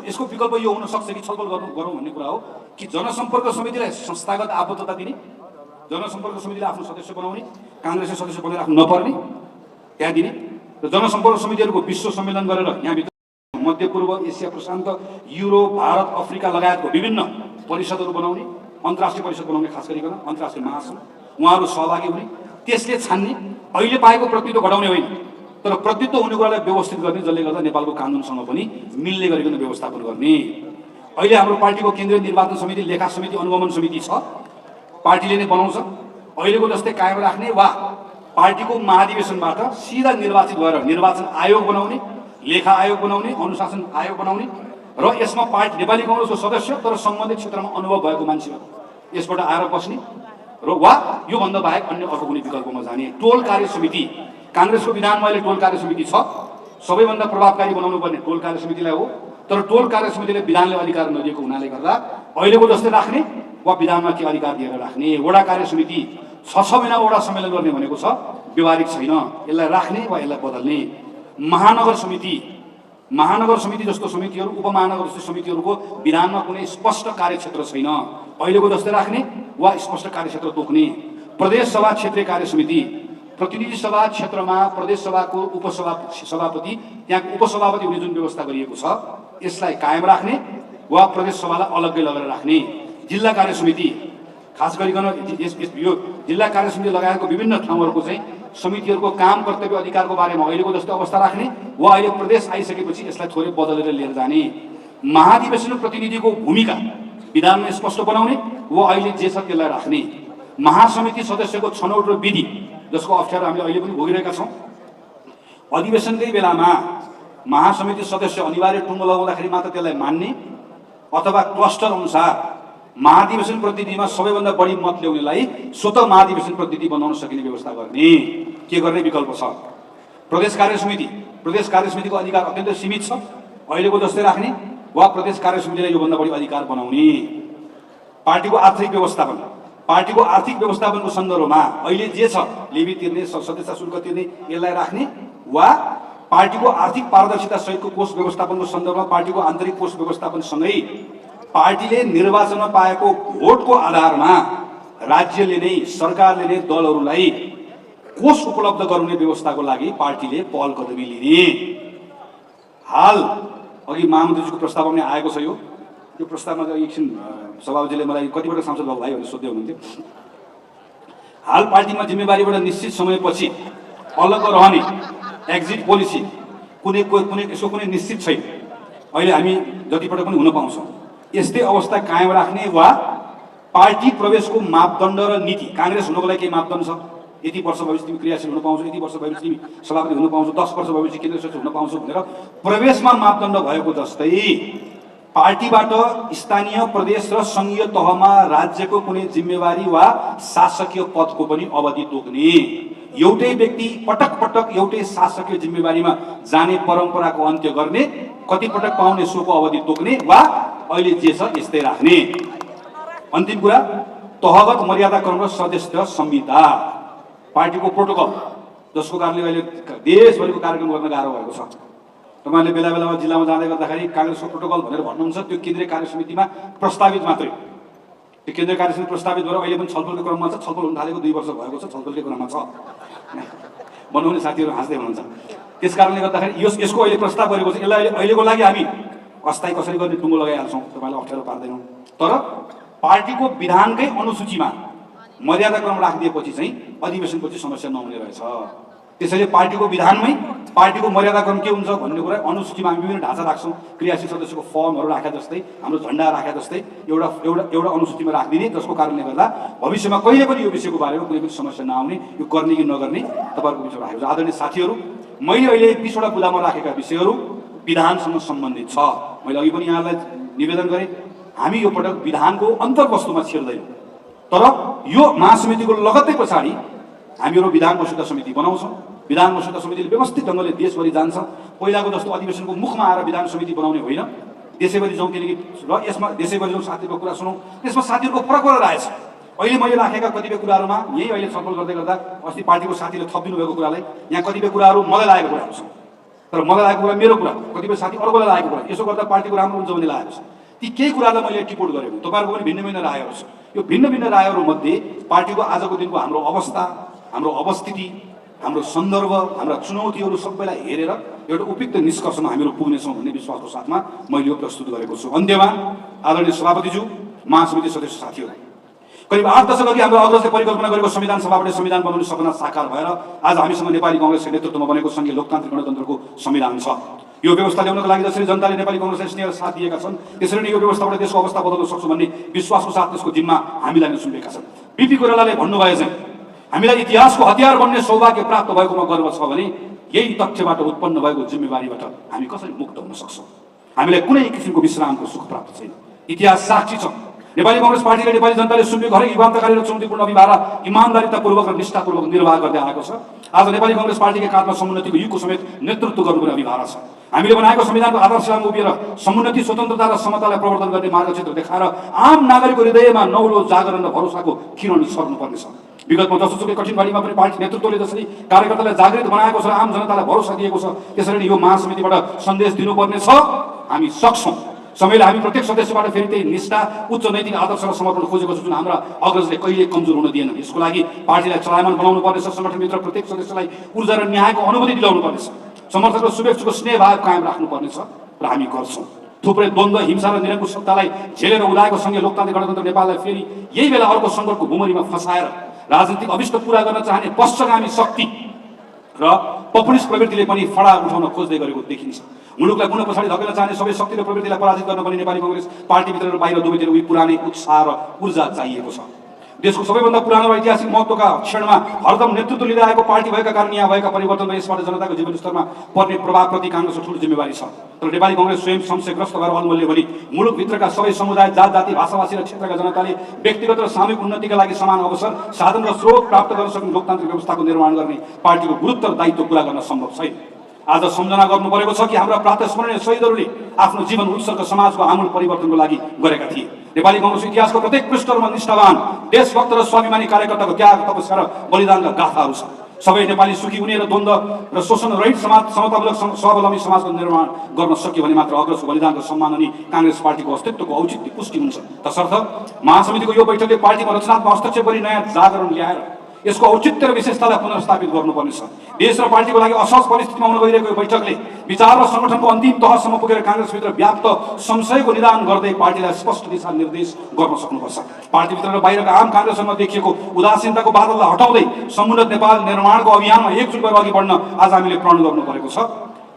यसको विकल्प यो हुन सक्छ कि छलफल गरौँ भन्ने कुरा हो कि जनसम्पर्क समितिलाई संस्थागत आबद्धता दिने, जनसम्पर्क समितिलाई आफ्नो सदस्य बनाउने, कांग्रेसले सदस्य बनेर आफ्नो नपर्ने त्यहाँ दिने, र जनसम्पर्क समितिहरूको विश्व सम्मेलन गरेर यहाँभित्र मध्य पूर्व, एसिया प्रशान्त, युरोप, भारत, अफ्रिका लगायतको विभिन्न परिषदहरू बनाउने, अन्तर्राष्ट्रिय परिषद बनाउने, खास गरिकन अन्तर्राष्ट्रिय महासङ्घ, उहाँहरू सहभागी हुने, त्यसले छान्ने, अहिले पाएको प्रतित्व घटाउने होइन तर प्रतित्व हुने कुरालाई व्यवस्थित गर्ने, जसले गर्दा नेपालको कानुनसँग पनि मिल्ने गरिकन व्यवस्थापन गर्ने। अहिले हाम्रो पार्टीको केन्द्रीय निर्वाचन समिति, लेखा समिति, अनुगमन समिति छ, पार्टीले नै बनाउँछ। अहिलेको जस्तै कायम राख्ने वा पार्टीको महाधिवेशनबाट सिधा निर्वाचित भएर निर्वाचन आयोग बनाउने, लेखा आयोग बनाउने, अनुशासन आयोग बनाउने र यसमा पार्टी नेपाली कांग्रेसको सदस्य तर सम्बन्धित क्षेत्रमा अनुभव भएको मान्छे यसबाट आएर बस्ने र वा योभन्दा बाहेक अन्य अर्को कुनै विकल्पमा जाने। टोल कार्य समिति, कांग्रेसको विधानमा अहिले टोल कार्य समिति छ, सबैभन्दा प्रभावकारी बनाउनु पर्ने टोल कार्य समितिलाई हो, तर टोल कार्य समितिले विधानले अधिकार नदिएको हुनाले गर्दा अहिलेको जस्तै राख्ने वा विधानमा के अधिकार दिएर राख्ने। वडा कार्य समिति 6 महिना वडा सम्मेलन गर्ने भनेको छ, व्यवहारिक छैन, यसलाई राख्ने वा यसलाई बदल्ने। महानगर समिति जस्तो समितिहरू, उपमहानगर जस्तो समितिहरूको विधानमा कुनै स्पष्ट कार्यक्षेत्र छैन, अहिलेको जस्तै राख्ने वा स्पष्ट कार्यक्षेत्र तोक्ने। प्रदेश सभा क्षेत्रीय कार्य समिति, प्रतिनिधि सभा क्षेत्रमा प्रदेश सभाको उपसभापति, त्यहाँको उपसभापति हुने जुन व्यवस्था गरिएको छ यसलाई कायम राख्ने वा प्रदेश सभालाई अलग्गै लगेर राख्ने। जिल्ला कार्य समिति, खास गरिकन यो जिल्ला कार्य समिति लगायतको विभिन्न ठाउँहरूको चाहिँ समितिहरूको काम कर्तव्य अधिकारको बारेमा अहिलेको जस्तो अवस्था राख्ने वा अहिले प्रदेश आइसकेपछि यसलाई थोरै बदलेर लिएर जाने, महाधिवेशन प्रतिनिधिको भूमिका विधानमा स्पष्ट बनाउने वा अहिले जे छ त्यसलाई राख्ने, महासमिति सदस्यको छनौट र विधि जसको अप्ठ्यारो हामीले अहिले पनि भोगिरहेका छौँ, अधिवेशनकै बेलामा महासमिति सदस्य अनिवार्य टुङ्गो लगाउँदाखेरि मात्र त्यसलाई मान्ने अथवा क्लस्टर अनुसार महाधिवेशन प्रतिनिधिमा सबैभन्दा बढी मत ल्याउनेलाई स्वतः महाधिवेशन प्रतिनिधि बनाउन सकिने व्यवस्था गर्ने के गर्ने विकल्प छ। प्रदेश कार्य समितिको अधिकार अत्यन्त सीमित छ, अहिलेको जस्तै राख्ने वा प्रदेश कार्य समितिलाई योभन्दा बढी अधिकार बनाउने, पार्टीको आर्थिक व्यवस्थापनको सन्दर्भमा अहिले जे छ लेबी तिर्ने सदस्य शुल्क तिर्ने यसलाई राख्ने वा पार्टीको आर्थिक पारदर्शिता सहितको कोष व्यवस्थापनको सन्दर्भमा पार्टीको आन्तरिक कोष व्यवस्थापनसँगै पार्टीले निर्वाचनमा पाएको भोटको आधारमा राज्यले नै सरकारले नै दलहरूलाई कोष उपलब्ध गराउने व्यवस्थाको लागि पार्टीले पहल कदमी लिने। हाल अघि महामन्त्रीजीको प्रस्ताव पनि आएको छ। यो प्रस्तावमा एकछिन सभापतिले मलाई कतिपल्ट सांसद बाबु भाइ भनेर सोध्दै हुनुहुन्थ्यो। हाल पार्टीमा जिम्मेवारीबाट निश्चित समयपछि अलग रहने एक्जिट पोलिसी यसको कुनै निश्चित छैन। अहिले हामी जतिपटक पनि हुन पाउँछौँ। यस्तै अवस्था कायम राख्ने वा पार्टी प्रवेशको मापदण्ड र नीति, काङ्ग्रेस हुनको लागि केही मापदण्ड छ, यति वर्ष भएपछि तिमी क्रियाशील हुन पाउँछौ, यति वर्ष भएपछि तिमी सभापति हुन पाउँछौ, 10 वर्ष भएपछि केन्द्रीय सचिव हुन पाउँछौ भनेर प्रवेशमा मापदण्ड भएको जस्तै पार्टीबाट स्थानीय प्रदेश र सङ्घीय तहमा राज्यको कुनै जिम्मेवारी वा शासकीय पदको पनि अवधि तोक्ने, एउटै व्यक्ति पटक पटक एउटै शासकीय जिम्मेवारीमा जाने परम्पराको अन्त्य गर्ने, कति पटक पाउने सोको अवधि तोक्ने वा अहिले जे छ यस्तै राख्ने। अन्तिम कुरा तहगत मर्यादा क्रम र सदस्य संहिता, पार्टीको प्रोटोकल जसको कारणले अहिले देशभरिको कार्यक्रम गर्न गाह्रो भएको छ। तपाईँले बेला बेलामा जिल्लामा जाँदै गर्दाखेरि काङ्ग्रेसको प्रोटोकल भनेर भन्नुहुन्छ, त्यो केन्द्रीय कार्य समितिमा प्रस्तावित मात्रै, त्यो केन्द्रीय कार्य समिति प्रस्तावित भएर अहिले पनि छलफलको क्रममा छ, छलफल हुन थालेको 2 वर्ष भएको छ, छलफलकै क्रममा छ भन्नुहुने साथीहरू हाँस्दै हुनुहुन्छ। त्यस कारणले गर्दाखेरि यसको अहिले प्रस्ताव गरेको छ, यसलाई अहिलेको लागि हामी अस्थायी कसरी गर्ने टुङ्गो लगाइहाल्छौँ, तपाईँलाई अप्ठ्यारो पार्दैनौँ। तर पार्टीको विधानकै अनुसूचीमा मर्यादा क्रम राखिदिएपछि चाहिँ अधिवेशनपछि समस्या नहुने रहेछ। त्यसैले पार्टीको विधानमै पार्टीको मर्यादा क्रम के हुन्छ भन्ने कुरा अनुसूचीमा हामी विभिन्न ढाँचा राख्छौँ, क्रियाशील सदस्यको फर्महरू राखे जस्तै, हाम्रो झन्डा राखे जस्तै एउटा अनुसूचीमा राखिदिने, जसको कारणले गर्दा भविष्यमा कहिले पनि यो विषयको बारेमा कुनै पनि समस्या नआउने, यो गर्ने कि नगर्ने तपाईँहरूको विषयमा राखेको छ। आदरणीय साथीहरू, मैले अहिले 20वटा बुदामा राखेका विषयहरू विधानसँग सम्बन्धित छ। मैले अघि पनि यहाँलाई निवेदन गरेँ, हामी यो पटक विधानको अन्तर्वस्तुमा छिर्दैनौँ, तर यो महासमितिको लगत्तै पछाडि हामीहरू विधान मस्यौदा समिति बनाउँछौँ। विधान मस्यौदा समितिले व्यवस्थित ढङ्गले देशभरि जान्छ। पहिलाको जस्तो अधिवेशनको मुखमा आएर विधान समिति बनाउने होइन, देशैभरि जाउँ, किनकि र यसमा देशैभरि जाउँ, साथीहरूको कुरा सुनौँ, त्यसमा साथीहरूको फरक फरक राय छ। अहिले मैले राखेका कतिपय कुराहरूमा यही अहिले छलफल गर्दै गर्दा अस्ति पार्टीको साथीले थपिदिनु भएको कुरालाई यहाँ कतिपय कुराहरू मलाई लागेको कुराहरू छ, तर मलाई लागेको कुरा मेरो कुरा, कतिपय साथी अर्कोलाई लागेको कुरा, यसो गर्दा पार्टीको राम्रो हुन्छ भन्ने लागेको छ। ती केही कुरालाई मैले टिपोट गरेको, तपाईँहरूको पनि भिन्न भिन्न रायहरू छ। यो भिन्न भिन्न रायहरूमध्ये पार्टीको आजको दिनको हाम्रो अवस्था, हाम्रो अवस्थिति, हाम्रो सन्दर्भ, हाम्रा चुनौतीहरू सबैलाई हेरेर एउटा उपयुक्त निष्कर्षमा हामीहरू पुग्नेछौँ भन्ने विश्वासको साथमा मैले यो प्रस्तुत गरेको छु। अन्त्यमा आदरणीय सभापतिज्यू, महासमिति सदस्य साथीहरू, करिब 8 दशक अघि हाम्रो अग्रजले परिकल्पना गरेको संविधान सभाबाट संविधान बनाउने सपना साकार भएर आज हामीसँग नेपाली काङ्ग्रेसको नेतृत्वमा बनेको सङ्घीय लोकतान्त्रिक गणतन्त्रको संविधान छ। यो व्यवस्था ल्याउनको लागि जसरी जनताले नेपाली काङ्ग्रेसलाई स्नेह साथ दिएका छन्, त्यसरी नै यो व्यवस्थाबाट देशको अवस्था बदल्न सक्छौँ भन्ने विश्वासको साथ त्यसको जिम्मा हामीलाई नै सुम्पेका छन्। बिपी कोइरालाले भन्नुभयो चाहिँ हामीलाई इतिहासको हतियार बन्ने सौभाग्य प्राप्त भएकोमा गर्व छ भने यही तथ्यबाट उत्पन्न भएको जिम्मेवारीबाट हामी कसरी मुक्त हुन सक्छौँ? हामीलाई कुनै किसिमको विश्रामको सुख प्राप्त छैन। इतिहास साक्षी छ, नेपाली काङ्ग्रेस पार्टीले नेपाली जनताले सुम्पेको हरेक युगान्तकारी र चुनौतीपूर्ण अभिभारा इमानदारितापूर्वक र निष्ठापूर्वक निर्वाह गर्दै आएको छ। आज नेपाली काङ्ग्रेस पार्टीका काँधमा समुन्नतिको युगको समेत नेतृत्व गर्नुपर्ने अभिभारा छ। हामीले बनाएको संविधानको आदर्शमा उभिएर समुन्नति, स्वतन्त्रता र समतालाई प्रवर्तन गर्ने मार्गचित्र देखाएर आम नागरिकको हृदयमा नौलो जागरण र भरोसाको किरण सर्नुपर्नेछ। विगतमा जसोसुकै कठिन घडीमा पनि पार्टी नेतृत्वले जसरी कार्यकर्तालाई जागृत बनाएको छ र आम जनतालाई भरोसा दिएको छ, त्यसरी नै यो महासमितिबाट सन्देश दिनुपर्ने छ, हामी सक्छौँ। समयले हामी प्रत्येक सदस्यबाट फेरि त्यही निष्ठा, उच्च नैतिक आदर्श र समर्पण खोजेको छ जुन हाम्रा अग्रजले कहिले कमजोर हुन दिएन। यसको लागि पार्टीलाई चलायमान बनाउनु पर्नेछ, सङ्गठनभित्र प्रत्येक सदस्यलाई ऊर्जा र न्यायको अनुभूति दिलाउनु पर्नेछ, समर्थक र शुभेच्छुको स्नेहभाव कायम राख्नुपर्नेछ र हामी गर्छौँ। थुप्रै द्वन्द्व, हिंसा र निरङ्कुश सत्तालाई झेलेर उदाएको सङ्घीय लोकतान्त्रिक गणतन्त्र नेपाललाई फेरि यही बेला अर्को सङ्कटको भुमरीमा फसाएर राजनीतिक अभिष्ट पूरा गर्न चाहने पश्चगामी शक्ति र पपुलिस्ट प्रवृत्तिले पनि फडा उठाउन खोज्दै गरेको देखिन्छ। मुलुकलाई पुनः पछाडि धकेल्न चाहने सबै शक्ति र प्रवृत्तिलाई पराजित गर्न पनि नेपाली कांग्रेस पार्टीभित्र र बाहिर दुवैतिर उही पुरानै उत्साह र ऊर्जा चाहिएको छ। देशको सबैभन्दा पुरानो र ऐतिहासिक महत्त्वका क्षणमा हरदम नेतृत्व लिँदै आएको पार्टी भएका कारण यहाँ भएका परिवर्तन र यसबाट जनताको जीवनस्तरमा पर्ने प्रभावप्रति कांग्रेसको ठूलो जिम्मेवारी छ। तर नेपाली कांग्रेस स्वयं संशयग्रस्त भएर अलमल्य भने मुलुकभित्रका सबै समुदाय, जात जाति, भाषाभाषी र क्षेत्रका जनताले व्यक्तिगत र सामूहिक उन्नतिका लागि समान अवसर, साधन र स्रोत प्राप्त गर्न सक्ने लोकतान्त्रिक व्यवस्थाको निर्माण गर्ने पार्टीको गुरुत्तर दायित्व पूरा गर्न सम्भव छैन। आज सम्झना गर्नु परेको छ कि हाम्रा प्रातस्मरणीय शहीदहरूले आफ्नो जीवन उत्सर्ग समाजको आमूल परिवर्तनको लागि गरेका थिए। नेपाली कांग्रेस इतिहासको प्रत्येक पृष्ठमा निष्ठावान, देशभक्त र स्वाभिमानी कार्यकर्ताको त्याग, तपस्या र बलिदानका गाथाहरू छ। सबै नेपाली सुखी हुने र द्वन्द्व र शोषण रहित समाज, समतामूलक स्वावलम्बी समाजको निर्माण गर्न सक्यो भने मात्र अग्रजको बलिदानको सम्मान अनि कांग्रेस पार्टीको अस्तित्वको औचित्य पुष्टि हुन्छ। तसर्थ महासमितिको यो बैठकले पार्टीमा रचनात्मक हस्तक्षेप गरी नयाँ जागरण ल्याएर यसको औचित्य र विशेषतालाई पुनर्स्थापित गर्नुपर्नेछ। देश र पार्टीको लागि असहज परिस्थितिमा हुन गइरहेको यो बैठकले विचार र संगठनको अन्तिम तहसम्म पुगेर कांग्रेसभित्र व्याप्त संशयको निदान गर्दै पार्टीलाई स्पष्ट दिशा निर्देश गर्न सक्नुपर्छ। पार्टीभित्र र बाहिरका आम कांग्रेसमा देखिएको उदासीनताको बादललाई हटाउँदै समुन्नत नेपाल निर्माणको अभियानमा एकजुट भएर अघि बढ्न आज हामीले प्रण गर्नु परेको छ।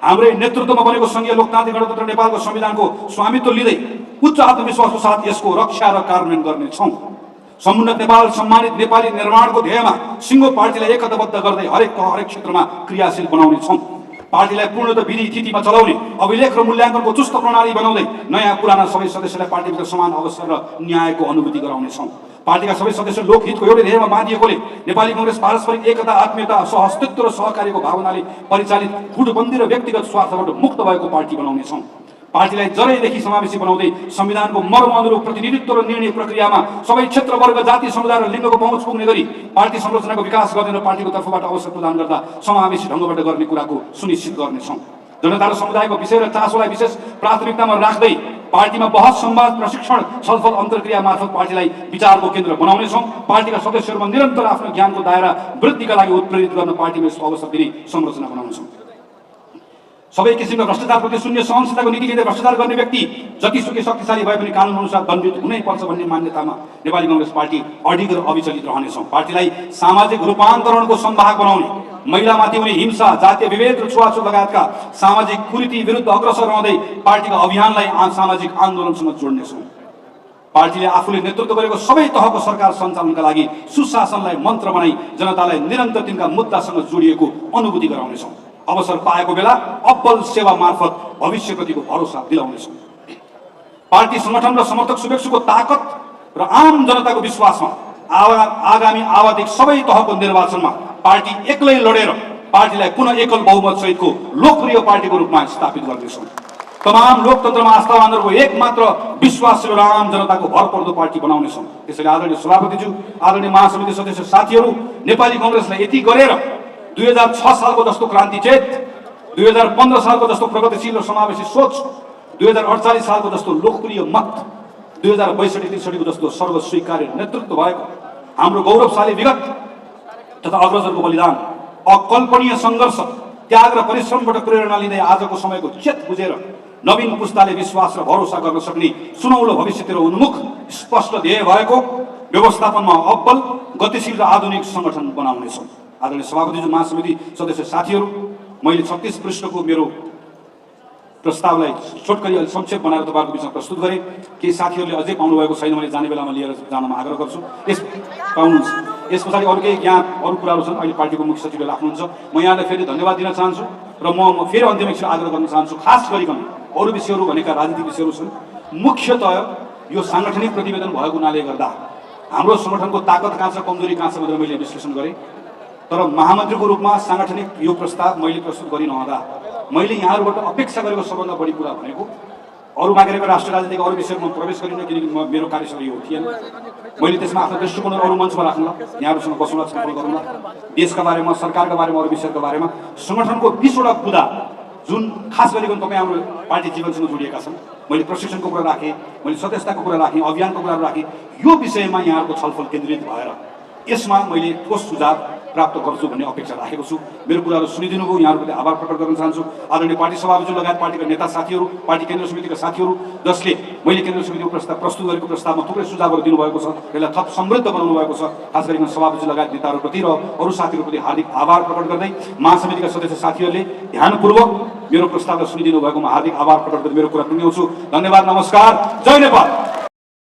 हाम्रै नेतृत्वमा बनेको संघीय लोकतान्त्रिक गणतन्त्र नेपालको संविधानको स्वामित्व लिँदै उच्च आत्मविश्वासको साथ यसको रक्षा र कार्यान्वयन गर्नेछौँ। समुन्नत नेपाल, सम्मानित नेपाली निर्माणको ध्येयमा सिङ्गो पार्टीलाई एकताबद्ध गर्दै हरेक तह, हरेक क्षेत्रमा क्रियाशील बनाउनेछौँ। पार्टीलाई पूर्णतः विधि तिथिमा चलाउने, अभिलेख र मूल्याङ्कनको चुस्त प्रणाली बनाउँदै नयाँ पुराना सबै सदस्यलाई पार्टीभित्र समान अवसर र न्यायको अनुभूति गराउनेछौँ। पार्टीका सबै सदस्य लोकहितको एउटै ध्येयमा बाँधिएकोले नेपाली कांग्रेस पारस्परिक एकता, आत्मीयता, सहअस्तित्व र सहकार्यको भावनाले परिचालित गुटबन्दी र व्यक्तिगत स्वार्थबाट मुक्त भएको पार्टी बनाउनेछौँ। पार्टीलाई जरैदेखि समावेशी बनाउँदै संविधानको मर्म अनुरूप प्रतिनिधित्व र निर्णय प्रक्रियामा सबै क्षेत्र, वर्ग, जाति, समुदाय र लिङ्गको पहुँच पुग्ने गरी पार्टी संरचनाको विकास गर्ने र पार्टीको तर्फबाट अवसर प्रदान गर्दा समावेशी ढङ्गबाट गर्ने कुराको सुनिश्चित गर्नेछौँ। जनता र समुदायको विषय र चासोलाई विशेष प्राथमिकतामा राख्दै पार्टीमा बहस, संवाद, प्रशिक्षण, छलफल, अन्तर्क्रिया मार्फत पार्टीलाई विचारको केन्द्र बनाउनेछौँ। पार्टीका सदस्यहरूमा निरन्तर आफ्नो ज्ञानको दायरा वृद्धिका लागि उत्प्रेरित गर्न पार्टीमा यस्तो अवसर दिने संरचना बनाउनेछौँ। सबै किसिमका भ्रष्टाचारप्रति शून्य सहनशीलताको नीति लिँदै भ्रष्टाचार गर्ने व्यक्ति जतिसुकै शक्तिशाली भए पनि कानुन अनुसार दण्डित हुनै पर्छ भन्ने मान्यतामा नेपाली कांग्रेस पार्टी अडिग र अविचलित रहनेछौँ। पार्टीलाई सामाजिक रूपान्तरणको सम्वाहक बनाउने, महिलामाथि हुने हिंसा, जातीय विभेद र छुवाछुत लगायतका सामाजिक कुरीति विरुद्ध अग्रसर रहँदै पार्टीका अभियानलाई सामाजिक आन्दोलनसँग जोड्नेछौँ। पार्टीले आफूले नेतृत्व गरेको सबै तहको सरकार सञ्चालनका लागि सुशासनलाई मन्त्र बनाई जनतालाई निरन्तर तिनका मुद्दासँग जोडिएको अनुभूति गराउनेछौँ। अवसर पाएको बेला अब्बल सेवा मार्फत भविष्यप्रतिको भरोसा दिलाउनेछौँ। पार्टी संगठन र समर्थक शुभेच्छुको ताकत र आम जनताको विश्वासमा आगामी आवधिक सबै तहको निर्वाचनमा पार्टी एक्लै लडेर पार्टीलाई पुनः एकल बहुमत सहितको लोकप्रिय पार्टीको रूपमा स्थापित गर्नेछौँ। तमाम लोकतन्त्रमा आस्थावानहरूको एकमात्र विश्वासशील र आम जनताको भरपर्दो पार्टी बनाउनेछौँ। त्यसैले आदरणीय सभापतिज्यू, आदरणीय महासमिति सदस्य साथीहरू, नेपाली कांग्रेसलाई यति गरेर 2006 सालको जस्तो क्रान्ति चेत, 2015 सालको जस्तो प्रगतिशील र समावेशी सोच, 2048 सालको जस्तो लोकप्रिय मत, 2062-63 को जस्तो सर्वस्वीकार्य नेतृत्व भएको हाम्रो गौरवशाली विगत तथा अग्रजहरूको बलिदान, अकल्पनीय सङ्घर्ष, त्याग र परिश्रमबाट प्रेरणा लिँदै आजको समयको चेत बुझेर नवीन पुस्ताले विश्वास र भरोसा गर्न सक्ने सुनौलो भविष्यतिर उन्मुख स्पष्ट ध्येय भएको व्यवस्थापनमा अब्बल, गतिशील र आधुनिक सङ्गठन बनाउनेछौँ। आदरणीय सभापतिज्यू, महासमिति सदस्य साथीहरू, मैले 36 पृष्ठको मेरो प्रस्तावलाई छोटकरी अलि संक्षेप बनाएर तपाईँहरूको बिचमा प्रस्तुत गरेँ। केही साथीहरूले अझै पाउनुभएको छैन, मैले जाने बेलामा लिएर जानमा आग्रह गर्छु। पाउनुहुन्छ। यस पछाडि अरू केही यहाँ अरू कुराहरू छन्। अहिले पार्टीको मुख्य सचिवले राख्नुहुन्छ। म यहाँलाई फेरि धन्यवाद दिन चाहन्छु र म फेरि अन्तिम एकछिन आग्रह गर्न चाहन्छु। खास गरिकन अरू विषयहरू भनेका राजनीतिक विषयहरू छन्। मुख्यतः यो साङ्गठनिक प्रतिवेदन भएको हुनाले गर्दा हाम्रो सङ्गठनको ताकत कहाँ छ, कमजोरी कहाँ छ भनेर मैले विश्लेषण गरेँ। तर महामन्त्रीको रूपमा साङ्गठनिक यो प्रस्ताव मैले प्रस्तुत गरिनहँदा मैले यहाँहरूबाट अपेक्षा गरेको सबभन्दा बढी कुरा भनेको अरू मागेको राष्ट्रिय राजनीतिको अरू विषयमा प्रवेश गरिनँ, किनकि मेरो कार्यशैली यो थिएन। मैले त्यसमा आफ्नो दृष्टिकोण अरू मञ्चमा राख्नुला, यहाँहरूसँग बसौँला, छलफल गरौँला, देशका बारेमा, सरकारका बारेमा, अरू विषयको बारेमा, सङ्गठनको 20वटा बुँदा जुन खास गरिकन तपाईँ हाम्रो पार्टी जीवनसँग जोडिएका छन्। मैले प्रशिक्षणको कुरा राखेँ, मैले सदस्यताको कुरा राखेँ, अभियानको कुरा राखेँ। यो विषयमा यहाँहरूको छलफल केन्द्रित भएर यसमा मैले ठोस सुझाव प्राप्त गर्छु भन्ने अपेक्षा राखेको छु। मेरो कुराहरू सुनिदिनु भयो, यहाँहरूप्रति आभार प्रकट गर्न चाहन्छु। आदरणीय पार्टी सभापति लगायत पार्टीका नेता साथीहरू, पार्टी केन्द्र समितिका साथीहरू जसले मैले केन्द्र समितिको प्रस्ताव प्रस्तुत गरेको प्रस्तावमा थुप्रै सुझावहरू दिनुभएको छ, यसलाई थप समृद्ध बनाउनु भएको छ। खास गरी सभापति लगायत नेताहरूप्रति र अरू साथीहरूप्रति हार्दिक आभार प्रकट गर्दै महासमितिका सदस्य साथीहरूले ध्यानपूर्वक मेरो प्रस्तावलाई सुनिदिनु भएकोमा हार्दिक आभार प्रकट गर्दै मेरो कुरा टुङ्ग्याउँछु। धन्यवाद, नमस्कार, जय नेपाल।